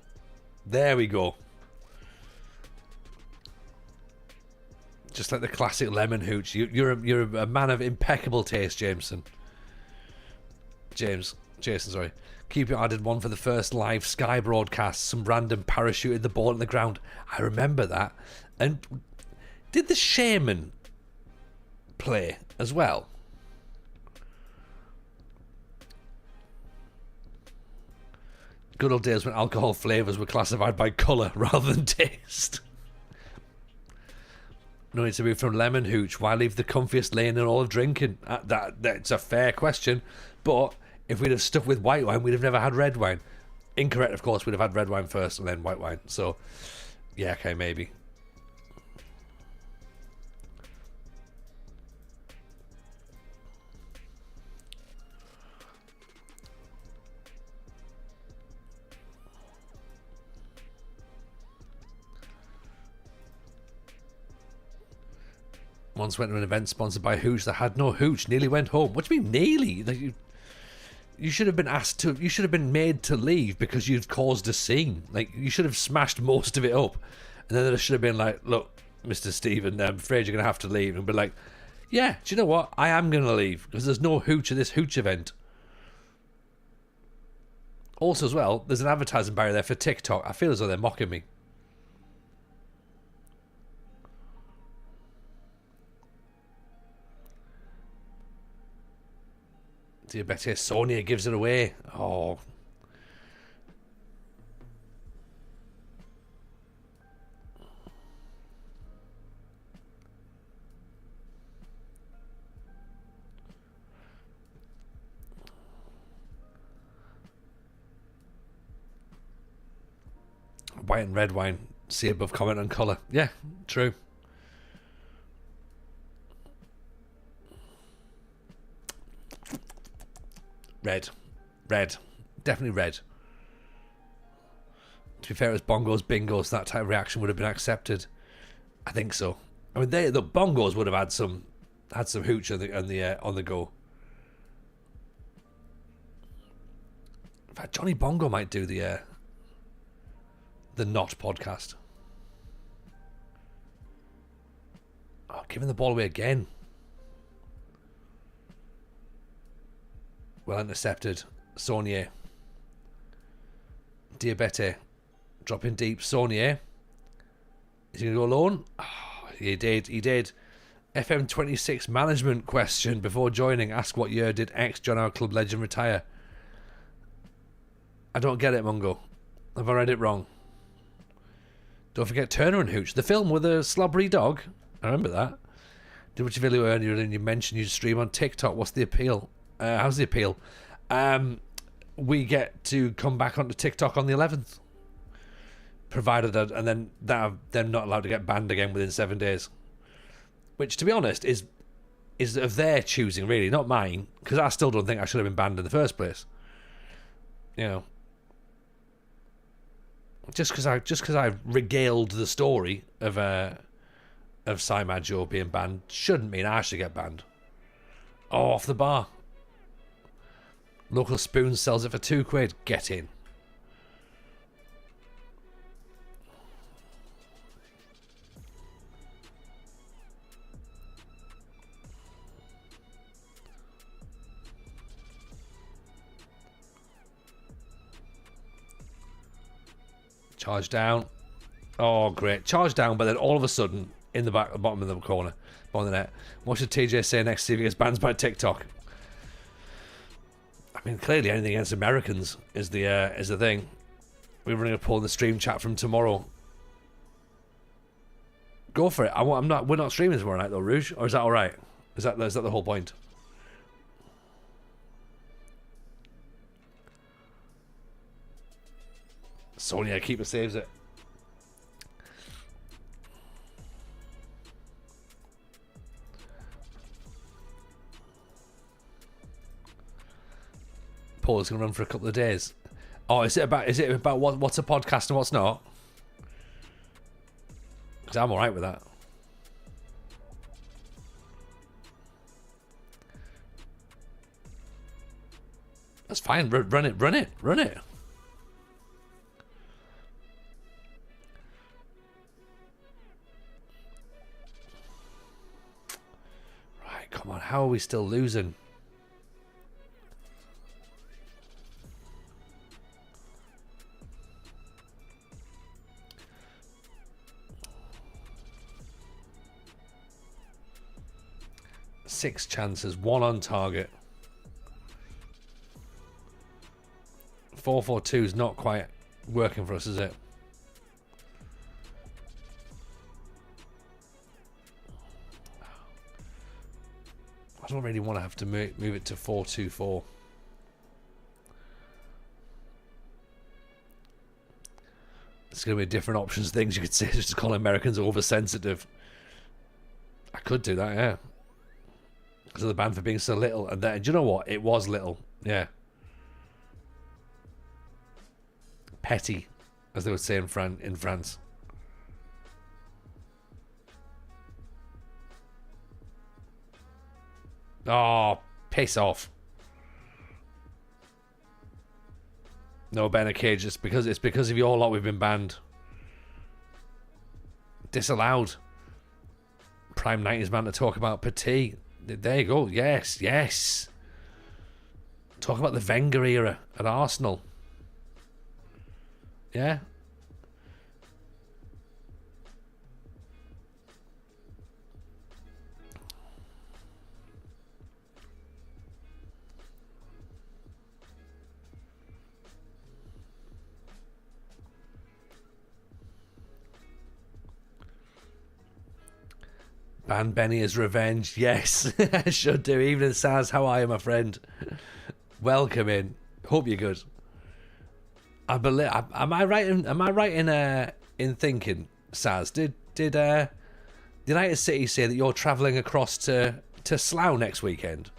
Just like the classic lemon hooch. You're a man of impeccable taste, Jason, sorry. Keep it added one for the first live Sky broadcast. Some random parachuted the ball in the ground. I remember that. And did the Shaman play as well? Good old days when alcohol flavours were classified by colour rather than taste. No need to move from lemon hooch. Why leave the comfiest lane in all of drinking? That's a fair question. But if we'd have stuck with white wine, we'd have never had red wine. Incorrect, of course. We'd have had red wine first and then white wine. So, yeah, okay, maybe. Once went to an event sponsored by Hooch that had no hooch. Nearly went home. What do you mean nearly? Like you should have been asked to. You should have been made to leave because you've caused a scene. Like you should have smashed most of it up, and then there should have been like, look, Mr. Stephen, I'm afraid you're gonna have to leave, and be like, yeah, do you know what? I am gonna leave because there's no hooch at this hooch event. Also, as well, there's an advertising barrier there for TikTok. I feel as though they're mocking me. Do you bet Sonia gives it away? Oh. White and red wine. See above comment on colour. Yeah, true. Red. Red. Definitely red. To be fair, it was bongos, bingos, that type of reaction would have been accepted. I think so. I mean, the bongos would have had some hooch on the go. In fact, Johnny Bongo might do the Not podcast. Oh, giving the ball away again. Well intercepted. Saunier. Diabete. Dropping deep. Saunier. Is he going to go alone? Oh, he did. He did. FM26 management question before joining. Ask what year did ex-John Howard Club legend retire? I don't get it, Mungo. Have I read it wrong? Don't forget Turner and Hooch. The film with a slobbery dog. I remember that. Did much video earlier and you mentioned you stream on TikTok. What's the appeal? How's the appeal? We get to come back onto TikTok on the 11th. Provided that, and then that they're not allowed to get banned again within 7 days. Which, to be honest, is of their choosing, really, not mine. Because I still don't think I should have been banned in the first place. You know. Just because I regaled the story of Simon Joe being banned shouldn't mean I should get banned. Oh, off the bar. Local Spoon sells it for £2. Get in. Charge down. Oh, great. Charge down, but then all of a sudden, in the bottom of the corner, bottom of the net. What should TJ say next if he gets banned by TikTok? I mean, clearly anything against Americans is the thing. We're running a poll in the stream chat from tomorrow. Go for it. We're not streaming tomorrow night though, Rouge. Or is that all right? Is that the whole point? Sonia keeper saves it. Paul's gonna run for a couple of days. Oh, is it about what's a podcast and what's not? Because I'm alright with that. That's fine. Run it. Come on, how are we still losing? Six chances, one on target. 4-4-2 is not quite working for us, is it? I don't really want to have to move it to 4-2-4. There's going to be different options, things you could say, just to call Americans oversensitive. I could do that, yeah. Because of the ban for being so little. And then, do you know what? It was little, yeah. Petty, as they would say in France. Oh, piss off. No, Ben Cage, it's because of your lot we've been banned. Disallowed. Prime 90s man to talk about Petit. There you go. Yes, yes. Talk about the Wenger era at Arsenal. Yeah. Ban Benny as revenge. Yes, I should do. Evening, Saz. How are you, my friend? Welcome in. Hope you're good. I believe. Am I right? In thinking, Saz? Did United City say that you're travelling across to Slough next weekend?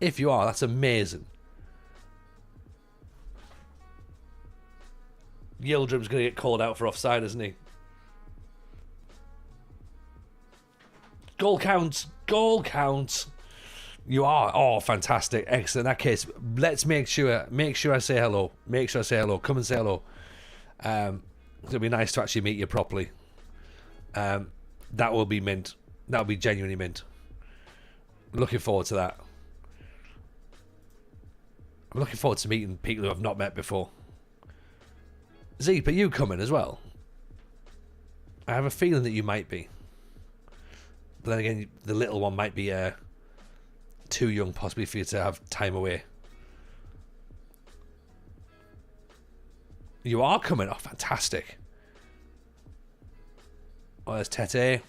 If you are, that's amazing. Yildirim's going to get called out for offside, isn't he? Goal counts. Goal counts. You are. Oh, fantastic. Excellent. In that case, let's make sure I say hello. Make sure I say hello. Come and say hello. It'll be nice to actually meet you properly. That will be mint. That'll be genuinely mint. Looking forward to that. I'm looking forward to meeting people who I've not met before. Zeep, are you coming as well? I have a feeling that you might be. But then again, the little one might be too young possibly for you to have time away. You are coming. Oh, fantastic. Oh, there's Tete.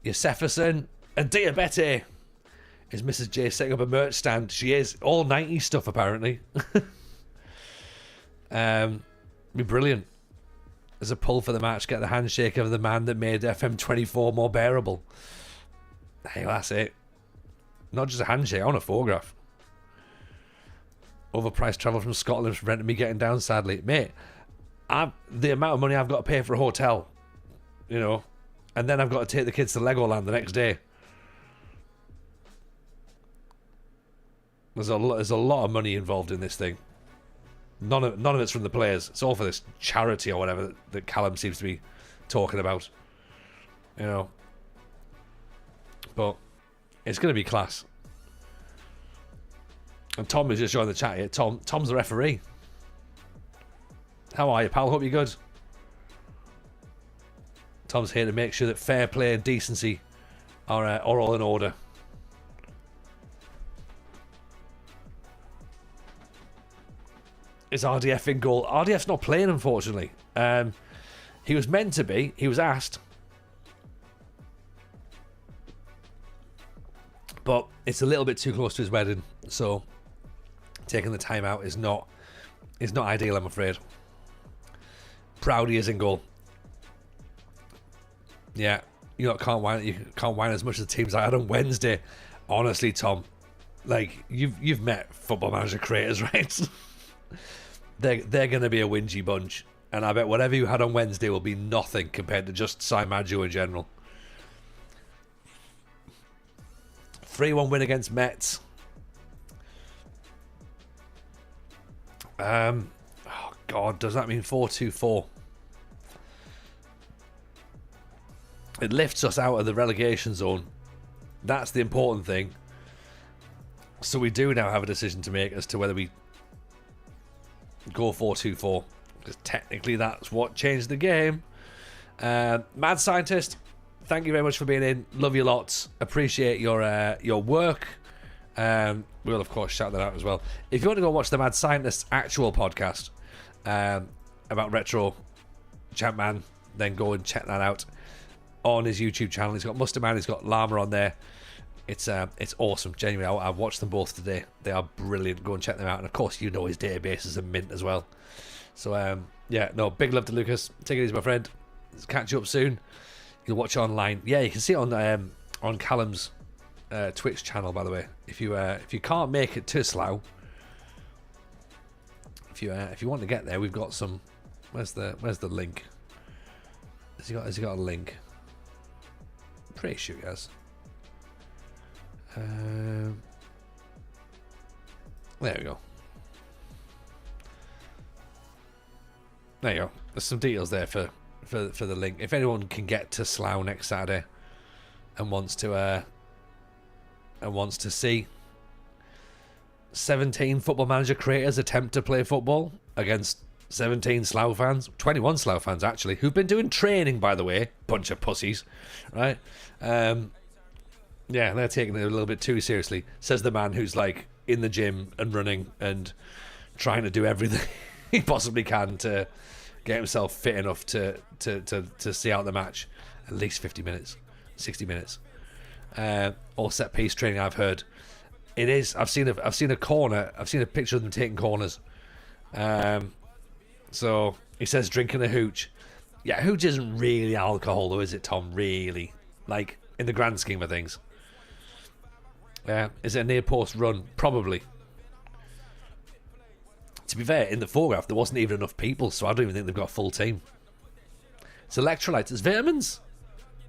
Yosephison. And Diabete. Is Mrs. J setting up a merch stand? She is. All 90s stuff, apparently. Be brilliant. There's a pull for the match. Get the handshake of the man that made FM24 more bearable. Hey, that's it. Not just a handshake. I want a photograph. Overpriced travel from Scotland prevented me getting down, sadly. Mate, the amount of money I've got to pay for a hotel, you know, and then I've got to take the kids to Legoland the next day. There's a lot of money involved in this thing. None of it's from the players. It's all for this charity or whatever that Callum seems to be talking about. You know. But it's going to be class. And Tom is just joined the chat here. Tom's the referee. How are you, pal? Hope you're good. Tom's here to make sure that fair play and decency are all in order. Is RDF in goal? RDF's not playing, unfortunately. He was meant to be. He was asked. But it's a little bit too close to his wedding, so taking the time out is not ideal, I'm afraid. Proudy is in goal. Yeah, you can't whine as much as the teams I had on Wednesday. Honestly, Tom, like you've met Football Manager creators, right? They're going to be a whingy bunch, and I bet whatever you had on Wednesday will be nothing compared to just Saimajo in general. 3-1 win against Mets. Oh God, does that mean 4-2-4? It lifts us out of the relegation zone. That's the important thing. So we do now have a decision to make as to whether we go 4-2-4, because technically that's what changed the game. Mad Scientist, thank you very much for being in. Love you lots. Appreciate your work. We'll of course shout that out as well. If you want to go watch the Mad Scientist's actual podcast about retro Champman, then go and check that out on his YouTube channel. He's got Musterman, he's got Llama on there. It's awesome. Genuinely, I've watched them both today. They are brilliant. Go and check them out. And of course, you know his database is a mint as well. So yeah, no, big love to Lucas. Take it easy, my friend. Let's catch you up soon. You'll watch it online. Yeah, you can see it on Callum's Twitch channel, by the way. If you can't make it to Slough, if you want to get there, we've got some. Where's the link? Has he got a link? I'm pretty sure he has. There we go. There you go. There's some details there for the link. If anyone can get to Slough next Saturday and wants to see 17 Football Manager creators attempt to play football against 17 Slough fans, 21 Slough fans actually, who've been doing training, by the way, bunch of pussies, right? Yeah, they're taking it a little bit too seriously, says the man who's like in the gym and running and trying to do everything he possibly can to get himself fit enough to see out the match at least 50 minutes, 60 minutes. All set piece training, I've heard. It is. I've seen a corner. I've seen a picture of them taking corners. So he says drinking a hooch. Yeah, hooch isn't really alcohol though, is it, Tom? Really, like in the grand scheme of things. Is it a near post run? Probably. To be fair, in the photograph there wasn't even enough people, so I don't even think they've got a full team. It's electrolytes. It's vitamins.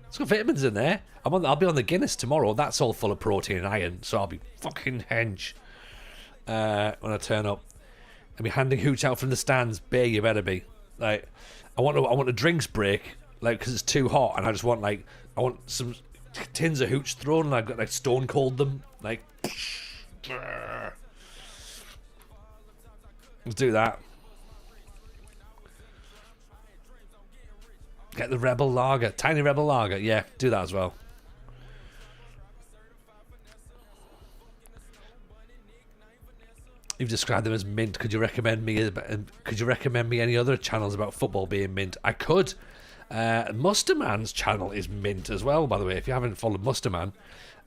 It's got vitamins in there. I'll be on the Guinness tomorrow. That's all full of protein and iron, so I'll be fucking hench when I turn up. I'll be handing hooch out from the stands. Bear, you better be. Like, I want a drinks break, like, because it's too hot, and I want some tins of hooch thrown, and I've got like stone cold them, like. Let's do that. Get the Rebel Lager. Tiny Rebel Lager. Yeah, do that as well. You've described them as mint. Could you recommend me any other channels about football being mint? I could. Musterman's channel is mint as well, by the way. If you haven't followed Musterman,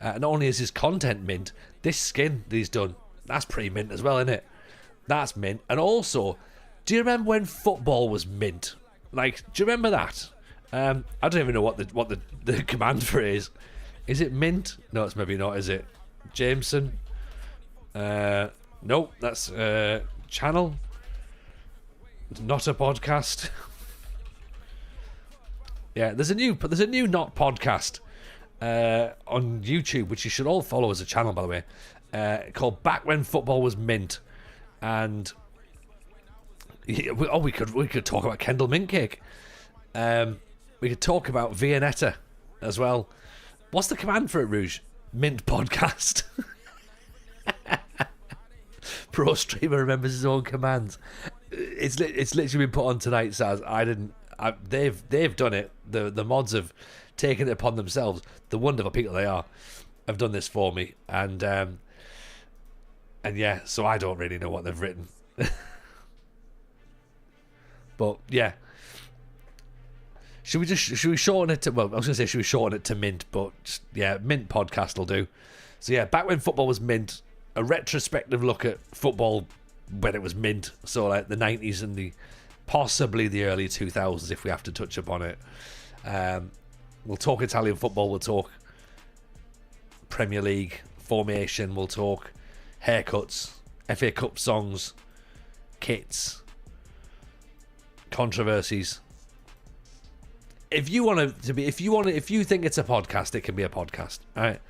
not only is his content mint, this skin that he's done, that's pretty mint as well, isn't it? That's mint. And also, do you remember when football was mint? Like, do you remember that? I don't even know what the command for it is. Is it mint? No, it's maybe not, is it? Jameson? Nope, that's channel. Not a podcast. Yeah, there's a new not podcast on YouTube, which you should all follow as a channel, by the way, called Back When Football Was Mint. And we could talk about Kendall Mint Cake. We could talk about Viennetta as well. What's the command for it, Rouge? Mint podcast. Pro streamer remembers his own commands. It's literally been put on tonight, Saz. They've done it. The mods have taken it upon themselves. The wonderful people they are have done this for me, and yeah, so I don't really know what they've written. But yeah, should we shorten it to? Well, I was gonna say should we shorten it to mint, but yeah, mint podcast will do. So yeah, Back When Football Was Mint, a retrospective look at football when it was mint. So like the 90s and possibly the early 2000s, if we have to touch upon it. We'll talk Italian football. We'll talk Premier League formation. We'll talk haircuts, FA Cup songs, kits, controversies. If you think it's a podcast, it can be a podcast. All right.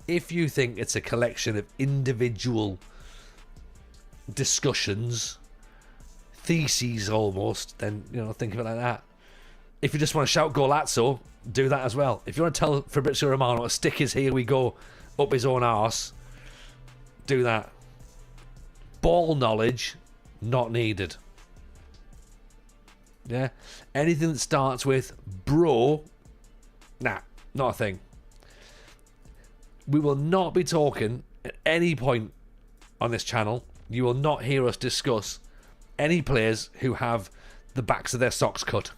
If you think it's a collection of individual discussions, theses almost, then think of it like that. If you just want to shout Golazzo, do that as well. If you want to tell Fabrizio Romano to stick his "here we go" up his own arse, do that. Ball knowledge not needed. Yeah, anything that starts with bro, nah, not a thing. We will not be talking at any point on this channel. You will not hear us discuss any players who have the backs of their socks cut,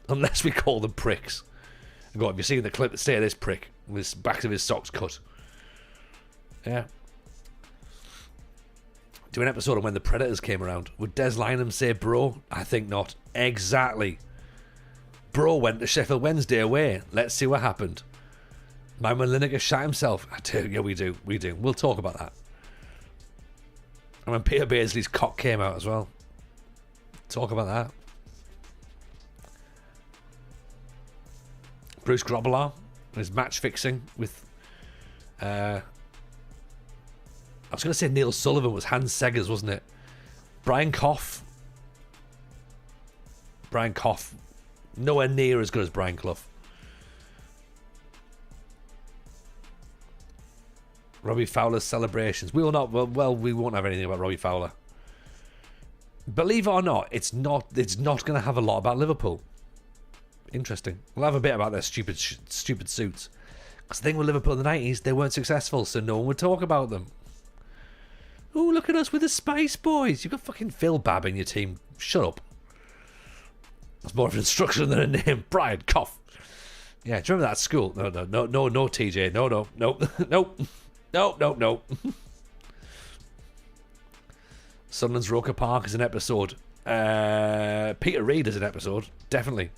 unless we call them pricks. Go on, have you seen the clip? Say this prick with the backs of his socks cut. Yeah. Do an episode on when the Predators came around. Would Des Lynam say bro? I think not. Exactly. Bro went to Sheffield Wednesday away. Let's see what happened. Man, when Lineker shot himself. I do. Yeah, we do. We'll talk about that. And when Peter Beardsley's cock came out as well. Talk about that. Bruce Grobbelaar, his match fixing with I was going to say Neil Sullivan was Hans Seggers, wasn't it? Brian Cough. Brian Cough. Nowhere near as good as Brian Clough. Robbie Fowler's celebrations. We will not. Well, we won't have anything about Robbie Fowler. Believe it or not, it's not going to have a lot about Liverpool. Interesting. We'll have a bit about their stupid suits. Because the thing with Liverpool in the 90s, they weren't successful, so no one would talk about them. Oh, look at us with the Spice Boys. You've got fucking Phil Babb in your team. Shut up. That's more of an instruction than a name. Brian Cough. Yeah, do you remember that school? No, TJ. No. Sunderland's Roker Park is an episode. Peter Reid is an episode. Definitely.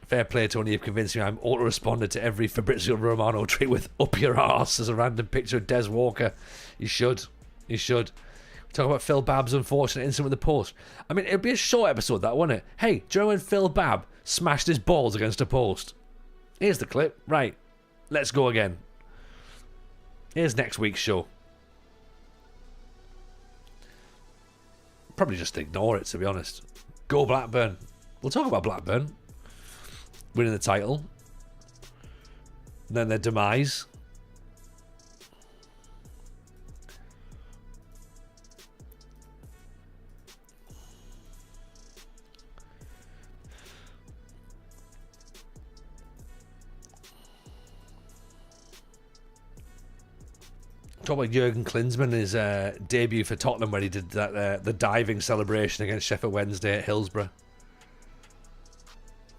Fair play, Tony. You've convinced me. I'm auto-responded to every Fabrizio Romano tweet with "up your arse" as a random picture of Des Walker. You should. We talk about Phil Babb's unfortunate incident with the post. I mean, it'd be a short episode, that, wouldn't it? Hey, do you know when Phil Babb smashed his balls against a post? Here's the clip. Right. Let's go again. Here's next week's show. Probably just ignore it, to be honest. Go Blackburn. We'll talk about Blackburn winning the title. And then their demise. Talk about Jurgen Klinsmann, his debut for Tottenham, where he did that the diving celebration against Sheffield Wednesday at Hillsborough.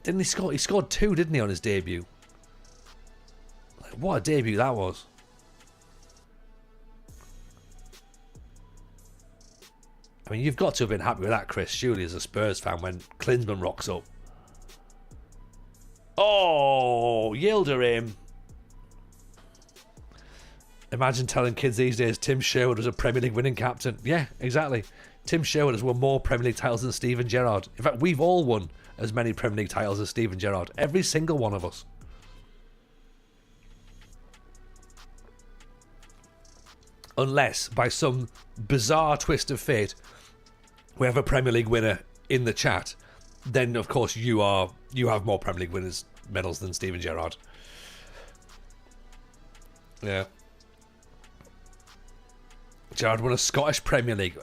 Didn't he score? He scored 2, didn't he, on his debut? Like, what a debut that was. I mean, you've got to have been happy with that, Chris, surely, as a Spurs fan, when Klinsmann rocks up. Oh, Yilder him. Imagine telling kids these days Tim Sherwood was a Premier League winning captain. Yeah, exactly. Tim Sherwood has won more Premier League titles than Steven Gerrard. In fact, we've all won as many Premier League titles as Steven Gerrard. Every single one of us. Unless, by some bizarre twist of fate, we have a Premier League winner in the chat, then of course you have more Premier League winners medals than Steven Gerrard. Yeah. Gerrard won a Scottish Premier League.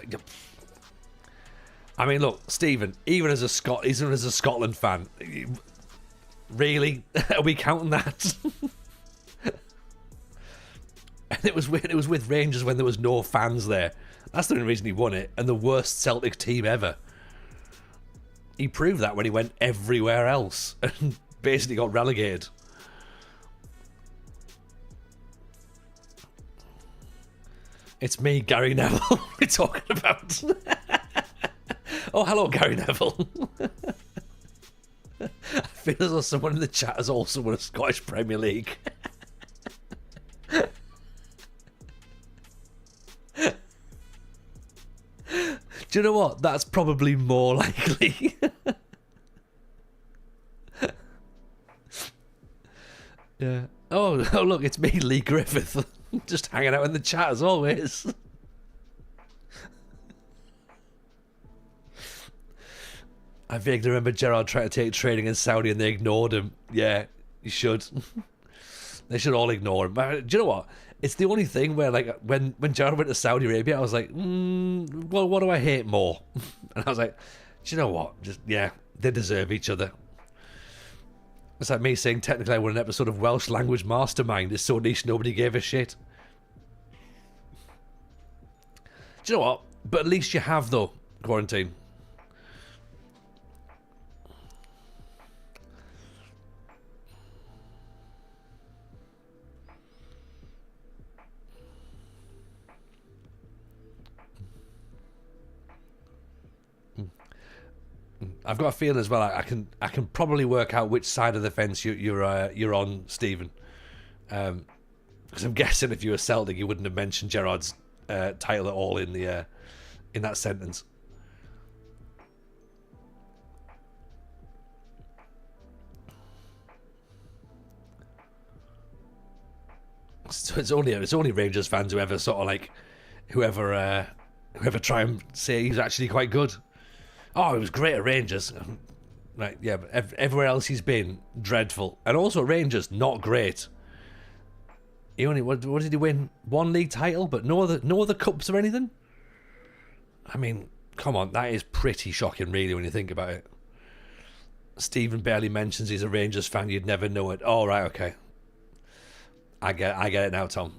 I mean, look, Stephen, even as a Scotland fan, really, are we counting that? And it was with Rangers when there was no fans there. That's the only reason he won it, and the worst Celtic team ever. He proved that when he went everywhere else and basically got relegated. It's me, Gary Neville, we're talking about. Oh, hello, Gary Neville. I feel as though someone in the chat has also won a Scottish Premier League. Do you know what? That's probably more likely. Yeah. Oh, look, it's me, Lee Griffith. Just hanging out in the chat as always. I vaguely remember Gerrard trying to take training in Saudi and they ignored him. Yeah, you should. They should all ignore him. But do you know what? It's the only thing where, like, when Gerrard went to Saudi Arabia, I was like, well, what do I hate more? And I was like, do you know what? Just, yeah, they deserve each other. It's like me saying technically I won an episode of Welsh Language Mastermind. It's so niche nobody gave a shit. Do you know what? But at least you have, though, Quarantine. I've got a feeling as well. I can probably work out which side of the fence you're on, Stephen. Because I'm guessing if you were Celtic, you wouldn't have mentioned Gerrard's title at all in that sentence. So it's only Rangers fans whoever sort of like whoever try and say he's actually quite good. Oh, he was great at Rangers. Right, yeah, but everywhere else he's been, dreadful. And also Rangers, not great. He only, what did he win? One league title, but no other cups or anything? I mean, come on, that is pretty shocking, really, when you think about it. Stephen barely mentions he's a Rangers fan, you'd never know it. Oh, right, okay. I get it now, Tom.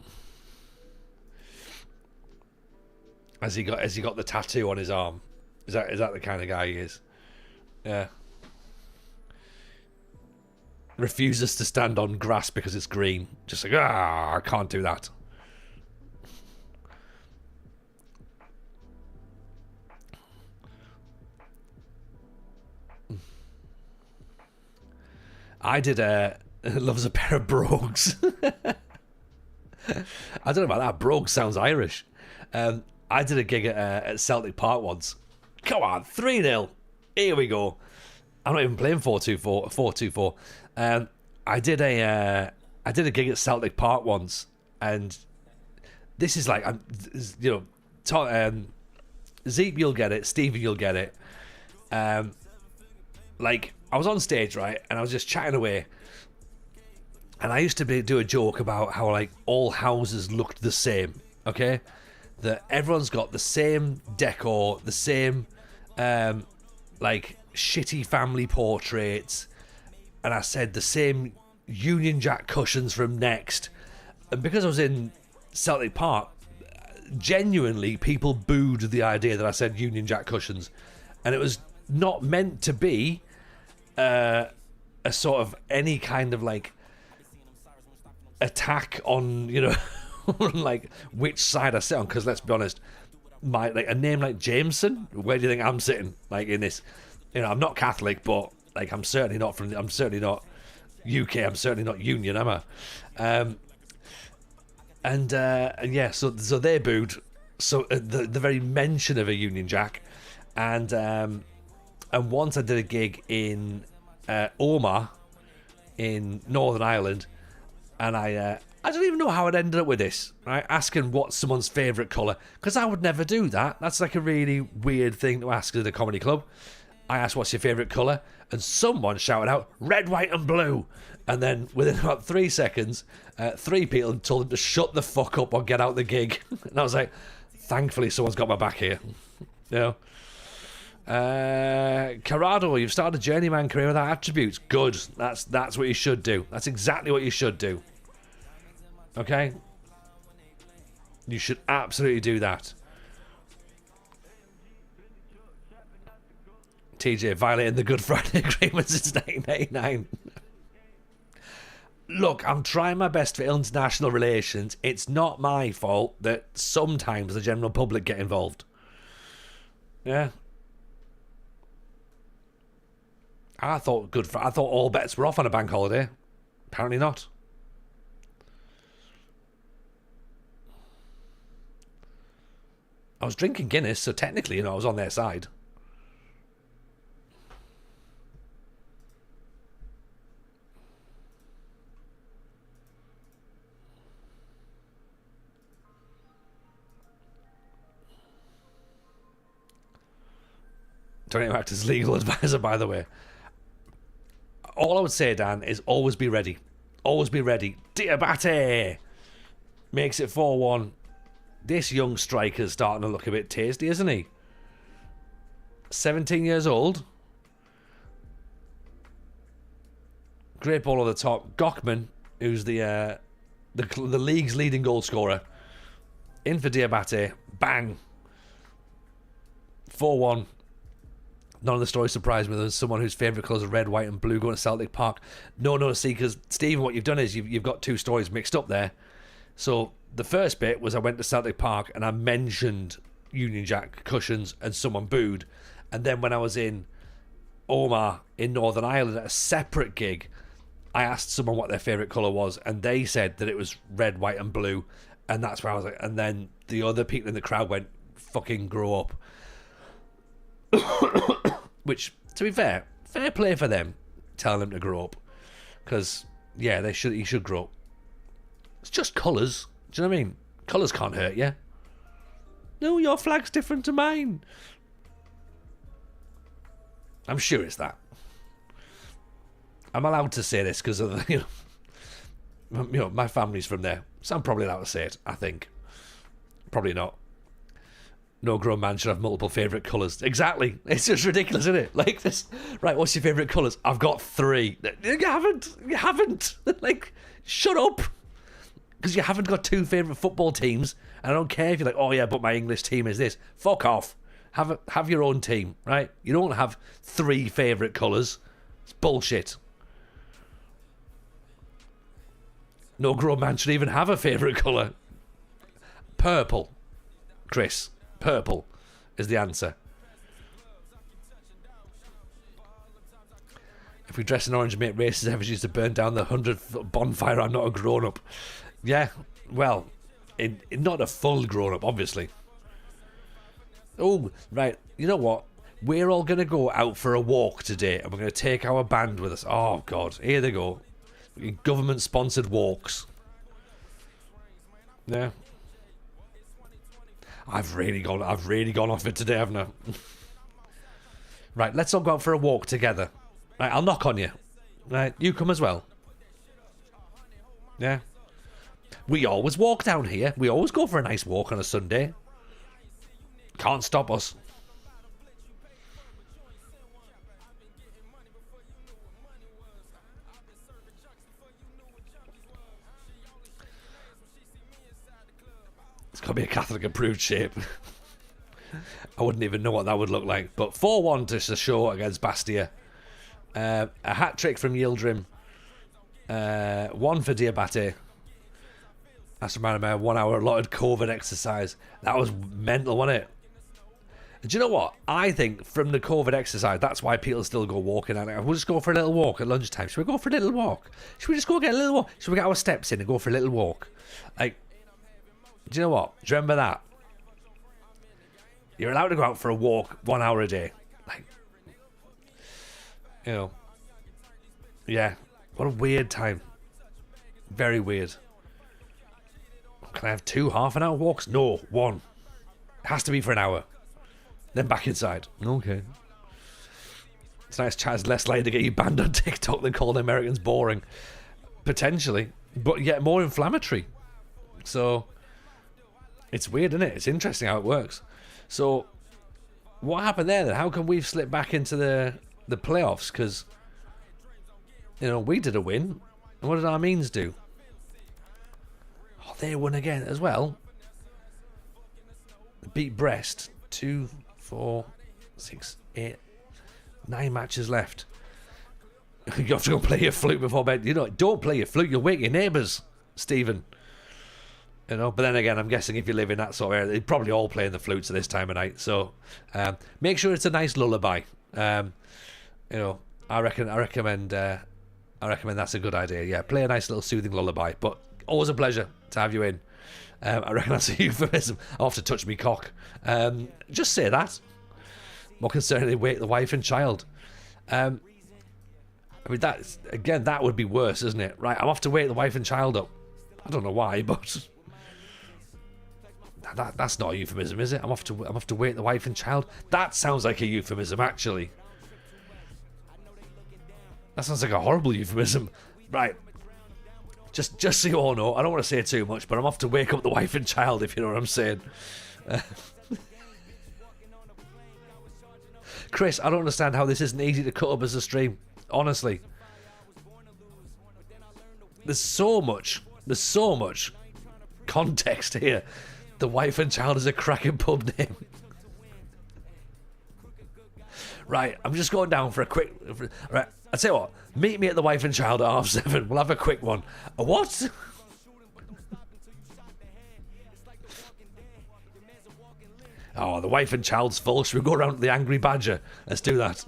Has he got the tattoo on his arm? Is that the kind of guy he is? Yeah. Refuses to stand on grass because it's green. Just like, I can't do that. I did loves a pair of brogues. I don't know about that. Brogue sounds Irish. I did a gig at Celtic Park once. Come on, 3-0. Here we go. I'm not even playing 4-2-4. 4-2-4. I did a gig at Celtic Park once, and this is like, Zeke, you'll get it. Stephen, you'll get it. Like, I was on stage, right, and I was just chatting away, and I used to do a joke about how like all houses looked the same. Okay, that everyone's got the same decor, the same like shitty family portraits, and I said the same Union Jack cushions from Next. And because I was in Celtic Park, genuinely people booed the idea that I said Union Jack cushions, and it was not meant to be a sort of any kind of like attack on, you know, like which side I sit on, because let's be honest, like a name like Jameson, where do you think I'm sitting? Like in this, you know, I'm not Catholic, but like I'm certainly not UK, I'm certainly not Union, am I? And yeah, so they booed. So the very mention of a Union Jack, and once I did a gig in Omagh in Northern Ireland, and I don't even know how it ended up with this, right? Asking what's someone's favourite colour, because I would never do that. That's like a really weird thing to ask at a comedy club. I asked, what's your favourite colour? And someone shouted out, red, white and blue. And then within about 3 seconds, 3 people told him to shut the fuck up or get out the gig. And I was like, thankfully someone's got my back here. You know? Corrado, you've started a journeyman career without attributes. Good. That's what you should do. That's exactly what you should do. Okay? You should absolutely do that. TJ violating the Good Friday Agreement since 1989. Look, I'm trying my best for international relations. It's not my fault that sometimes the general public get involved. Yeah. I thought all bets were off on a bank holiday. Apparently not. I was drinking Guinness, so technically, you know, I was on their side. Don't even act as legal advisor, by the way. All I would say, Dan, is always be ready. Always be ready. Diabate makes it 4-1. This young striker's starting to look a bit tasty, isn't he? 17 years old. Great ball on the top. Gochman, who's the league's leading goal scorer. In for Diabate. Bang. 4-1. None of the stories surprised me. There's someone whose favourite colours are red, white and blue going to Celtic Park. No, see, because Stephen, what you've done is you've got 2 stories mixed up there. So the first bit was I went to Celtic Park and I mentioned Union Jack cushions and someone booed. And then when I was in Omagh in Northern Ireland at a separate gig, I asked someone what their favourite colour was and they said that it was red, white and blue. And that's where I was like, and then the other people in the crowd went, fucking grow up. Which, to be fair play for them telling them to grow up, because yeah, he should grow up. It's just colours. Do you know what I mean? Colours can't hurt you. No, your flag's different to mine. I'm sure it's that. I'm allowed to say this because of the, my family's from there, so I'm probably allowed to say it. I think. Probably not. No grown man should have multiple favourite colours. Exactly. It's just ridiculous, isn't it? Like this. Right, what's your favourite colours? I've got 3. You haven't. Like, shut up. Because you haven't got 2 favourite football teams. And I don't care if you're like, oh yeah, but my English team is this. Fuck off. Have your own team, right? You don't have 3 favourite colours. It's bullshit. No grown man should even have a favourite colour. Purple. Chris. Purple is the answer. If we dress in orange and make racist efforts to burn down the 100th bonfire, I'm not a grown-up. Yeah, well, not a full grown-up, obviously. Oh, right, you know what? We're all going to go out for a walk today, and we're going to take our band with us. Oh, God, here they go. Government-sponsored walks. Yeah. I've really gone off it today, haven't I? Right, let's all go out for a walk together. Right, I'll knock on you. Right, you come as well. Yeah. We always walk down here. We always go for a nice walk on a Sunday. Can't stop us. It's got to be a Catholic approved shape. I wouldn't even know what that would look like. But 4-1 to Sochaux against Bastia. A hat trick from Yildirim. 1 for Diabate. That's reminded me of 1 hour allotted COVID exercise. That was mental, wasn't it? Do you know what? I think from the COVID exercise, that's why people still go walking. And we'll just go for a little walk at lunchtime. Should we go for a little walk? Should we just go get a little walk? Should we get our steps in and go for a little walk? Like, do you know what? Do you remember that? You're allowed to go out for a walk 1 hour a day. Like, you know. Yeah. What a weird time. Very weird. Can I have 2 half-an-hour walks? No, 1. It has to be for an hour. Then back inside. Okay. It's nice chat's less likely to get you banned on TikTok than calling Americans boring. Potentially. But yet more inflammatory. So, it's weird, isn't it? It's interesting how it works. So, what happened there then? How come we've slipped back into the playoffs? Because, we did a win. And what did our means do? Oh, they won again as well. Beat Brest. 2, 4, 6, 8, 9 matches left. You have to go play your flute before bed. Don't play your flute. You'll wake your neighbours, Stephen. But then again, I'm guessing if you live in that sort of area, they're probably all playing the flutes at this time of night. So make sure it's a nice lullaby. I recommend that's a good idea. Yeah, play a nice little soothing lullaby. But always a pleasure to have you in. I reckon that's a euphemism. I'll have to touch me cock. Just say that. More concerningly, wake the wife and child. That would be worse, isn't it? Right, I'm off to wake the wife and child up. I don't know why, but that's not a euphemism, is it? I'm off to wake the wife and child. That sounds like a euphemism, actually. That sounds like a horrible euphemism. Right. Just so you all know, I don't want to say too much, but I'm off to wake up the wife and child, if you know what I'm saying. Chris, I don't understand how this isn't easy to cut up as a stream. Honestly. There's so much context here. The wife and child is a cracking pub name. Right, I'm just going down for a quick... Right, I'll tell you what. Meet me at the wife and child at 7:30. We'll have a quick one. A what? Oh, the wife and child's full. Should we go around to the Angry Badger? Let's do that.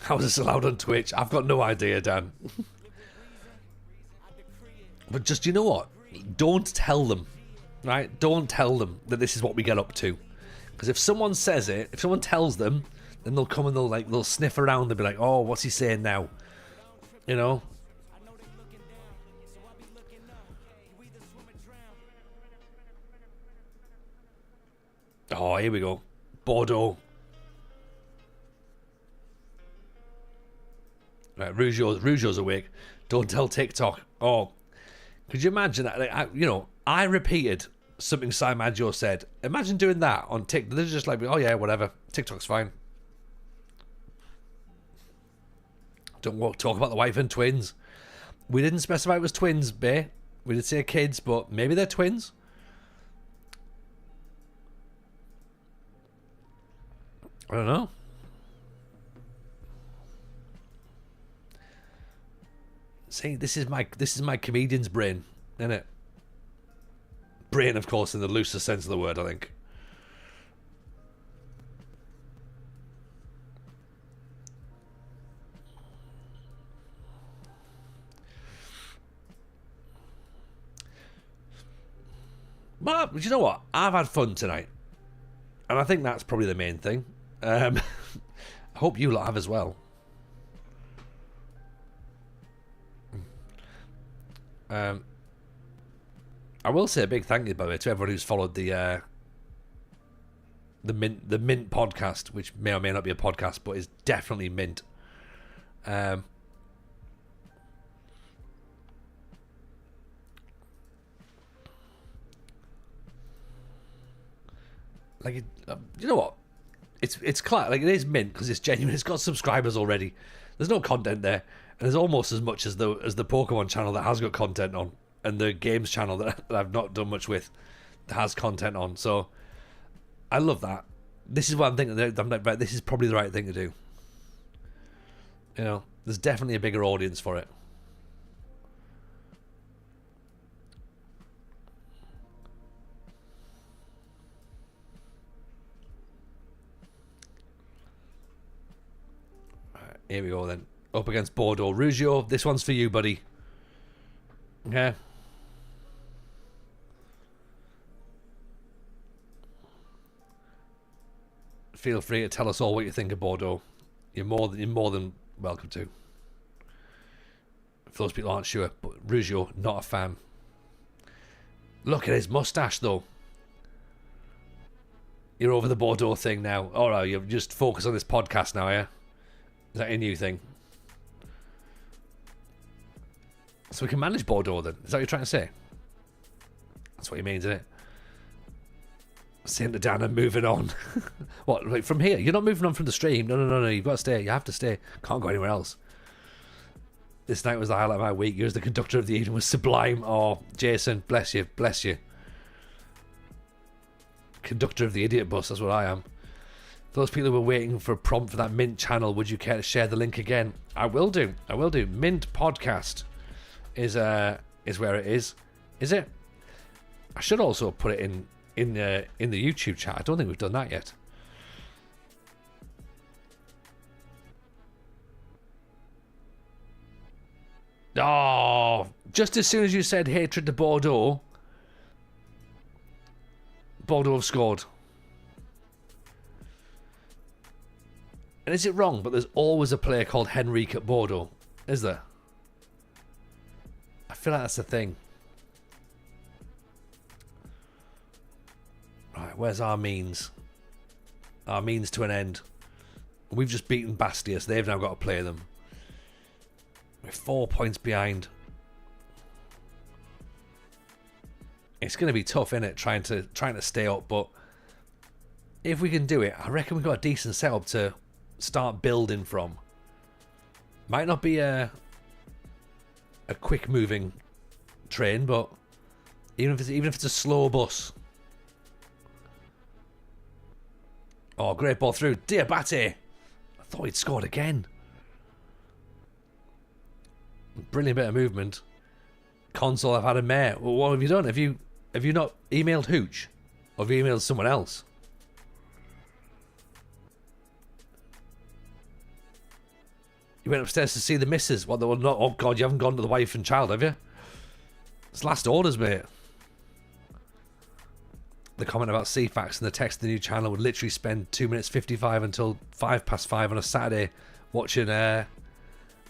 How is this allowed on Twitch? I've got no idea, Dan. But just, you know what? Don't tell them, right? Don't tell them that this is what we get up to. Because if someone says it, if someone tells them, then they'll come and they'll sniff around. They'll be like, oh, what's he saying now? You know? Oh, here we go. Bordeaux. Right, Rougeau's awake. Don't tell TikTok. Oh, could you imagine that? Like, I repeated something Simon Joe said. Imagine doing that on TikTok. They're just like, oh yeah, whatever. TikTok's fine. Don't talk about the wife and twins. We didn't specify it was twins, Bay. We did say kids, but maybe they're twins. I don't know. See, this is my comedian's brain, isn't it? Brain, of course, in the looser sense of the word, I think. But you know what? I've had fun tonight, and I think that's probably the main thing. I hope you lot have as well. I will say a big thank you, by the way, to everyone who's followed the Mint podcast, which may or may not be a podcast, but is definitely Mint. Like, you know what? It's clear, like, it is Mint because it's genuine. It's got subscribers already. There's no content there, and there's almost as much as the Pokemon channel that has got content on, and the games channel that I've not done much with that has content on. So I love that. This is what I'm thinking. I'm like, right, this is probably the right thing to do. You know, there's definitely a bigger audience for it. Here we go then. Up against Bordeaux. Rougeau, this one's for you, buddy. Okay. Feel free to tell us all what you think of Bordeaux. You're more than welcome to. If those people aren't sure, but Rougeau, not a fan. Look at his mustache, though. You're over the Bordeaux thing now. All right, you just focus on this podcast now, yeah? Is that a new thing? So we can manage Bordeaux then? Is that what you're trying to say? That's what he means, isn't it? Sitting it down and moving on. What, like from here? You're not moving on from the stream. No. You've got to stay. You have to stay. Can't go anywhere else. This night was the highlight of my week. You as the conductor of the evening was sublime. Oh, Jason, bless you. Bless you. Conductor of the idiot bus. That's what I am. For those people who were waiting for a prompt for that Mint channel, would you care to share the link again? I will do. Mint podcast is where it is. Is it? I should also put it in the YouTube chat. I don't think we've done that yet. Oh, just as soon as you said hatred to Bordeaux, Bordeaux have scored. And is it wrong, but there's always a player called Henrique at Bordeaux? Is there? I feel like that's the thing. Right, where's our means? Our means to an end. We've just beaten Bastia, so they've now got to play them. We're 4 points behind. It's going to be tough, isn't it? Trying to stay up, but if we can do it, I reckon we've got a decent setup to start building from. Might not be a quick moving train, but even if it's a slow bus. Oh, great ball through. Diabate. I thought he'd scored again. Brilliant bit of movement. Console, I've had a mare. Well, what have you done? Have you not emailed Hooch? Or have you emailed someone else? You went upstairs to see the missus. What? Oh God, you haven't gone to the wife and child, have you? It's last orders, mate. The comment about CFAX and the text of the new channel would literally spend 2 minutes 55 until 5 past 5 on a Saturday watching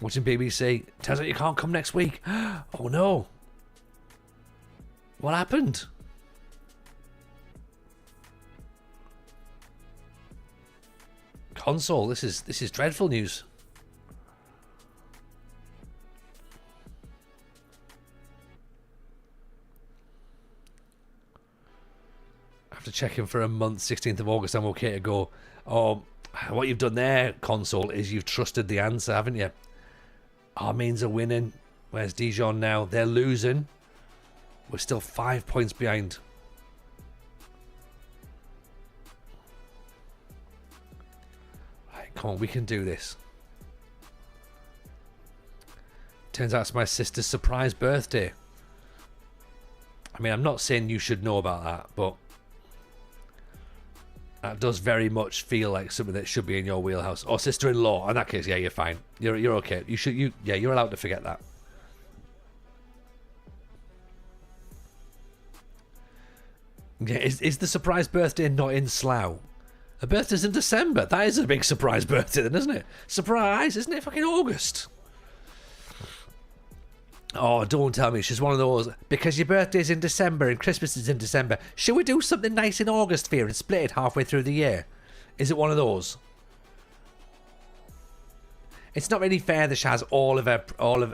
BBC. Turns out you can't come next week. Oh no. What happened? Console, this is dreadful news. After checking for a month, 16th of August, I'm okay to go. Oh, what you've done there, console, is you've trusted the answer, haven't you? Armeens are winning. Where's Dijon now? They're losing. We're still 5 points behind. Right, come on, we can do this. Turns out it's my sister's surprise birthday. I mean, I'm not saying you should know about that, but that does very much feel like something that should be in your wheelhouse. Or sister-in-law. In that case, yeah, you're fine. You're okay. You're allowed to forget that. Yeah, is the surprise birthday not in Slough? A birthday's in December. That is a big surprise birthday then, isn't it? Surprise, isn't it fucking August? Oh, don't tell me she's one of those, because your birthday's in December and Christmas is in December, should we do something nice in August for you and split it halfway through the year? Is it one of those? It's not really fair that she has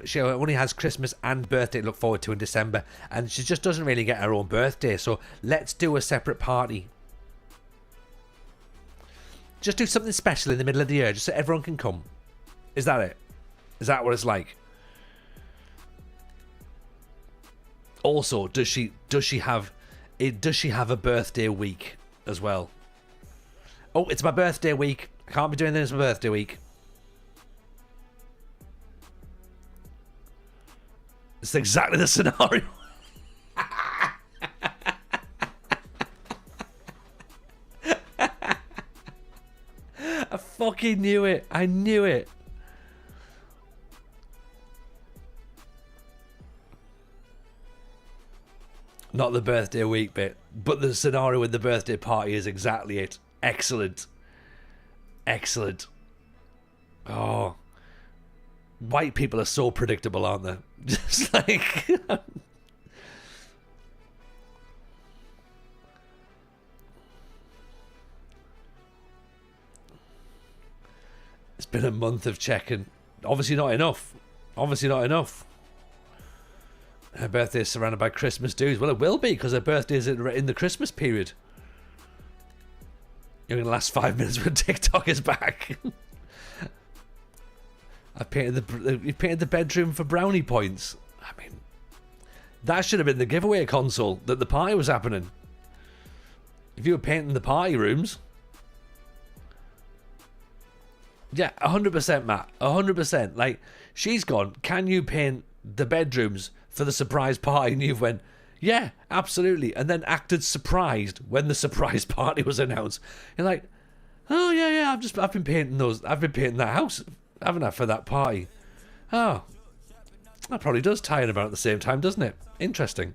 she only has Christmas and birthday to look forward to in December, and she just doesn't really get her own birthday, so let's do a separate party. Just do something special in the middle of the year, just so everyone can come. Is that it? Is that what it's like? Also, does she have a birthday week as well? Oh, it's my birthday week. I can't be doing this my birthday week. It's exactly the scenario. I fucking knew it. I knew it. Not the birthday week bit, but the scenario with the birthday party is exactly it. Excellent. Excellent. Oh. White people are so predictable, aren't they? Just like... It's been a month of checking. Obviously not enough. Obviously not enough. Her birthday is surrounded by Christmas dues. Well, it will be, because her birthday is in the Christmas period. You're in the last 5 minutes when TikTok is back. You painted the bedroom for brownie points. I mean, that should have been the giveaway console, that the party was happening. If you were painting the party rooms... Yeah, 100%, Matt. 100%. Like, she's gone, can you paint the bedrooms for the surprise party? And you've went, yeah, absolutely. And then acted surprised when the surprise party was announced. You're like, oh, yeah, I've been painting those. I've been painting that house, haven't I, for that party? Oh, that probably does tie in about at the same time, doesn't it? Interesting.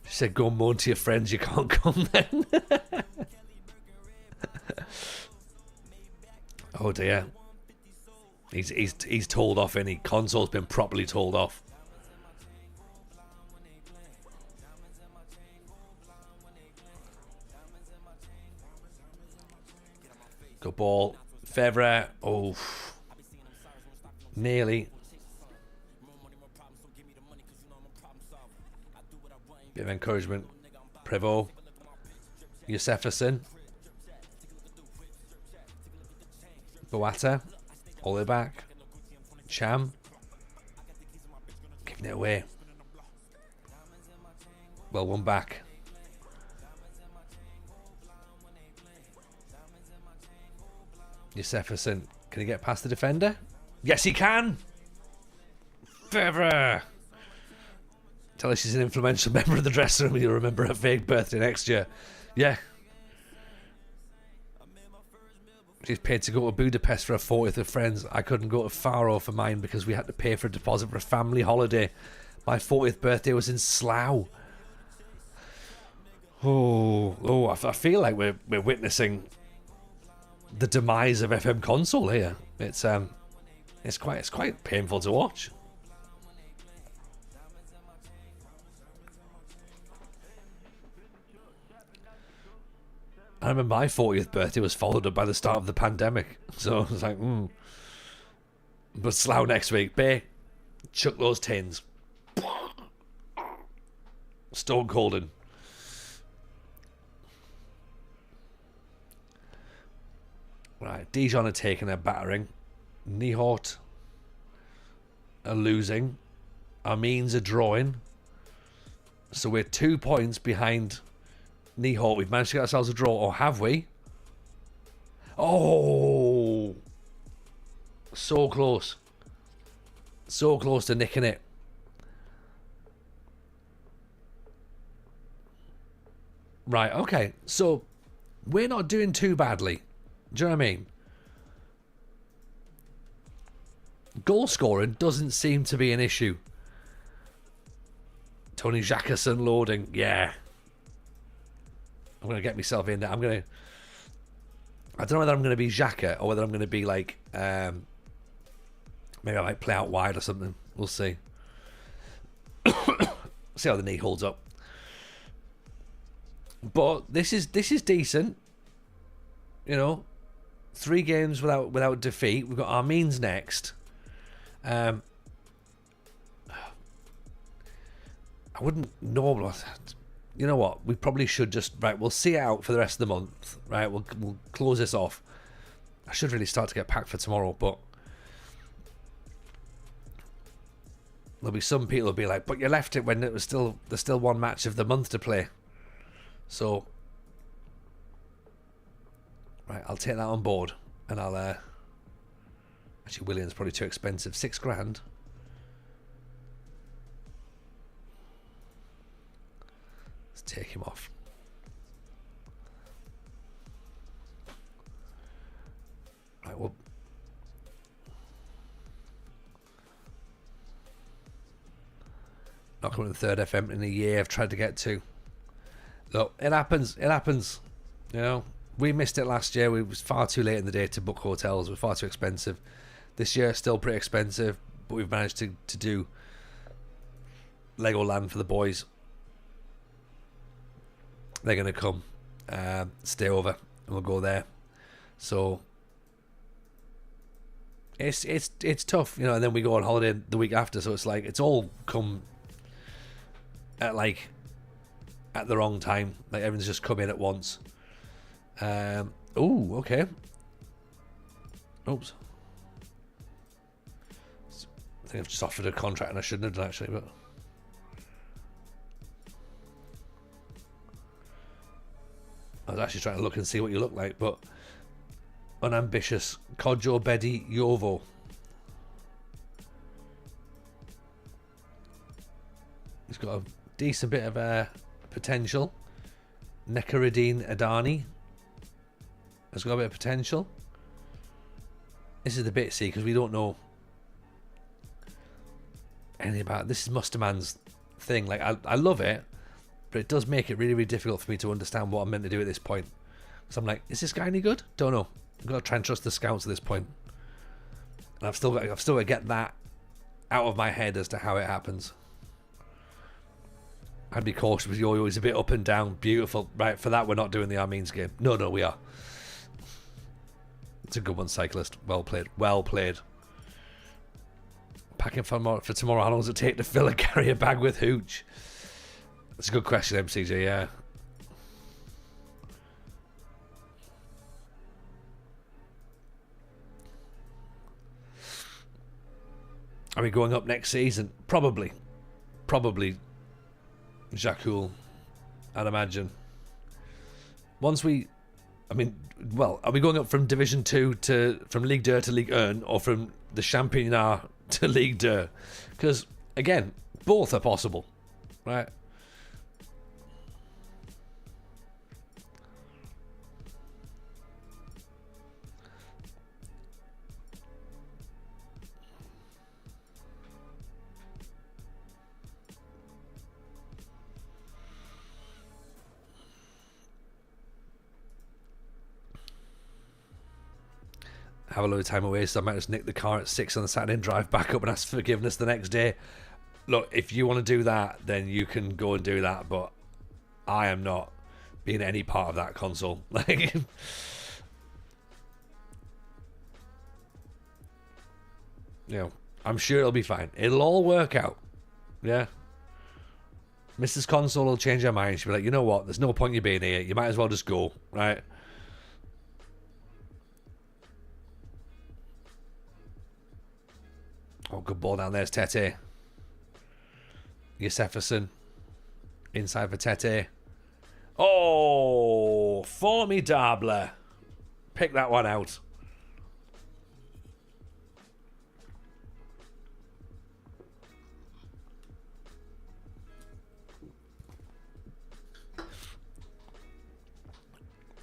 She said, go moan to your friends, you can't come then. Oh dear. He's told off, and console's been properly told off. Good ball. Fevre. Oh. Nearly. Bit of encouragement. Prevost. Josephson. Boata. All the way back. Cham. Giving it away. Well, one back. Josephson. Can he get past the defender? Yes, he can! Fevre! Tell her she's an influential member of the dressing room. You'll remember her fake birthday next year. Yeah. She's paid to go to Budapest for her 40th with friends. I couldn't go to Faro for mine because we had to pay for a deposit for a family holiday. My 40th birthday was in Slough. I feel like we're witnessing the demise of FM console here. It's quite painful to watch. I remember my 40th birthday was followed up by the start of the pandemic. So I was like, But Slough next week, Bay, chuck those tins. Stone colding. Right, Dijon are taking a battering. Niort are losing. Amiens are drawing. So we're 2 points behind Niort. We've managed to get ourselves a draw, or have we? Oh! So close. So close to nicking it. Right, okay. So we're not doing too badly. Do you know what I mean? Goal scoring doesn't seem to be an issue. Tony Jackerson loading. Yeah. I'm going to get myself in there. I don't know whether I'm going to be Xhaka or whether I'm going to be like, maybe I might play out wide or something. We'll see. See how the knee holds up. But this is decent. You know, 3 games without defeat. We've got Amiens next. I wouldn't normally. You know what? We probably should just we'll see it out for the rest of the month. Right, we'll close this off. I should really start to get packed for tomorrow, but there'll be some people who'll be like, "But you left it when there's still one match of the month to play." So, right, I'll take that on board, and I'll actually William's probably too expensive. £6,000. Let's take him off. Right, well, not coming to the third FM in a year. I've tried to get to. Look, it happens. It happens. You know, we missed it last year. We was far too late in the day to book hotels. It was far too expensive. This year, still pretty expensive, but we've managed to do Legoland for the boys. They're going to come, stay over, and we'll go there. So it's tough, you know. And then we go on holiday the week after, so it's like it's all come at the wrong time. Like everything's just come in at once. Okay. Oops. I think I've just offered a contract and I shouldn't have done actually, but I was actually trying to look and see what you look like, but unambitious. Kodjo Bedi Yovo. He's got a decent bit of potential. Nekaruddin Adani has got a bit of potential. This is the bit, see, because we don't know anything about it. This is Musterman's thing. Like, I love it, but it does make it really, really difficult for me to understand what I'm meant to do at this point. So I'm like, is this guy any good? Don't know. I've got to try and trust the scouts at this point. And I've still got to get that out of my head as to how it happens. I'd be cautious with Yo-Yo. He's a bit up and down. Beautiful. Right, for that, we're not doing the Armeens game. No, we are. It's a good one, cyclist. Well played. Well played. Packing for tomorrow. How long does it take to fill and carry a bag with hooch? That's a good question, MCJ, yeah. Are we going up next season? Probably. Jacul, I'd imagine. Once we... are we going up from Division 2 from Ligue 2 to Ligue 1, or from the Championnat to Ligue 2? Because, again, both are possible, right? have a load of time away, so I might just nick the car at 6 on the Saturday and drive back up and ask for forgiveness the next day. Look, if you want to do that, then you can go and do that, but I am not being any part of that console. Like, you know, I'm sure it'll be fine. It'll all work out. Yeah. Mrs. Console will change her mind. She'll be like, you know what? There's no point you being here. You might as well just go, right? Oh, good ball down there's Tete. Josefferson. Inside for Tete. Oh, formidable. Pick that one out.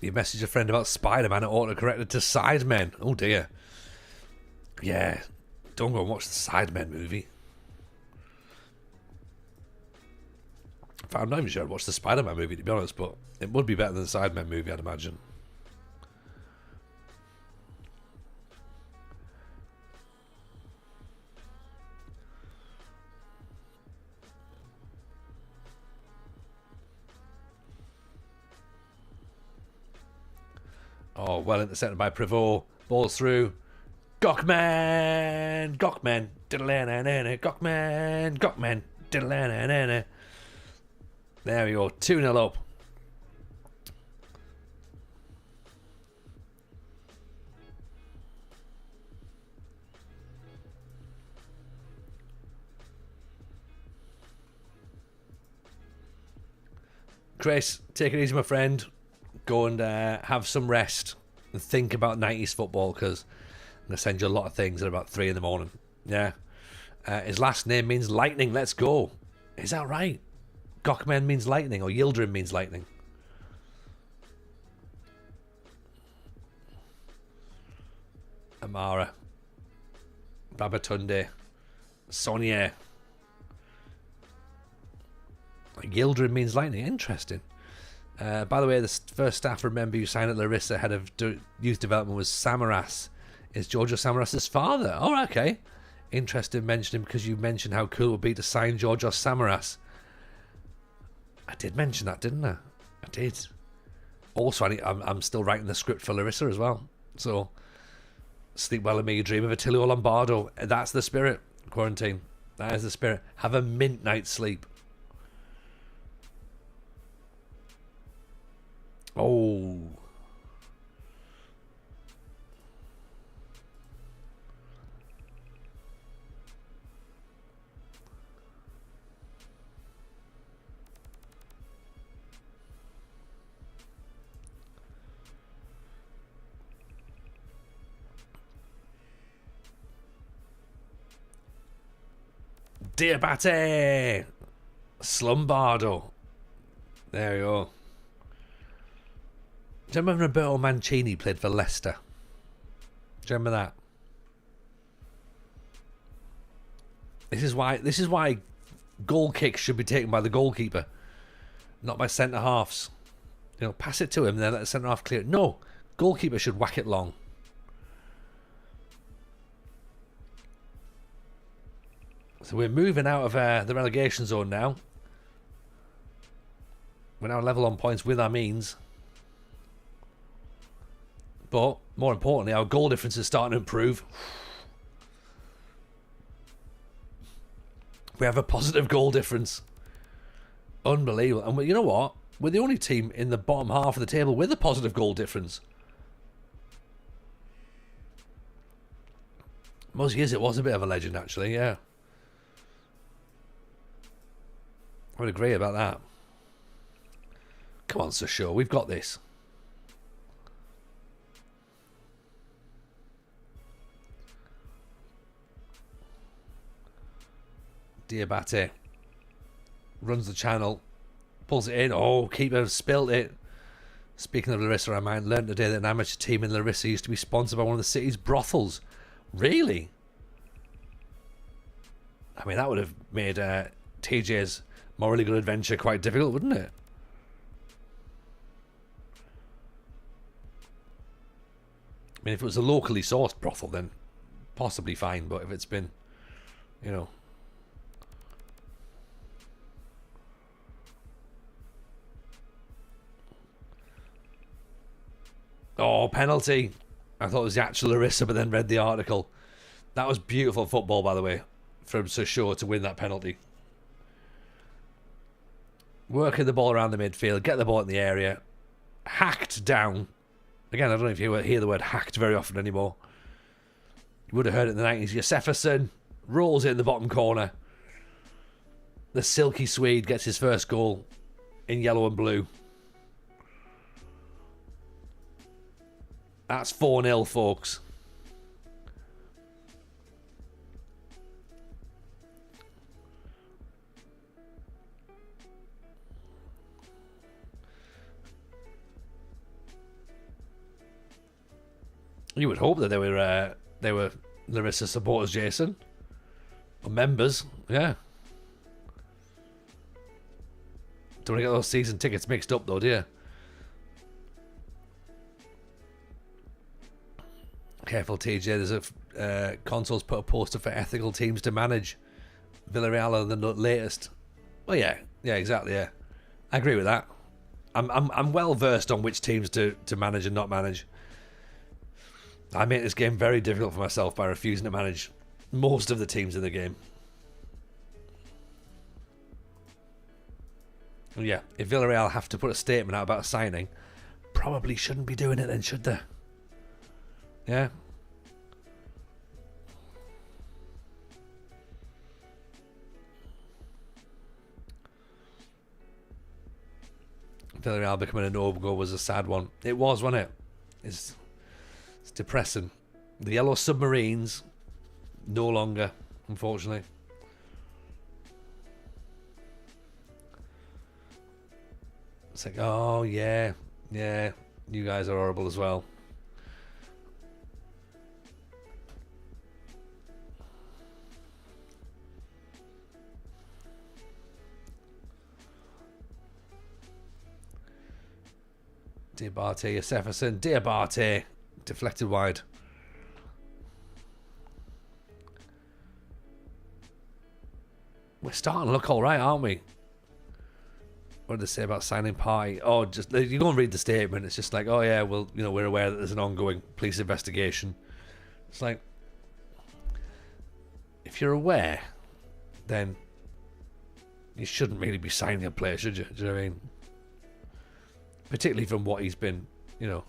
You messaged a friend about Spider-Man and autocorrected to Sidemen. Oh dear. Yeah. Don't go and watch the Sidemen movie. In fact, I'm not even sure I'd watch the Spider-Man movie, to be honest, but it would be better than the Sidemen movie, I'd imagine. Oh, well intercepted by Prevot. Ball's through. Gokman! Gokman! Diddle-na-na-na-na. Gokman! Gokman! Diddle-na-na-na-na. There we go. 2-0 up. Chris, take it easy, my friend. Go and have some rest and think about 90s football, because I'm going to send you a lot of things at about 3 in the morning. Yeah. His last name means lightning. Let's go. Is that right? Gokmen means lightning, or Yildirim means lightning. Amara. Babatunde. Sonia. Yildirim means lightning. Interesting. By the way, the first staff member you signed at Larissa, head of youth development, was Samaras. Is Giorgio Samaras's father? Oh, okay. Interesting mentioning, because you mentioned how cool it would be to sign Giorgio Samaras. I did mention that, didn't I? I did. Also, I'm still writing the script for Larissa as well. So, sleep well and may you dream of Attilio Lombardo. That's the spirit. Quarantine. That is the spirit. Have a mint night's sleep. Oh. Diabate! Slumbardo. There you go. Do you remember Roberto Mancini played for Leicester? Do you remember that? This is why goal kicks should be taken by the goalkeeper, not by centre halves. You know, pass it to him, then let the centre half clear it. No, goalkeeper should whack it long. So we're moving out of the relegation zone now. We're now level on points with our means. But, more importantly, our goal difference is starting to improve. We have a positive goal difference. Unbelievable. And you know what? We're the only team in the bottom half of the table with a positive goal difference. Most years it was a bit of a legend, actually, yeah. I would agree about that. Come on, Sochaux, we've got this. Diabate runs the channel, pulls it in. Oh, keeper spilt it. Speaking of Larissa, I might learn today that an amateur team in Larissa used to be sponsored by one of the city's brothels. Really? I mean, that would have made TJ's morally good adventure quite difficult, wouldn't it? mean, if it was a locally sourced brothel, then possibly fine. But if it's been, you know... Oh, penalty. I thought it was the actual Larissa, but then read the article. That was beautiful football, by the way, from Sochaux to win that penalty. Working the ball around the midfield, get the ball in the area. Hacked down. Again, I don't know if you hear the word hacked very often anymore. You would have heard it in the 90s. Josefferson rolls it in the bottom corner. The silky Swede gets his first goal in yellow and blue. That's 4-0, folks. You would hope that they were Larissa supporters, Jason, or members. Yeah. Don't want to get those season tickets mixed up, though, do you? Careful, TJ. There's a Consoles put a poster for ethical teams to manage. Villarreal are the latest. Well, yeah, exactly. Yeah, I agree with that. I'm well versed on which teams to manage and not manage. I made this game very difficult for myself by refusing to manage most of the teams in the game. And yeah, if Villarreal have to put a statement out about signing, probably shouldn't be doing it then, should they? Yeah. Villarreal becoming a no-go was a sad one. It was, wasn't it? It's depressing. The Yellow Submarines, no longer, unfortunately. It's like, oh, yeah, you guys are horrible as well. Diabate, Josefferson, Diabate, deflected wide. We're starting to look all right, aren't we? What did they say about signing party? Oh, just you go and read the statement. It's just like, oh yeah, well, you know, we're aware that there's an ongoing police investigation. It's like, if you're aware, then you shouldn't really be signing a player, should you? Do you know what I mean? Particularly from what he's been, you know,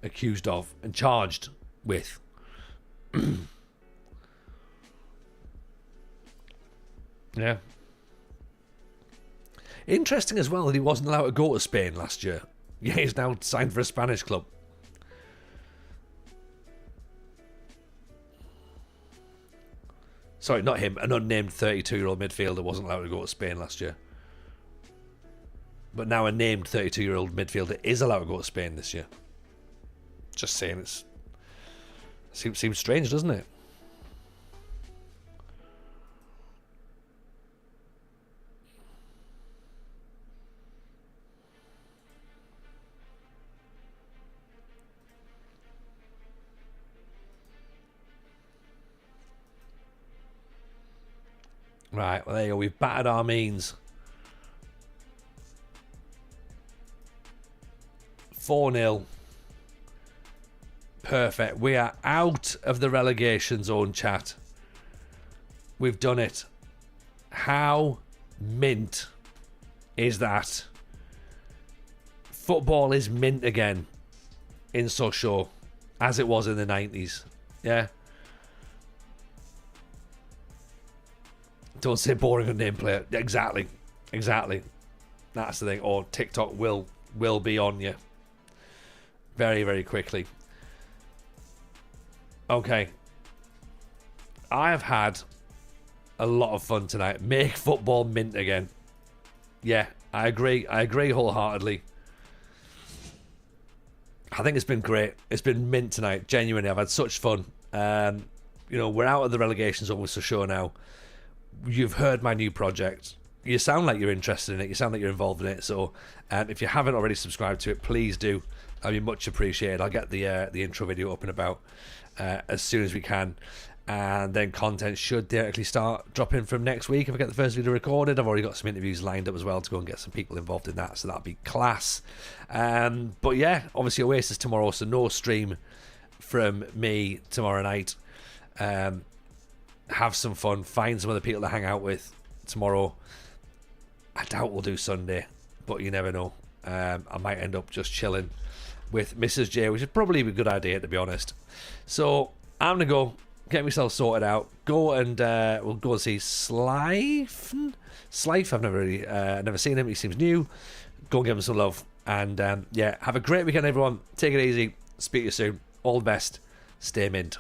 accused of and charged with. Yeah. Interesting as well that he wasn't allowed to go to Spain last year. Yeah, he's now signed for a Spanish club. Sorry, not him. An unnamed 32-year-old midfielder wasn't allowed to go to Spain last year. But now a named 32-year-old midfielder is allowed to go to Spain this year. Just saying, it seems strange, doesn't it? Right, well there you go. We've battered our means. 4-0. Perfect. We are out of the relegation zone, chat. We've done it. How mint is that? Football is mint again in Sochaux, as it was in the 90s. Yeah. Don't say boring unnamed player. Exactly. That's the thing. Or TikTok will be on you very, very quickly. Okay. I have had a lot of fun tonight. Make football mint again. Yeah, I agree wholeheartedly. I think it's been great. It's been mint tonight. Genuinely, I've had such fun. You know, we're out of the relegation zone with Sochaux now. You've heard my new project. You sound like you're interested in it. You sound like you're involved in it. So if you haven't already subscribed to it, please do. I'd be much appreciated. I'll get the intro video up and about as soon as we can. And then content should directly start dropping from next week if I get the first video recorded. I've already got some interviews lined up as well to go and get some people involved in that, so that'll be class. But yeah, obviously Oasis tomorrow, so no stream from me tomorrow night. Have some fun, find some other people to hang out with tomorrow. I doubt we'll do Sunday, but you never know. I might end up just chilling with Mrs. J, which is probably a good idea, to be honest. So I'm gonna go get myself sorted out, go and we'll go and see Slife. I've never seen him. He seems new. Go and give him some love, and yeah, have a great weekend, everyone. Take it easy. Speak to you soon. All the best. Stay mint.